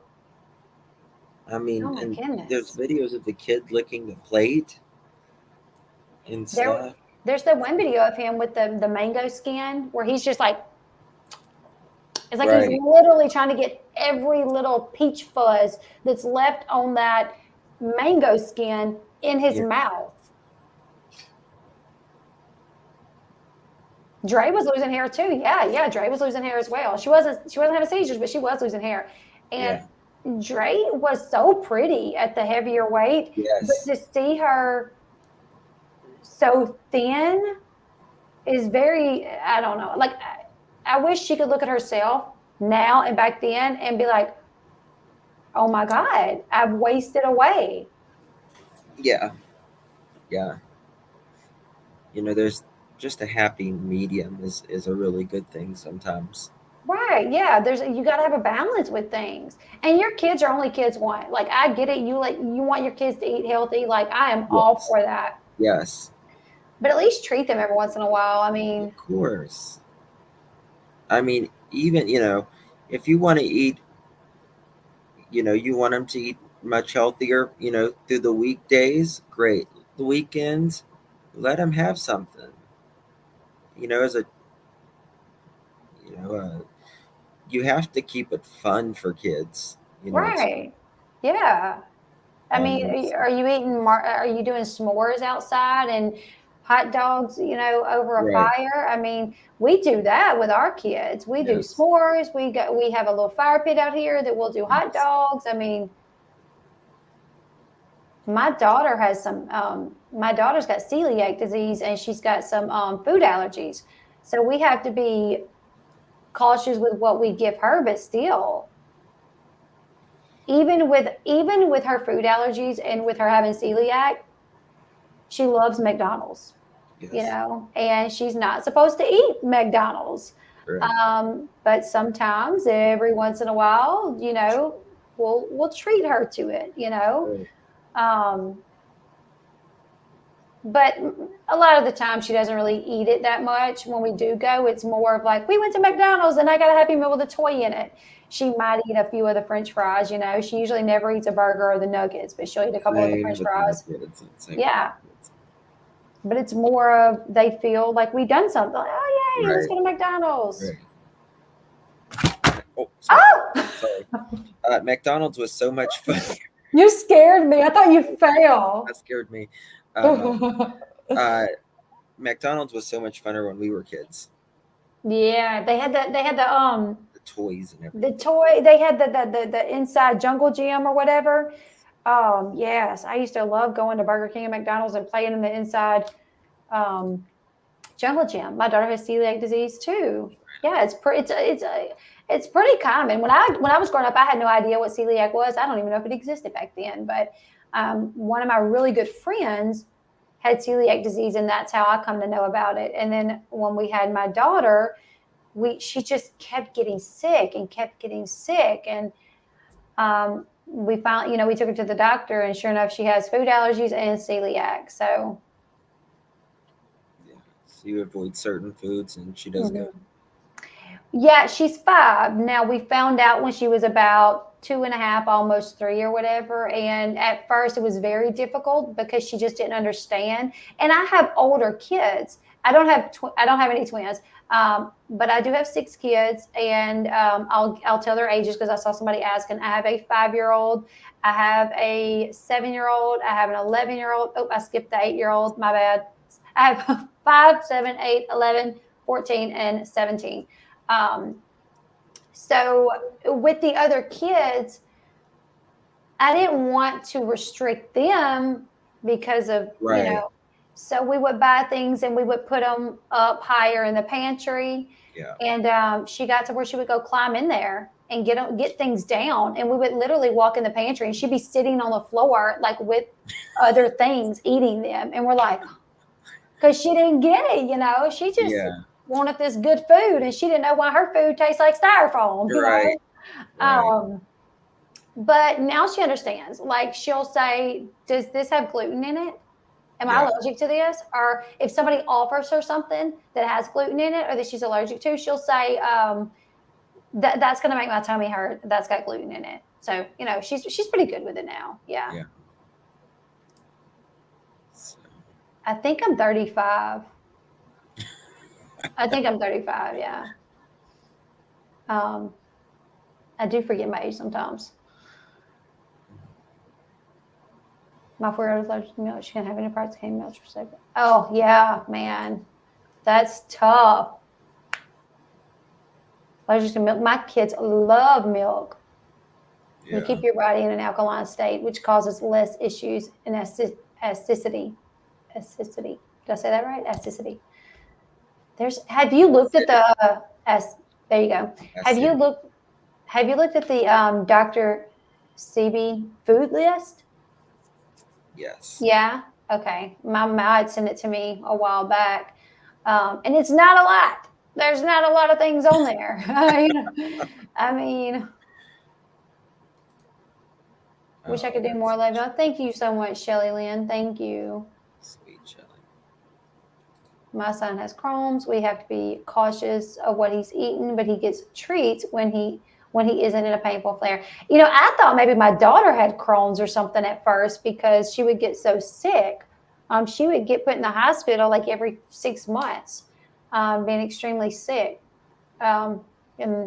I mean, Oh my and there's goodness. videos of the kid licking the plate and There, stuff. there's the one video of him with the mango skin where he's just like, it's like he's Right. literally trying to get every little peach fuzz that's left on that mango skin in his Yeah. mouth. Dre was losing hair too. Yeah, yeah. Dre was losing hair as well. She wasn't having seizures, but she was losing hair. And Yeah. Dre was so pretty at the heavier weight, but Yes. to see her so thin is very, I don't know. Like I wish she could look at herself now and back then and be like, "Oh my God, I've wasted away." Yeah. Yeah. There's just a happy medium is a really good thing sometimes. Right. Yeah. You got to have a balance with things. And your kids are only kids want. Like I get it. You want your kids to eat healthy. Like I am all Yes. for that. Yes. But at least treat them every once in a while. I Of mean, course. I mean, even, if you want to eat, you want them to eat much healthier, through the weekdays, great. The weekends, let them have something. As a, you know, you have to keep it fun for kids, too. right. Yeah. I mean, are you are you doing s'mores outside and hot dogs, over a Right. fire? I mean, we do that with our kids. We do Yes. s'mores. We have a little fire pit out here that we'll do hot Yes. dogs. I mean, my daughter's got celiac disease and she's got some food allergies. So we have to be cautious with what we give her, but still, even with her food allergies and with her having celiac, she loves McDonald's, Yes. and she's not supposed to eat McDonald's. Right. But sometimes, every once in a while, we'll treat her to it. Right. Um, but a lot of the time, she doesn't really eat it that much. When we do go, it's more of like, we went to McDonald's and I got a Happy Meal with a toy in it. She might eat a few of the French fries. She usually never eats a burger or the nuggets, but she'll eat a couple of the Same French with my fries. kids. Same with my Yeah. kids. But it's more of they feel like we done something. Like, oh, yay, let's Right. go to McDonald's. Right. Oh, sorry. Oh, Sorry. McDonald's was so much fun. you scared me. I thought you fell. That scared me. Um, uh, McDonald's was so much funner when we were kids. Yeah, The toys and the everything. toy. They had the inside jungle gym or whatever. Yes, I used to love going to Burger King and McDonald's and playing in the inside um, jungle gym. My daughter has celiac disease too. Yeah, it's pretty common. When I was growing up, I had no idea what celiac was. I don't even know if it existed back then. But one of my really good friends had celiac disease, and that's how I come to know about it. And then when we had my daughter, she just kept getting sick and kept getting sick, and we found, we took her to the doctor, and sure enough, she has food allergies and celiac. So. Yeah. So you avoid certain foods, and she does good. Mhm. Yeah, she's 5. Now, we found out when she was about 2.5, almost 3 or whatever. And at first, it was very difficult because she just didn't understand. And I have older kids. I don't have any twins, but I do have 6 kids, and I'll tell their ages because I saw somebody asking. I have a 5-year-old, I have a 7-year-old, I have an 11-year-old. Oh, I skipped the 8-year-old. My bad. I have 5, 7, 8, 11, 14, and 17. Um, so with the other kids, I didn't want to restrict them because of, Right. so we would buy things and we would put them up higher in the pantry. Yeah. And she got to where she would go climb in there and get things down. And we would literally walk in the pantry and she'd be sitting on the floor, like with other things, eating them. And we're like, because she didn't get it, she just, Yeah. wanted this good food, and she didn't know why her food tastes like styrofoam, Right. Right. But now she understands. Like, she'll say, "Does this have gluten in it? Am I Yeah. allergic to this?" Or if somebody offers her something that has gluten in it or that she's allergic to, she'll say, that's going to make my tummy hurt. That's got gluten in it. So, she's pretty good with it now. Yeah. Yeah. So, I think I'm 35. I think I'm 35. Yeah. Um, I do forget my age sometimes. My 4-year-old is allergic to milk. She can't have any parts of came milk for second. Oh yeah, man, that's tough. Allergic to milk. My kids love milk. yeah. They keep your body in an alkaline state, which causes less issues in acidity. Acidity. Did I say that right? Acidity. Have you looked at the there you go. Acidity. Have you looked at the Dr. CB food list? Yes. Yeah. Okay. My mom sent it to me a while back, and it's not a lot. There's not a lot of things on there. I mean, wish I Oh, could do that's more live. Thank you so much, Shelly Lynn. Thank you. sweet chili. My son has Crohn's. We have to be cautious of what he's eating, but he gets treats when he isn't in a painful flare. I thought maybe my daughter had Crohn's or something at first because she would get so sick. She would get put in the hospital like every 6 months, being extremely sick. And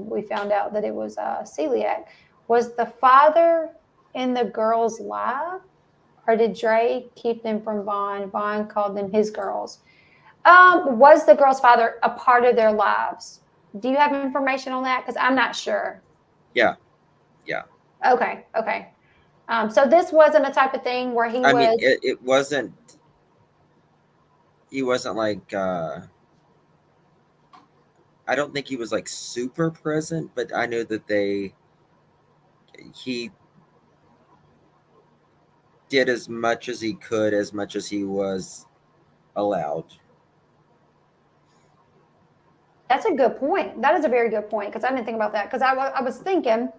we found out that it was celiac. Was the father in the girls' live, or did Dre keep them from Vaughn? Vaughn called them his girls. Was the girl's father a part of their lives? Do you have information on that? Because I'm not sure. Yeah. Yeah. Okay. So this wasn't a type of thing where he I mean, was. it wasn't. He wasn't like. I don't think he was like super present, but I know that he did as much as he could, as much as he was allowed. That's a good point. That is a very good point because I didn't think about that because I was thinking,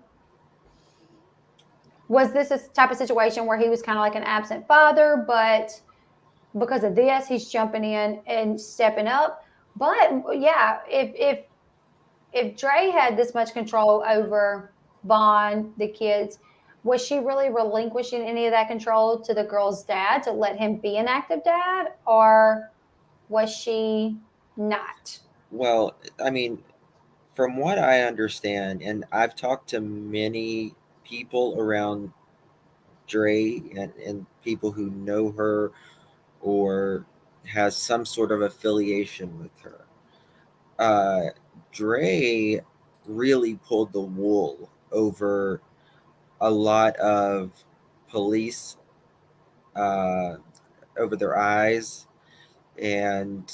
was this a type of situation where he was kind of like an absent father, but because of this, he's jumping in and stepping up? But yeah, if Dre had this much control over Vaughn, the kids, was she really relinquishing any of that control to the girl's dad to let him be an active dad, or was she not? Well, I mean, from what I understand, and I've talked to many people around Dre and people who know her or has some sort of affiliation with her. Dre really pulled the wool over a lot of police uh, over their eyes, and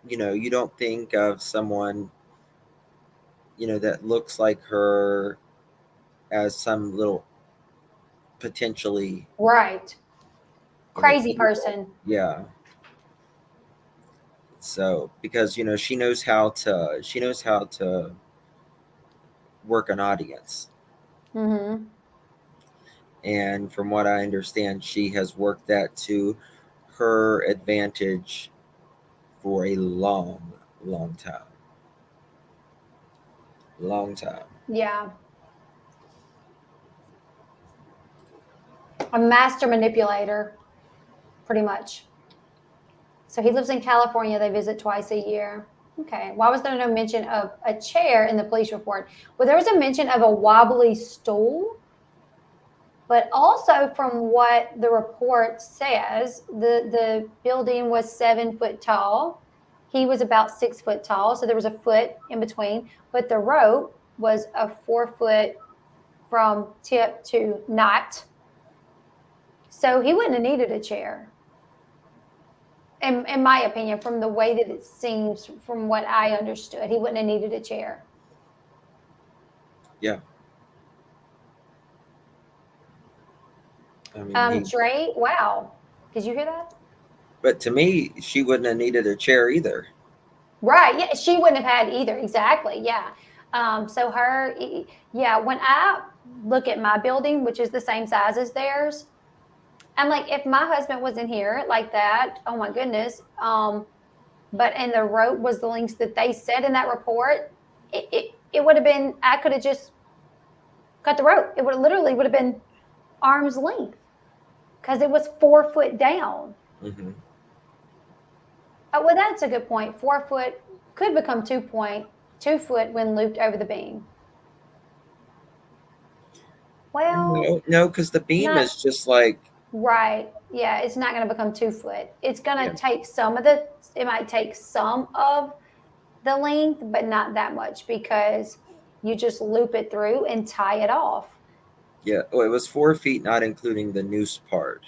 you don't think of someone that looks like her as some little potentially Right. Crazy evil. person. Yeah. So because she knows how to work an audience, Mm-hmm. and from what I understand, she has worked that to her advantage for a long time. Long time. Yeah. A master manipulator, pretty much. So he lives in California. They visit twice a year. Okay. Why was there no mention of a chair in the police report? Well, there was a mention of a wobbly stool, but also from what the report says, the building was 7 foot tall. He was about 6 foot tall, so there was a foot in between. But the rope was a 4 foot from tip to knot. So he wouldn't have needed a chair. In my opinion, from the way that it seems, from what I understood, he wouldn't have needed a chair. Yeah. I mean, Dre, wow. Did you hear that? but to me, she wouldn't have needed a chair either. Right. Yeah, she wouldn't have had either. Exactly. Yeah. So yeah, when I look at my building, which is the same size as theirs, I'm like, if my husband was in here like that, oh my goodness. But and the rope was the links that they said in that report, it would have been, I could have just cut the rope. It would have been arm's length because it was 4 foot down. Mm-hmm. Oh, well, that's a good point. 4 foot could become 2.2 foot when looped over the beam. Well, No, because the beam not is just like, right. Yeah, it's not going to become 2 foot. It's going yeah, to take it might take some of the length, but not that much because you just loop it through and tie it off. yeah. Oh, it was 4 feet, not including the noose part.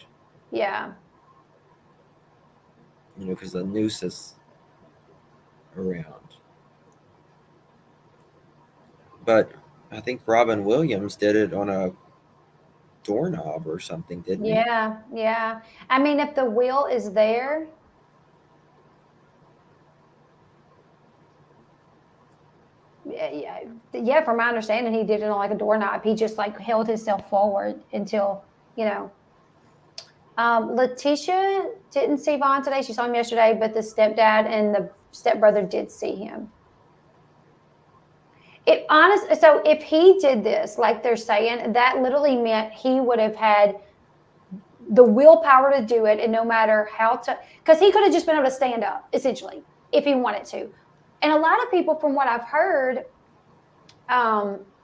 Yeah. Because the noose is around. But I think Robin Williams did it on a doorknob or something, didn't he? Yeah. Yeah. I mean, if the wheel is there, yeah, yeah, from my understanding, he did it on like a doorknob. He just like held himself forward until, you know. Letitia didn't see Vaughn today. She saw him yesterday, but the stepdad and the stepbrother did see him. So if he did this, like they're saying, that literally meant he would have had the willpower to do it, and no matter how to, because he could have just been able to stand up essentially if he wanted to. And a lot of people, from what I've heard,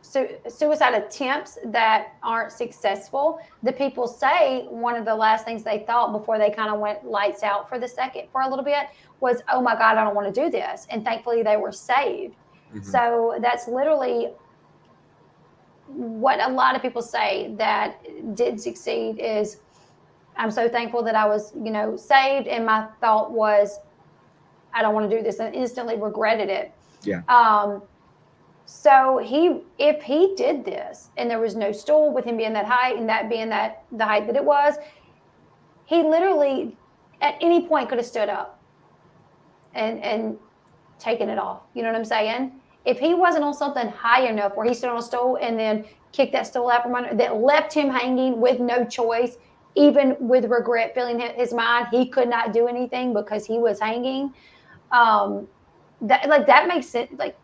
suicide attempts that aren't successful, the people say one of the last things they thought before they kind of went lights out for a little bit was, oh my God, I don't want to do this. And thankfully they were saved. Mm-hmm. So that's literally what a lot of people say that did succeed is, I'm so thankful that I was, saved. And my thought was, I don't want to do this, and instantly regretted it. Yeah. So if he did this and there was no stool, with him being that height and that being that the height that it was, he literally at any point could have stood up and taken it off. You know what I'm saying? If he wasn't on something high enough where he stood on a stool and then kicked that stool out from under, that left him hanging with no choice, even with regret filling his mind, he could not do anything because he was hanging. That makes sense. Like,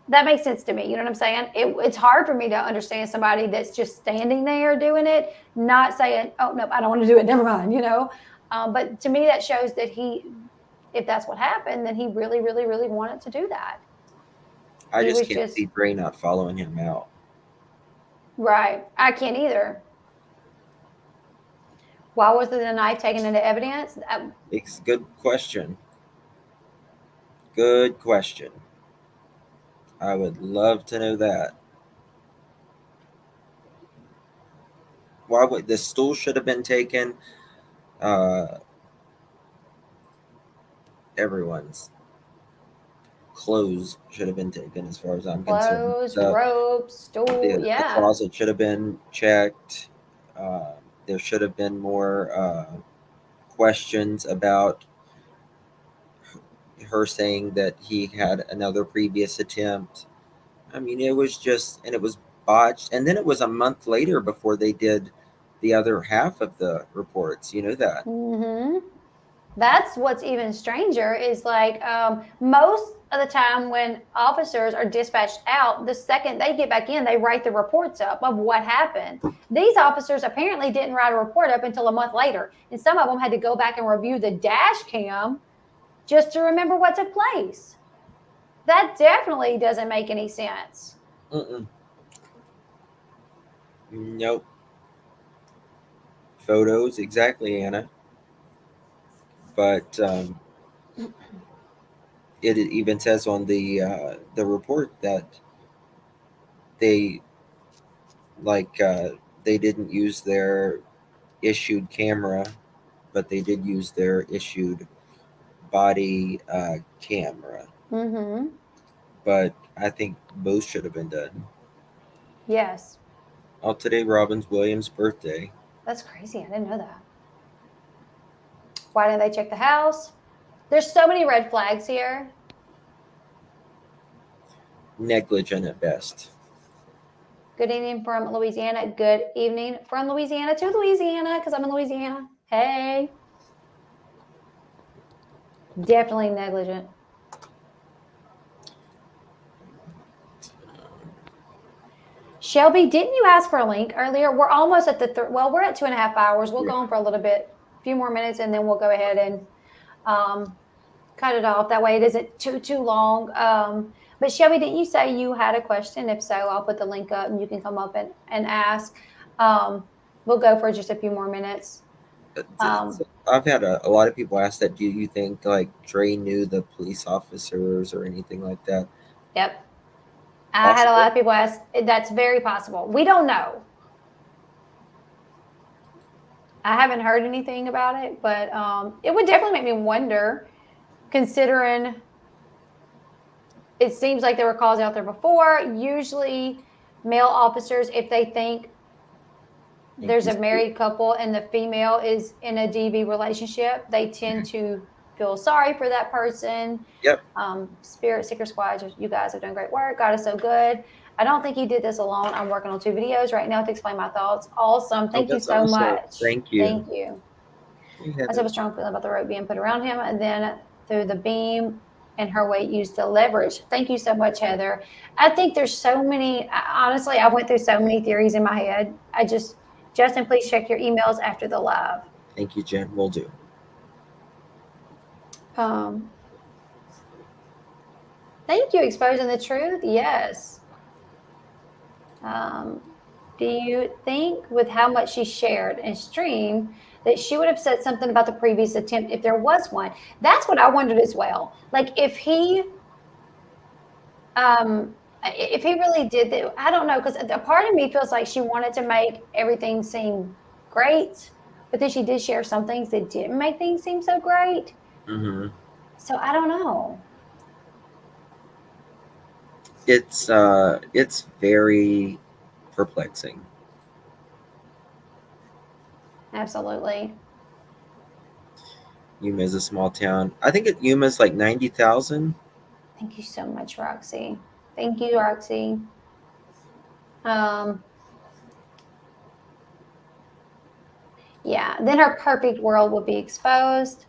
that makes sense to me. You know what I'm saying? It's hard for me to understand somebody that's just standing there doing it, not saying, "Oh no, I don't want to do it. Never mind." But to me, that shows that if that's what happened, then he really, really, really wanted to do that. I He just was can't just see Bray not following him out. right. I can't either. Why was the knife taken into evidence? It's a good question. Good question. I would love to know that. Why would the stool should have been taken? Uh, Everyone's clothes should have been taken, as far as I'm concerned. Clothes, ropes, stool. The Yeah. closet should have been checked. There should have been more questions about her saying that he had another previous attempt. I mean, it was just, and it was botched. And then it was a month later before they did the other half of the reports. You know that. Mm-hmm. That's what's even stranger is like most of the time when officers are dispatched out, the second they get back in, they write the reports up of what happened. These officers apparently didn't write a report up until a month later. And some of them had to go back and review the dash cam just to remember what took place. That definitely doesn't make any sense. Mm-mm. Nope. Photos, exactly, Anna. But it even says on the report that they like they didn't use their issued camera, but they did use their issued body camera. Mm-hmm. But I think both should have been done. Yes. Oh, today Robin's Williams' birthday. That's crazy. I didn't know that. Why didn't they check the house? There's so many red flags here. Negligent at best. Good evening from Louisiana. Good evening from Louisiana to Louisiana, because I'm in Louisiana. Hey. Definitely negligent. Shelby, didn't you ask for a link earlier? We're almost at the well, we're at 2.5 hours. We'll go on for a little bit, a few more minutes, and then we'll go ahead and cut it off. That way it isn't too long. But Shelby, didn't you say you had a question? If so, I'll put the link up and you can come up and ask. We'll go for just a few more minutes. I've had a lot of people ask that. Do you think like Dre knew the police officers or anything like that? Yep. Possible? I had a lot of people ask. That's very possible. We don't know. I haven't heard anything about it, but it would definitely make me wonder, considering it seems like there were calls out there before. Usually, male officers, if they think there's a married couple and the female is in a DV relationship, they tend to feel sorry for that person. Yep. Spirit Seeker Squad, you guys are doing great work. God is so good. I don't think he did this alone. I'm working on 2 videos right now to explain my thoughts. Awesome. Thank you so much. Thank you. Thank you. I have a strong feeling about the rope being put around him and then through the beam and her weight used to leverage. Thank you so much, Heather. I think there's so many, honestly, I went through so many theories in my head. Justin, please check your emails after the live. Thank you, Jen. Will do. Thank you, exposing the truth. Yes. Do you think with how much she shared and streamed that she would have said something about the previous attempt if there was one? That's what I wondered as well. Like if he really did that, I don't know, because a part of me feels like she wanted to make everything seem great, but then she did share some things that didn't make things seem so great. Mm-hmm. So I don't know. It's very perplexing. Absolutely. Yuma is a small town. I think Yuma's like 90,000. Thank you so much, Roxy. Thank you, Roxy. Yeah, then her perfect world would be exposed.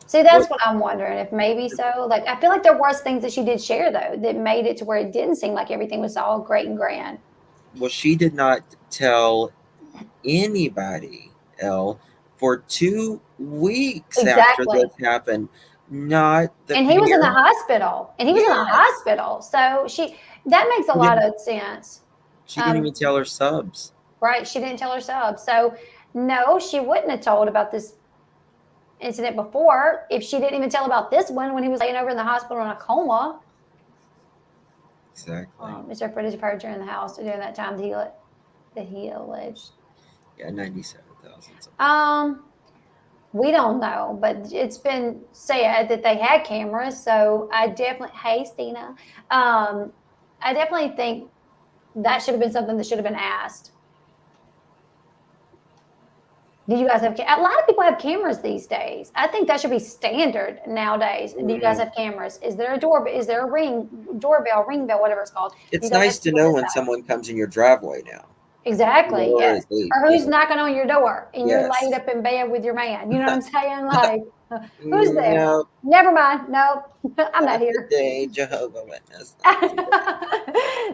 See, that's what I'm wondering, if maybe so. Like, I feel like there was things that she did share, though, that made it to where it didn't seem like everything was all great and grand. Well, she did not tell anybody, Elle, for 2 weeks after this happened. Not the And he was in the hospital. So that makes a lot of sense. She didn't even tell her subs. Right. She didn't tell her subs. So no, she wouldn't have told about this incident before if she didn't even tell about this one when he was laying over in the hospital in a coma. Exactly. Is there footage of her during the house during that time that he alleged? Yeah, 97,000. We don't know, but it's been said that they had cameras. So I definitely, hey, Stina, I definitely think that should have been something that should have been asked. Do you guys have, a lot of people have cameras these days. I think that should be standard nowadays. Do you guys have cameras? Is there a doorbell? Is there a ring bell, whatever it's called? It's nice to know when someone comes in your driveway now. Exactly. Yes. Or who's knocking on your door and you're laid up in bed with your man. You know what I'm saying? Like, who's there? No. Never mind. Nope. I'm not here. Today, Jehovah Witness.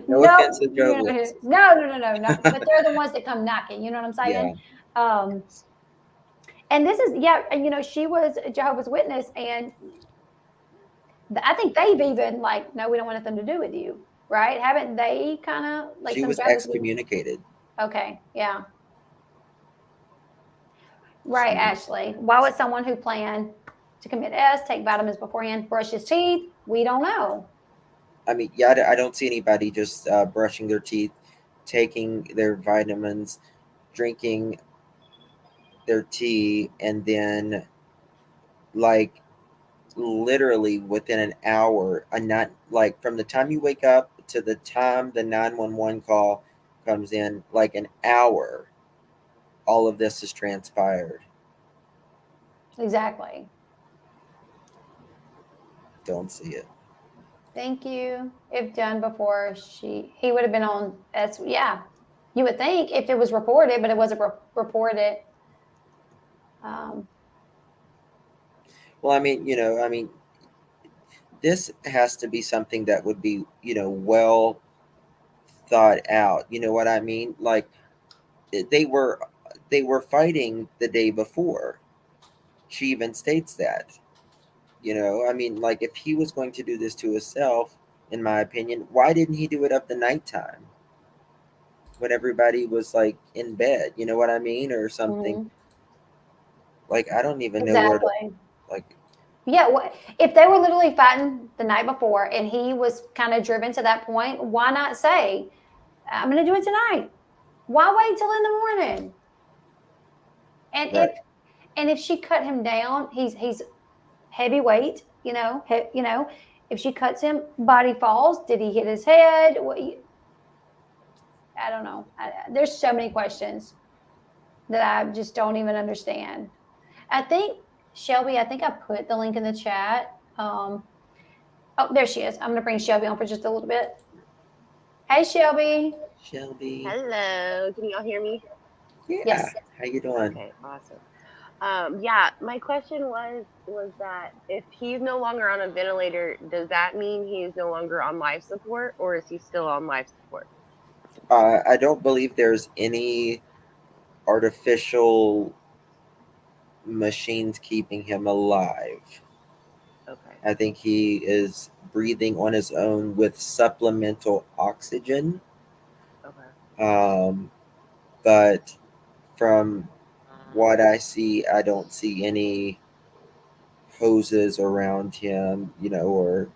No offense to Jehovah Witness. No. But they're the ones that come knocking. You know what I'm saying? Yeah. And this is, she was a Jehovah's Witness, and I think they've even like, no, we don't want nothing to do with you, right? Haven't they kind of like? She was excommunicated. Okay, yeah. Right, Ashley. Why would someone who planned to commit take vitamins beforehand, brush his teeth? We don't know. I mean, yeah, I don't see anybody just brushing their teeth, taking their vitamins, drinking their tea, and then like literally within an hour, like from the time you wake up to the time the 911 call comes in, like an hour, all of this has transpired. Exactly. don't see it. Thank you. If done before he would have been on. Yeah. You would think if it was reported, but it wasn't reported. Um, Well, I mean, this has to be something that would be, well thought out. You know what I mean? Like they were they were fighting the day before. She even states that. I mean, like if he was going to do this to himself, in my opinion, why didn't he do it up the nighttime when everybody was like in bed? You know what I mean, or something. mhm. Like I don't even know where to Exactly. like. Yeah. If they were literally fighting the night before and he was kind of driven to that point, why not say, I'm going to do it tonight? Why wait till in the morning? And Right. if she cut him down, he's heavyweight, if she cuts him, body falls. Did he hit his head? I don't know. There's so many questions that I just don't even understand. I think, Shelby, I think I put the link in the chat. Oh, there she is. I'm going to bring Shelby on for just a little bit. Hey, Shelby. Shelby. Hello, can y'all hear me? Yeah. Yes. How you doing? Okay, awesome. Yeah, my question was that if he's no longer on a ventilator, does that mean he's no longer on life support, or is he still on life support? I don't believe there's any artificial machines keeping him alive. Okay. I think he is breathing on his own with supplemental oxygen. Okay. But from what I see, I don't see any hoses around him, or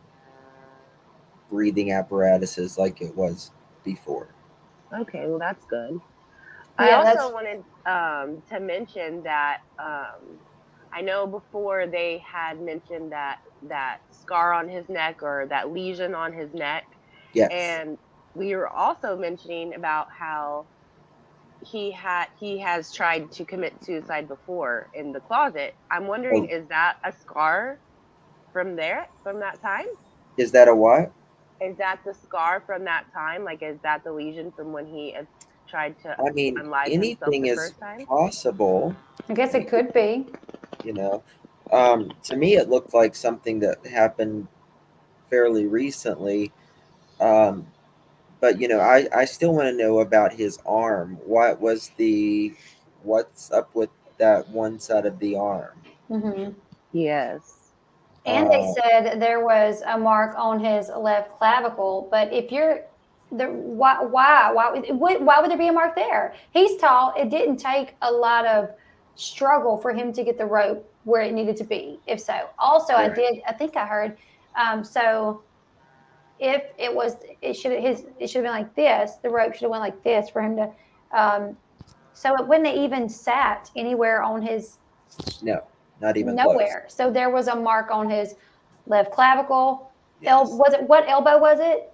breathing apparatuses like it was before. Okay, well that's good. I Yeah, also that's. wanted to mention that I know before they had mentioned that scar on his neck or that lesion on his neck, Yes. and we were also mentioning about how he has tried to commit suicide before in the closet. I'm wondering, Oh, is that a scar from that time? is that a what? Is that the scar from that time? Like, is that the lesion from when he tried to I mean, unlive himself anything the is first time? possible. I guess it could be. You know, to me, it looked like something that happened fairly recently. Um, but I still want to know about his arm. What's up with that one side of the arm? Hmm. Yes. And they Uh, said there was a mark on his left clavicle. But if you're the why would there be a mark there? He's tall. It didn't take a lot of struggle for him to get the rope where it needed to be. If so, also right. I think I heard. So if it should have been like this. The rope should have went like this for him to. Um, so it wouldn't have even sat anywhere on his No, not even close. nowhere. So there was a mark on his left clavicle. Yes, Was it what elbow was it?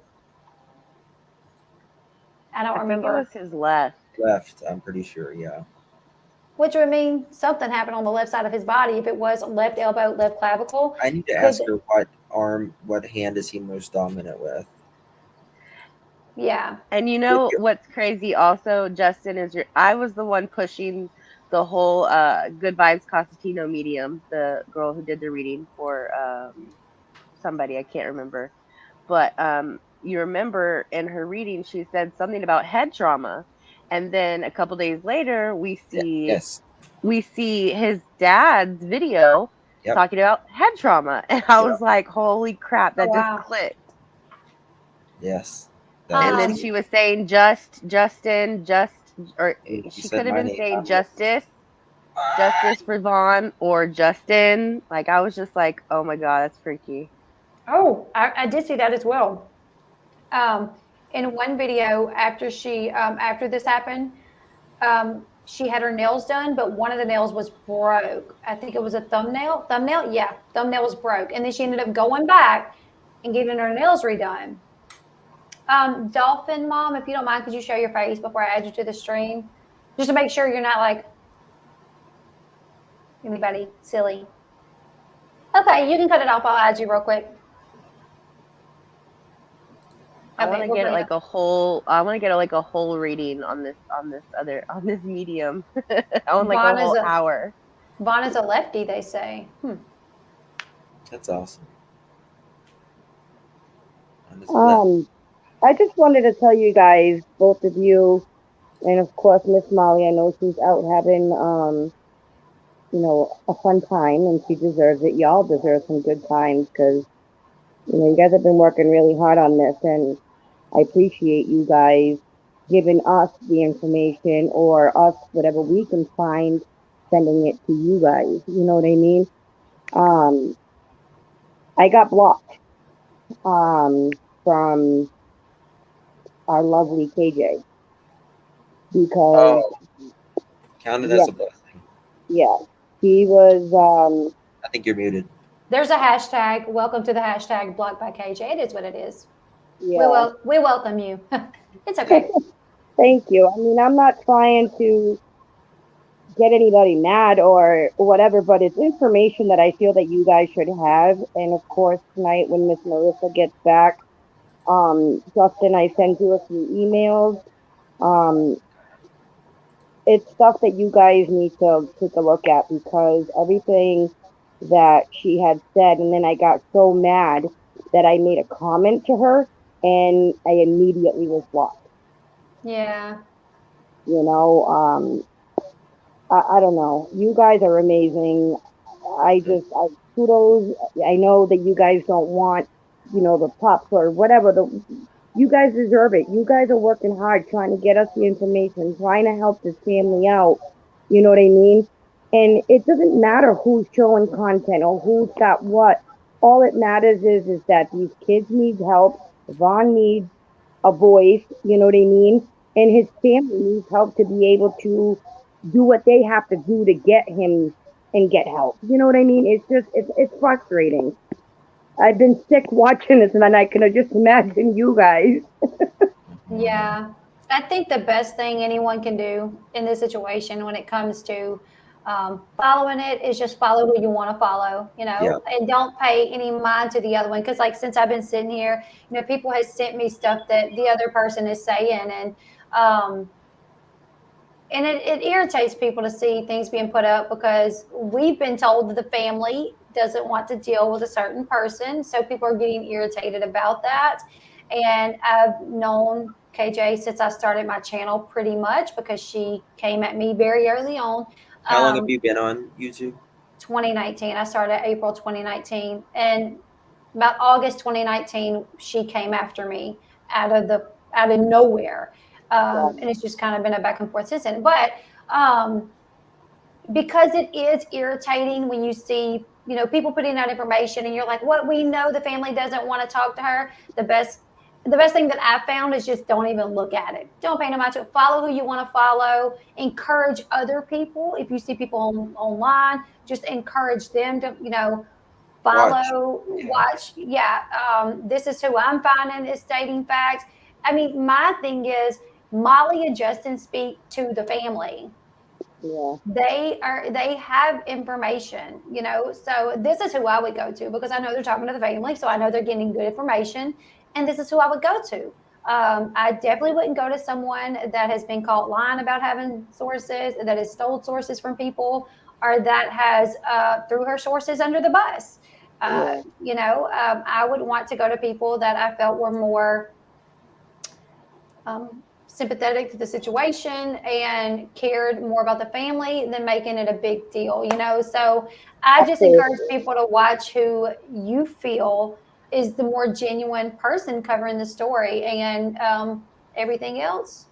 I don't I think it remember. was his left. left. I'm pretty sure. Yeah, Which would mean something happened on the left side of his body. If it was left elbow, left clavicle, I need to could ask her what hand is he most dominant with? yeah. And you Would know you? what's crazy also, Justin, is I was the one pushing the whole Good Vibes Cosentino medium, the girl who did the reading for somebody, I can't remember. But you remember in her reading she said something about head trauma. And then a couple days later Yeah. Yes. we see his dad's video Yep. talking about head trauma. And I was Yep. like, holy crap, Oh that just wow. clicked. Yes. That And is. then Um, she was saying Justin, or She she said could have my been name. saying I'm like, justice for Vaughn or Justin. Like I was just like, oh my god, that's freaky. oh, I did see that as well. Um, in one video after this happened, she had her nails done, but one of the nails was broke. I think it was a thumbnail. Thumbnail, yeah, thumbnail was broke, and then she ended up going back and getting her nails redone. Dolphin mom, if you don't mind, could you show your face before I add you to the stream, just to make sure you're not like anybody silly. Okay, you can cut it off. I'll add you real quick. I want Okay, to we'll get bring it like up. a whole. I want to get like a whole reading on this medium. I want like a Vaughn is whole a hour. Vaughn is a lefty, they say. That's awesome. And this left. Um, I just wanted to tell you guys, both of you, and of course Miss Molly. I know she's out having a fun time, and she deserves it. Y'all deserve some good times because you guys have been working really hard on this, and I appreciate you guys giving us the information or us whatever we can find, sending it to you guys. You know what I mean? Um, I got blocked from our lovely KJ because Oh, count it yeah, as a blessing. yeah, he was I think you're muted. There's a hashtag. Welcome to the hashtag blocked by KJ. It is what it is. yeah. We welcome you. It's okay. Thank you. I mean, I'm not trying to get anybody mad or whatever, but it's information that I feel that you guys should have. And of course, tonight when Miss Marissa gets back, Justin, I sent you a few emails. Um, it's stuff that you guys need to take a look at because everything that she had said, and then I got so mad that I made a comment to her and I immediately was blocked. Yeah. You know, I don't know. You guys are amazing. I kudos. I know that you guys don't want, the pups or whatever. You guys deserve it. You guys are working hard trying to get us the information, trying to help this family out. You know what I mean? And it doesn't matter who's showing content or who's got what. All it matters is that these kids need help. Vaughn needs a voice, you know what I mean? And his family needs help to be able to do what they have to do to get him and get help. You know what I mean? It's frustrating. I've been sick watching this, and then I can just imagine you guys. Yeah. I think the best thing anyone can do in this situation when it comes to following it is just follow who you want to follow, Yeah. and don't pay any mind to the other one. Because, like, since I've been sitting here, people have sent me stuff that the other person is saying, um, and it irritates people to see things being put up because we've been told that the family doesn't want to deal with a certain person. So people are getting irritated about that. And I've known KJ since I started my channel pretty much because she came at me very early on. How long have Um, you been on YouTube? 2019. I started April 2019. And about August 2019, she came after me out of nowhere. Yeah, And it's just kind of been a back and forth since then. But um, because it is irritating when you see, people putting out information and you're like, what, we know the family doesn't want to talk to her. The best thing that I found is just don't even look at it. Don't pay no mind to it. Follow who you want to follow. Encourage other people. If you see people online, just encourage them to, Watch. follow, Yeah. watch. Yeah, this is who I'm finding is stating facts. I mean, my thing is Molly and Justin speak to the family. yeah, They have information, so this is who I would go to because I know they're talking to the family, so I know they're getting good information, and this is who I would go to. I definitely wouldn't go to someone that has been caught lying about having sources, that has stole sources from people, or that has threw her sources under the bus. yeah. I would want to go to people that I felt were more sympathetic to the situation and cared more about the family than making it a big deal. So I just encourage Absolutely. people to watch who you feel is the more genuine person covering the story, and everything else,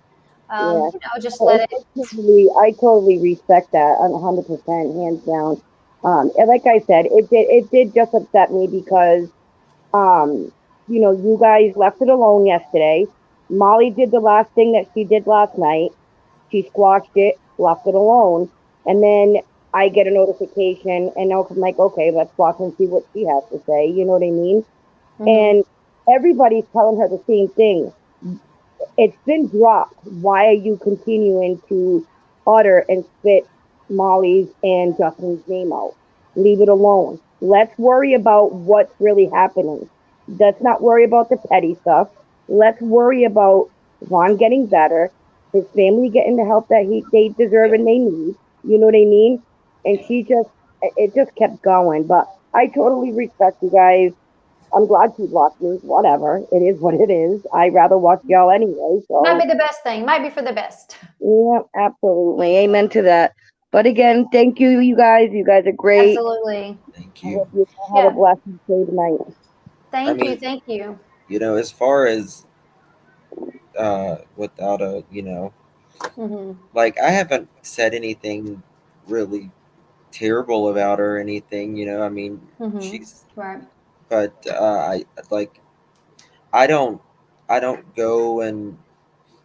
Yeah. just let it. I totally respect that 100%, hands down. And like I said, it did just upset me because Um, you guys left it alone yesterday. Molly did the last thing that she did last night. She squashed it, left it alone, and then I get a notification, and I'm like, okay, let's watch and see what she has to say. You know what I mean? Mhm. And everybody's telling her the same thing. It's been dropped. Why are you continuing to utter and spit Molly's and Justin's name out? Leave it alone. Let's worry about what's really happening. Let's not worry about the petty stuff. Let's worry about Vaughn getting better, his family getting the help that they deserve and they need. You know what I mean? And she just, it just kept going. But I totally respect you guys. I'm glad she blocked me. Whatever. It is what it is. I'd rather watch y'all anyway. Might So, be the best thing. Might be for the best. yeah, absolutely. Amen to that. But again, thank you, you guys. You guys are great. Absolutely. Thank I you. hope you all have a Yeah. blessed day tonight. I Thank you. mean, Thank you. as far as without Hmm. like I haven't said anything really terrible about her or anything. I mean, Hmm. she's, Right. but I like I don't go and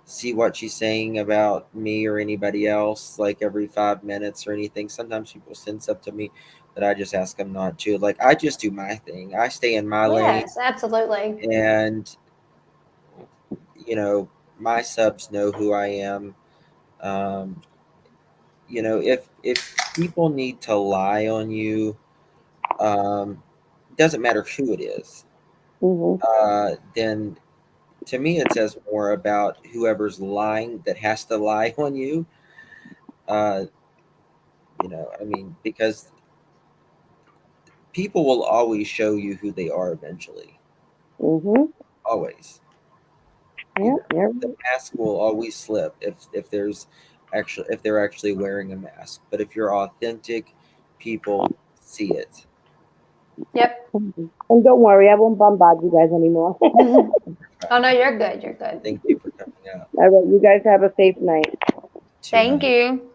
see what she's saying about me or anybody else like every 5 minutes or anything. Sometimes people send stuff to me that I just ask them not to. Like I just do my thing. I stay in my lane, Yes, absolutely. and my subs know who I am. Um, if people need to lie on you, doesn't matter who it is. Hmm. Then to me, it says more about whoever's lying that has to lie on you. Uh, I mean, because people will always show you who they are eventually. Hmm. Always. Yeah, yeah. The mask will always slip if they're actually wearing a mask. But if you're authentic, people see it. Yep. And don't worry, I won't bombard you guys anymore. Oh no, you're good. You're good. Thank you for coming out. All right, you guys have a safe night. Too, Thank honey. you.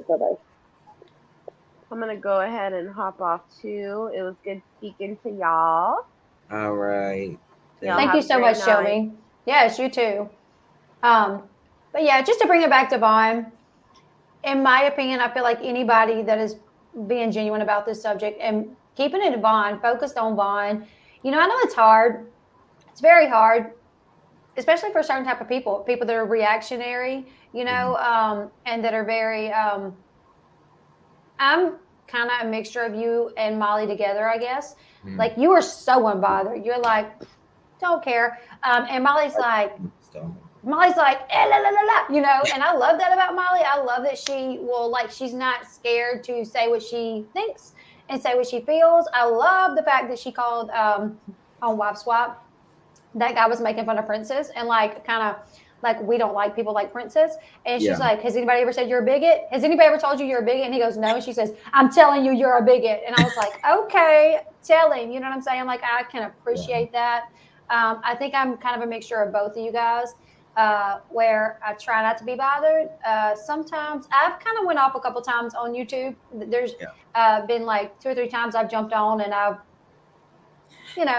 Bye bye. I'm gonna go ahead and hop off too. It was good speaking to y'all. All right. Y'all Thank you have a so great much, night. Shelby. Yes, you too. Um, but yeah, just to bring it back to Vaughn, in my opinion, I feel like anybody that is being genuine about this subject and keeping it Vaughn, focused on Vaughn, I know it's hard. It's very hard, especially for certain type of people that are reactionary, Mhm. and that are very. I'm kind of a mixture of you and Molly together, I guess. Mhm. Like you are so unbothered. You're like, don't care. And Molly's like, la, la, la, la, and I love that about Molly. I love that she's not scared to say what she thinks and say what she feels. I love the fact that she called on Wife Swap that guy was making fun of Princess and like kind of like we don't like people like Princess. And she's Yeah. like, has anybody ever said you're a bigot? Has anybody ever told you you're a bigot? And he goes, no. And she says, I'm telling you, you're a bigot. And I was like, okay, tell him. You know what I'm saying? Like I can Yeah. appreciate that. I think I'm kind of a mixture of both of you guys. Where I try not to be bothered. Sometimes I've kind of went off a couple times on YouTube. There's Yeah. been like 2 or 3 times I've jumped on and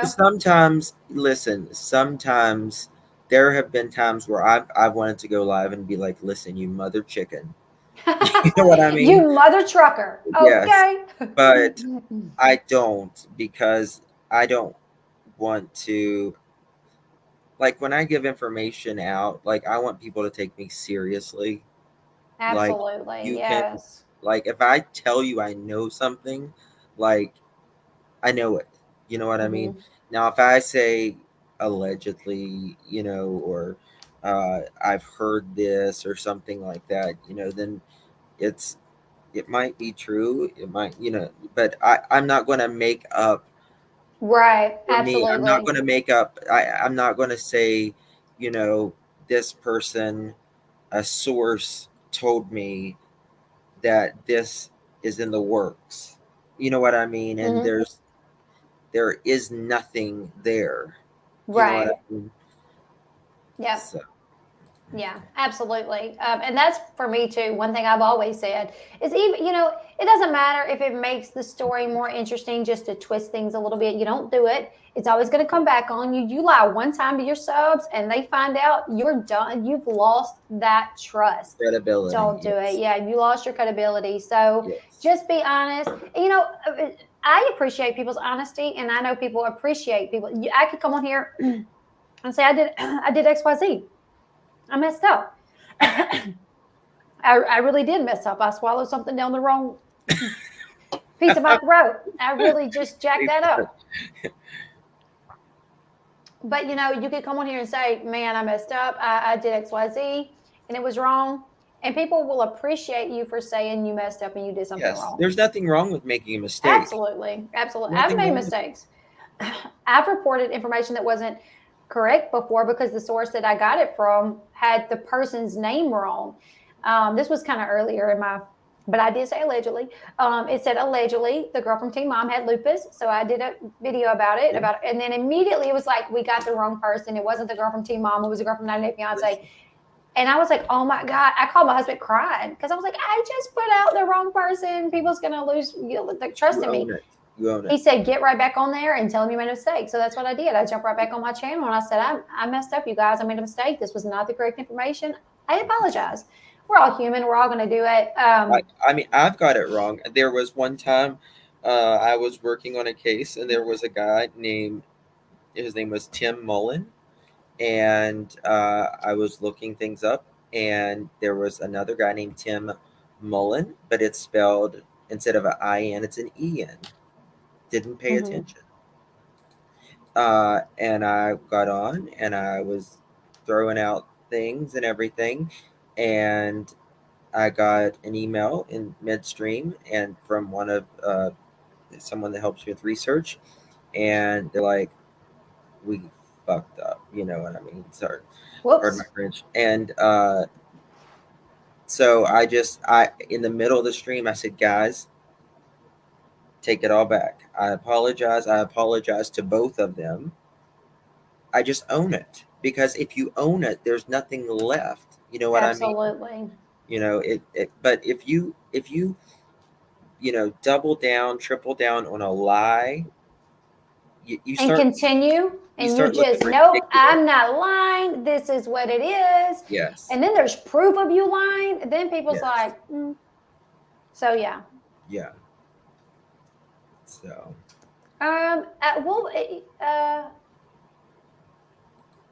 Sometimes, listen. Sometimes there have been times where I've wanted to go live and be like, "Listen, you mother chicken." You know what I mean? you mother trucker. Yes, Okay. but I don't, because I don't want to, like, when I give information out, like I want people to take me seriously. Like Absolutely. you can, Yes. like, if I tell you I know something, like I know it. You know what I mean? Hmm. Now, if I say allegedly, or I've heard this or something like that, then it's it might be true. It might, but I'm not going to make up Right. for me. I'm not Absolutely. going to make up. I'm not going to say, you know, this person, a source told me that this is in the works. You know what I mean? And Hmm. there is nothing there. You know what I Right. mean? Yep. So Yeah, absolutely. And that's for me too. One thing I've always said is even, it doesn't matter if it makes the story more interesting just to twist things a little bit. You don't do it. It's always going to come back on you. You lie one time to your subs and they find out you're done. You've lost that trust. credibility, Don't do it. yes, Yeah, you lost your credibility. So yes, just be honest. I appreciate people's honesty and I know people appreciate people. I could come on here and say, I did XYZ. I messed up. I really did mess up. I swallowed something down the wrong piece of my throat. I really just jacked that up. But you could come on here and say, "Man, I messed up. I did X, Y, Z, and it was wrong." And people will appreciate you for saying you messed up and you did something Yes, wrong. there's nothing wrong with making a mistake. Absolutely, absolutely. I've Nothing made wrong with mistakes. I've reported information that wasn't correct before because the source that I got it from had the person's name wrong. This was kind of earlier in my, but I did say allegedly. It said allegedly the girl from Teen Mom had lupus, so I did a video about it. Yeah. And then immediately it was like we got the wrong person. It wasn't the girl from Teen Mom. It was the girl from 90 Day Fiance. And I was like, oh my God. I called my husband crying because I was like, I just put out the wrong person. People's going to lose trust in me. You own it. He said, get right back on there and tell him you made a mistake. So that's what I did. I jumped right back on my channel and I said, I messed up, you guys. I made a mistake. This was not the correct information. I apologize. We're all human. We're all going to do it. I mean, I've got it wrong. There was one time I was working on a case and there was a guy his name was Tim Mullen. And I was looking things up, and there was another guy named Tim Mullen, but it's spelled, instead of an I-N, it's an E-N. Didn't pay attention. And I got on, and I was throwing out things and everything, and I got an email in midstream, and from one of someone that helps me with research, and they're like, we fucked up, you know what I mean? Sorry. Pardon my French. And so I in the middle of the stream, I said, guys, take it all back. I apologize. I apologize to both of them. I just own it, because if you own it, there's nothing left. You know what I mean? Absolutely. You know it. But if you double down, triple down on a lie, you start and continue, and you just nope, I'm not lying. This is what it is. Yes. And then there's proof of you lying. Then people's like, so yeah. Yeah. So.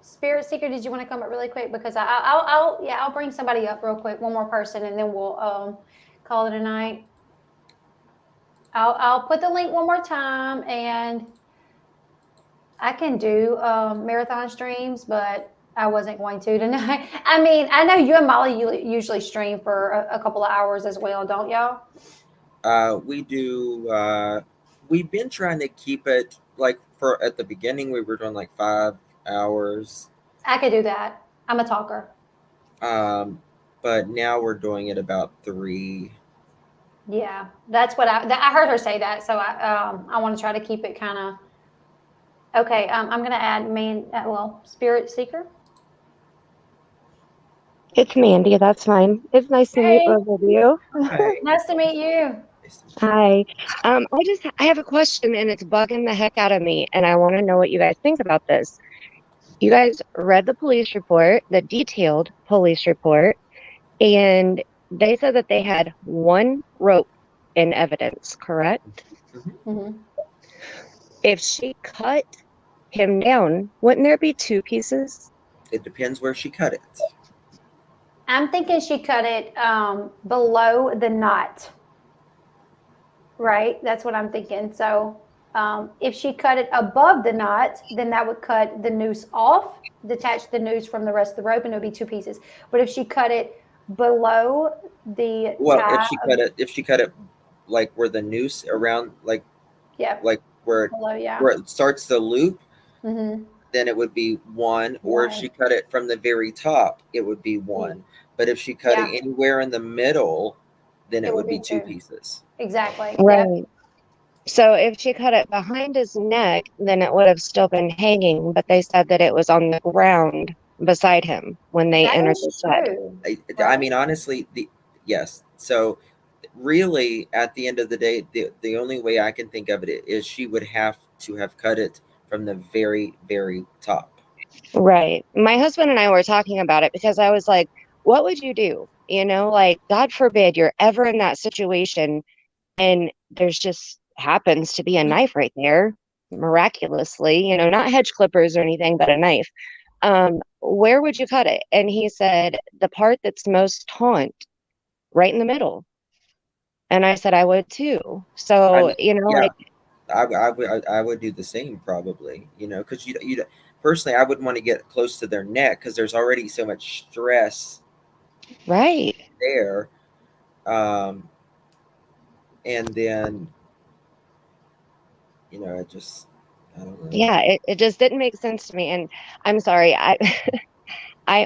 Spirit Seeker, did you want to come up really quick? Because I'll bring somebody up real quick, one more person, and then we'll call it a night. I'll put the link one more time, and I can do marathon streams, but I wasn't going to tonight. I mean, I know you and Molly usually stream for a couple of hours as well, don't y'all? We do. We've been trying to keep it like at the beginning we were doing like 5 hours. I could do that. I'm a talker. But now we're doing it about 3. Yeah, that's what I heard her say that, so I want to try to keep it kind of. Okay, I'm going to add Spirit Seeker. It's Mandy. That's fine. It's nice to meet both of you. Nice to meet you. Hi. I have a question, and it's bugging the heck out of me, and I want to know what you guys think about this. You guys read the police report, the detailed police report, and they said that they had 1 rope in evidence, correct? Mm-hmm. If she cut him down, wouldn't there be 2 pieces? It depends where she cut it. I'm thinking she cut it below the knot. Right? That's what I'm thinking. So if she cut it above the knot, then that would cut the noose off, detach the noose from the rest of the rope, and it would be 2 pieces. But if she cut it below the if she cut it like where the noose around, like where it starts the loop, then it would be 1. Or if she cut it from the very top, it would be 1. But if she cut it anywhere in the middle, then it would be 2 pieces. Exactly. Right. Yeah. So if she cut it behind his neck, then it would have still been hanging, but they said that it was on the ground beside him when they entered the shed. I mean, honestly, yes. So really, at the end of the day, the only way I can think of it is she would have to have cut it from the very, very top. Right. My husband and I were talking about it because I was like, what would you do? You know, like, God forbid you're ever in that situation and there's just happens to be a knife right there, miraculously, you know, not hedge clippers or anything, but a knife. Where would you cut it? And he said, the part that's most taunt, right in the middle. And I said, I would too. So, you know, like, I would do the same probably, you know, because personally, I wouldn't want to get close to their neck because there's already so much stress Right. there. Um, and then, I don't know. Yeah, it just didn't make sense to me. And I'm sorry,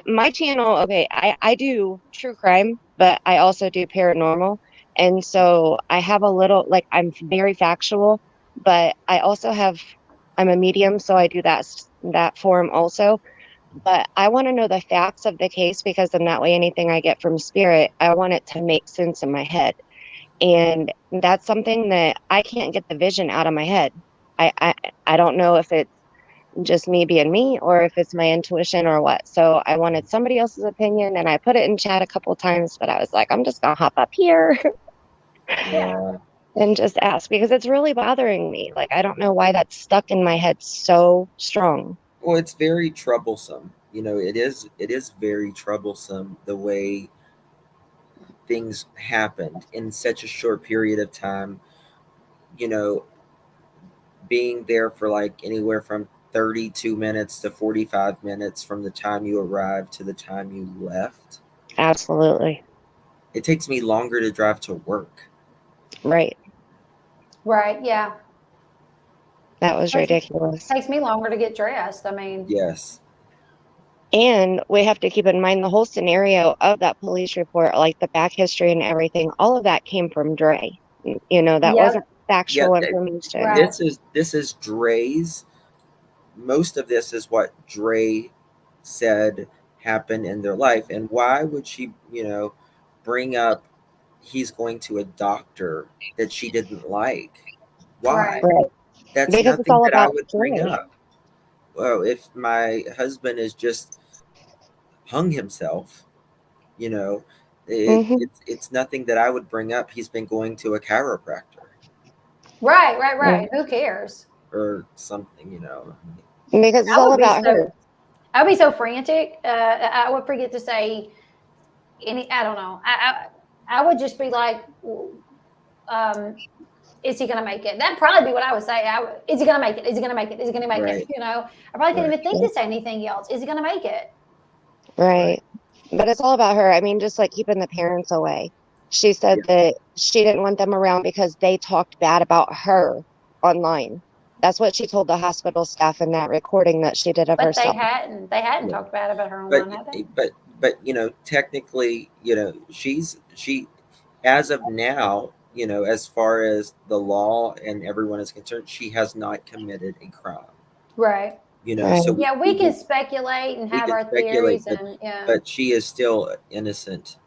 my channel, okay, I do true crime, but I also do paranormal. And so I have a little, like, I'm very factual, but I also have, I'm a medium, so I do that form also. But I want to know the facts of the case, because then that way anything I get from spirit, I want it to make sense in my head. And that's something that I can't get the vision out of my head. I I, I don't know if it's just me being me or if it's my intuition or what. So I wanted somebody else's opinion, and I put it in chat a couple times, but I was like, I'm just gonna hop up here Yeah. and just ask, because it's really bothering me. Like, I don't know why that's stuck in my head so strong. Well, it's very troublesome. It is very troublesome the way things happened in such a short period of time. You know, being there for like anywhere from 32 minutes to 45 minutes from the time you arrived to the time you left. Absolutely. It takes me longer to drive to work. Right. Right. Yeah. That was Takes, ridiculous. takes me longer to get dressed. I mean, Yes. And we have to keep in mind the whole scenario of that police report, like the back history and everything, all of that came from Dre. That yep. wasn't Yeah, factual information. Right. this is Dre's. Most of this is what Dre said happened in their life, and why would she, bring up he's going to a doctor that she didn't like? Why? Right. Right. That's Because it's nothing all that I about would bring Dre. up. Well, if my husband has just hung himself, you know, Hmm. it's nothing that I would bring up. He's been going to a chiropractor Right. Right. Right. Who cares? or something, Because it's I all would be about so. her. I would be so frantic. I would forget to say any. I don't know. I would just be like, um, is he going to make it? That'd probably be what I would say. Is he going to make it? Is he going to make it? Is he going to make it? right, I probably couldn't right, even think to say anything else. Is he going to make it? right, Right. But it's all about her. I mean, just like keeping the parents away. She said yeah, that she didn't want them around because they talked bad about her online. That's what she told the hospital staff in that recording that she did of But they herself. hadn't. They hadn't yeah. talked bad about her But online, had they? but technically, she as of now, as far as the law and everyone is concerned, she has not committed a crime. Right. Right. So Yeah, we can speculate and we have can our speculate, theories, and yeah, but she is still innocent.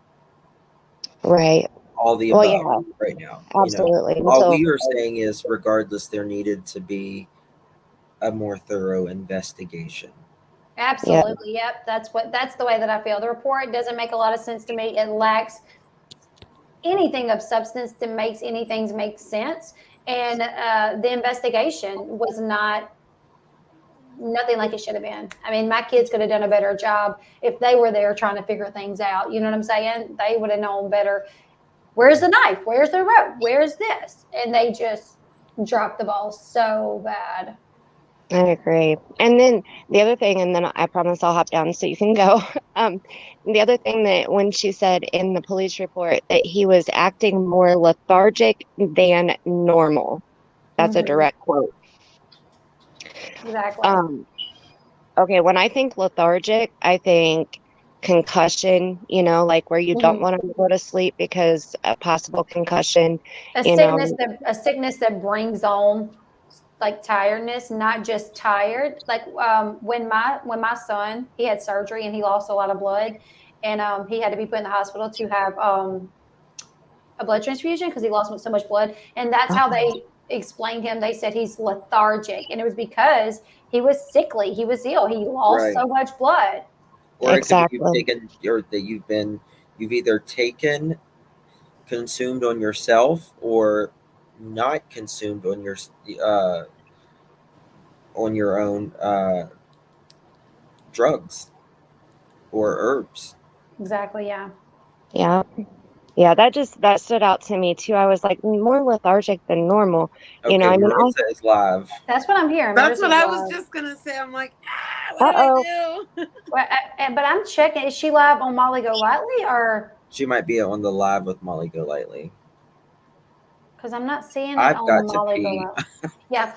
Right. All the Well, above yeah, right now. absolutely. All Until we are saying is, regardless, there needed to be a more thorough investigation. yeah, absolutely. Yep, that's the way that I feel. The report doesn't make a lot of sense to me. It lacks anything of substance that makes anything make sense, and the investigation was not nothing like it should have been. I mean, my kids could have done a better job if they were there trying to figure things out. You know what I'm saying? They would have known better. Where's the knife? Where's the rope? Where's this? And they just dropped the ball so bad. I agree. And then the other thing, and then I promise I'll hop down so you can go. Um, the other thing that when she said in the police report that he was acting more lethargic than normal. That's a Hmm. direct quote. Exactly. Um, okay, when I think lethargic, I think concussion, like where you don't Hmm. want to go to sleep because a possible concussion, A you sickness know. that a sickness that brings on like tiredness, not just tired. Like when my son he had surgery and he lost a lot of blood, and he had to be put in the hospital to have a blood transfusion because he lost so much blood, and that's how Oh, they explained him. They said he's lethargic, and it was because he was sickly, he was ill, he lost Right. so much blood. Or it could be you've exactly. taken, or that you've either taken, consumed on yourself, or not consumed uh, on your own drugs or herbs. Exactly. Yeah. Yeah. Yeah, that stood out to me too. I was like more lethargic than normal. You know, Okay, I mean, Marissa is live. That's what I'm hearing. That's what Marissa's I was live. just gonna say. I'm like, what do uh-oh. I do? Well, but I'm checking. Is she live on Molly Go Lightly or? She might be on the live with Molly Golightly. Because I'm not seeing it I've on got the to Molly Go pee. Lightly. Yeah,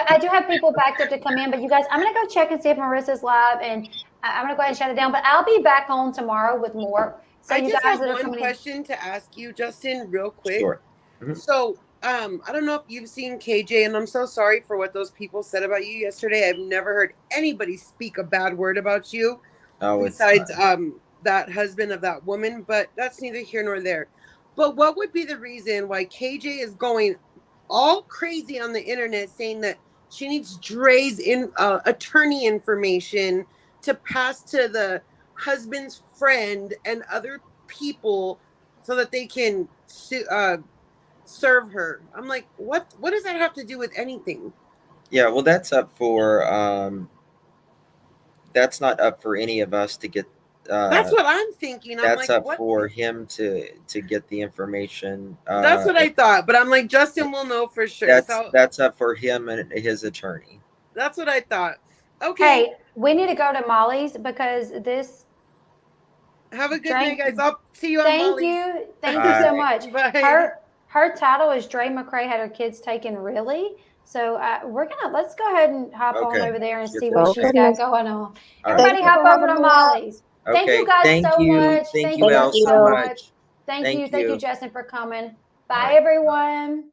I do have people backed up to come in, but you guys, I'm gonna go check and see if Marissa's live, and I'm gonna go ahead and shut it down. But I'll be back on tomorrow with more. So I you just guys have that are one coming in, question to ask you, Justin, real quick. Sure. Mhm. So, I don't know if you've seen KJ, and I'm so sorry for what those people said about you yesterday. I've never heard anybody speak a bad word about you Oh, it's besides fine. that husband of that woman, but that's neither here nor there. But what would be the reason why KJ is going all crazy on the internet saying that she needs Dre's attorney information to pass to the husband's friend and other people so that they can serve her? I'm like, what does that have to do with anything? Yeah, well, that's not up for any of us to get. That's what I'm thinking. I'm That's like, up what? for him to get the information. That's what I thought, but I'm like, Justin will know for sure. That's up for him and his attorney. That's what I thought. Okay. hey, we need to go to Molly's because this. Have a good Drink- night, guys. I'll see you on Thank Molly's. you, thank you Bye. so much. Bye. Her title is Dre McCray had her kids taken. Really? So let's go ahead and hop on Okay. over there and Get see the what Oh, she's goodness. got going on. All right. Everybody Thank you hop for over to having me on. Molly's. Thank Okay. you guys Thank so you. much. Thank Thank you, you Elle, guys you. so so much. much. Thank you, you. Justin, for coming. All Bye, right. everyone.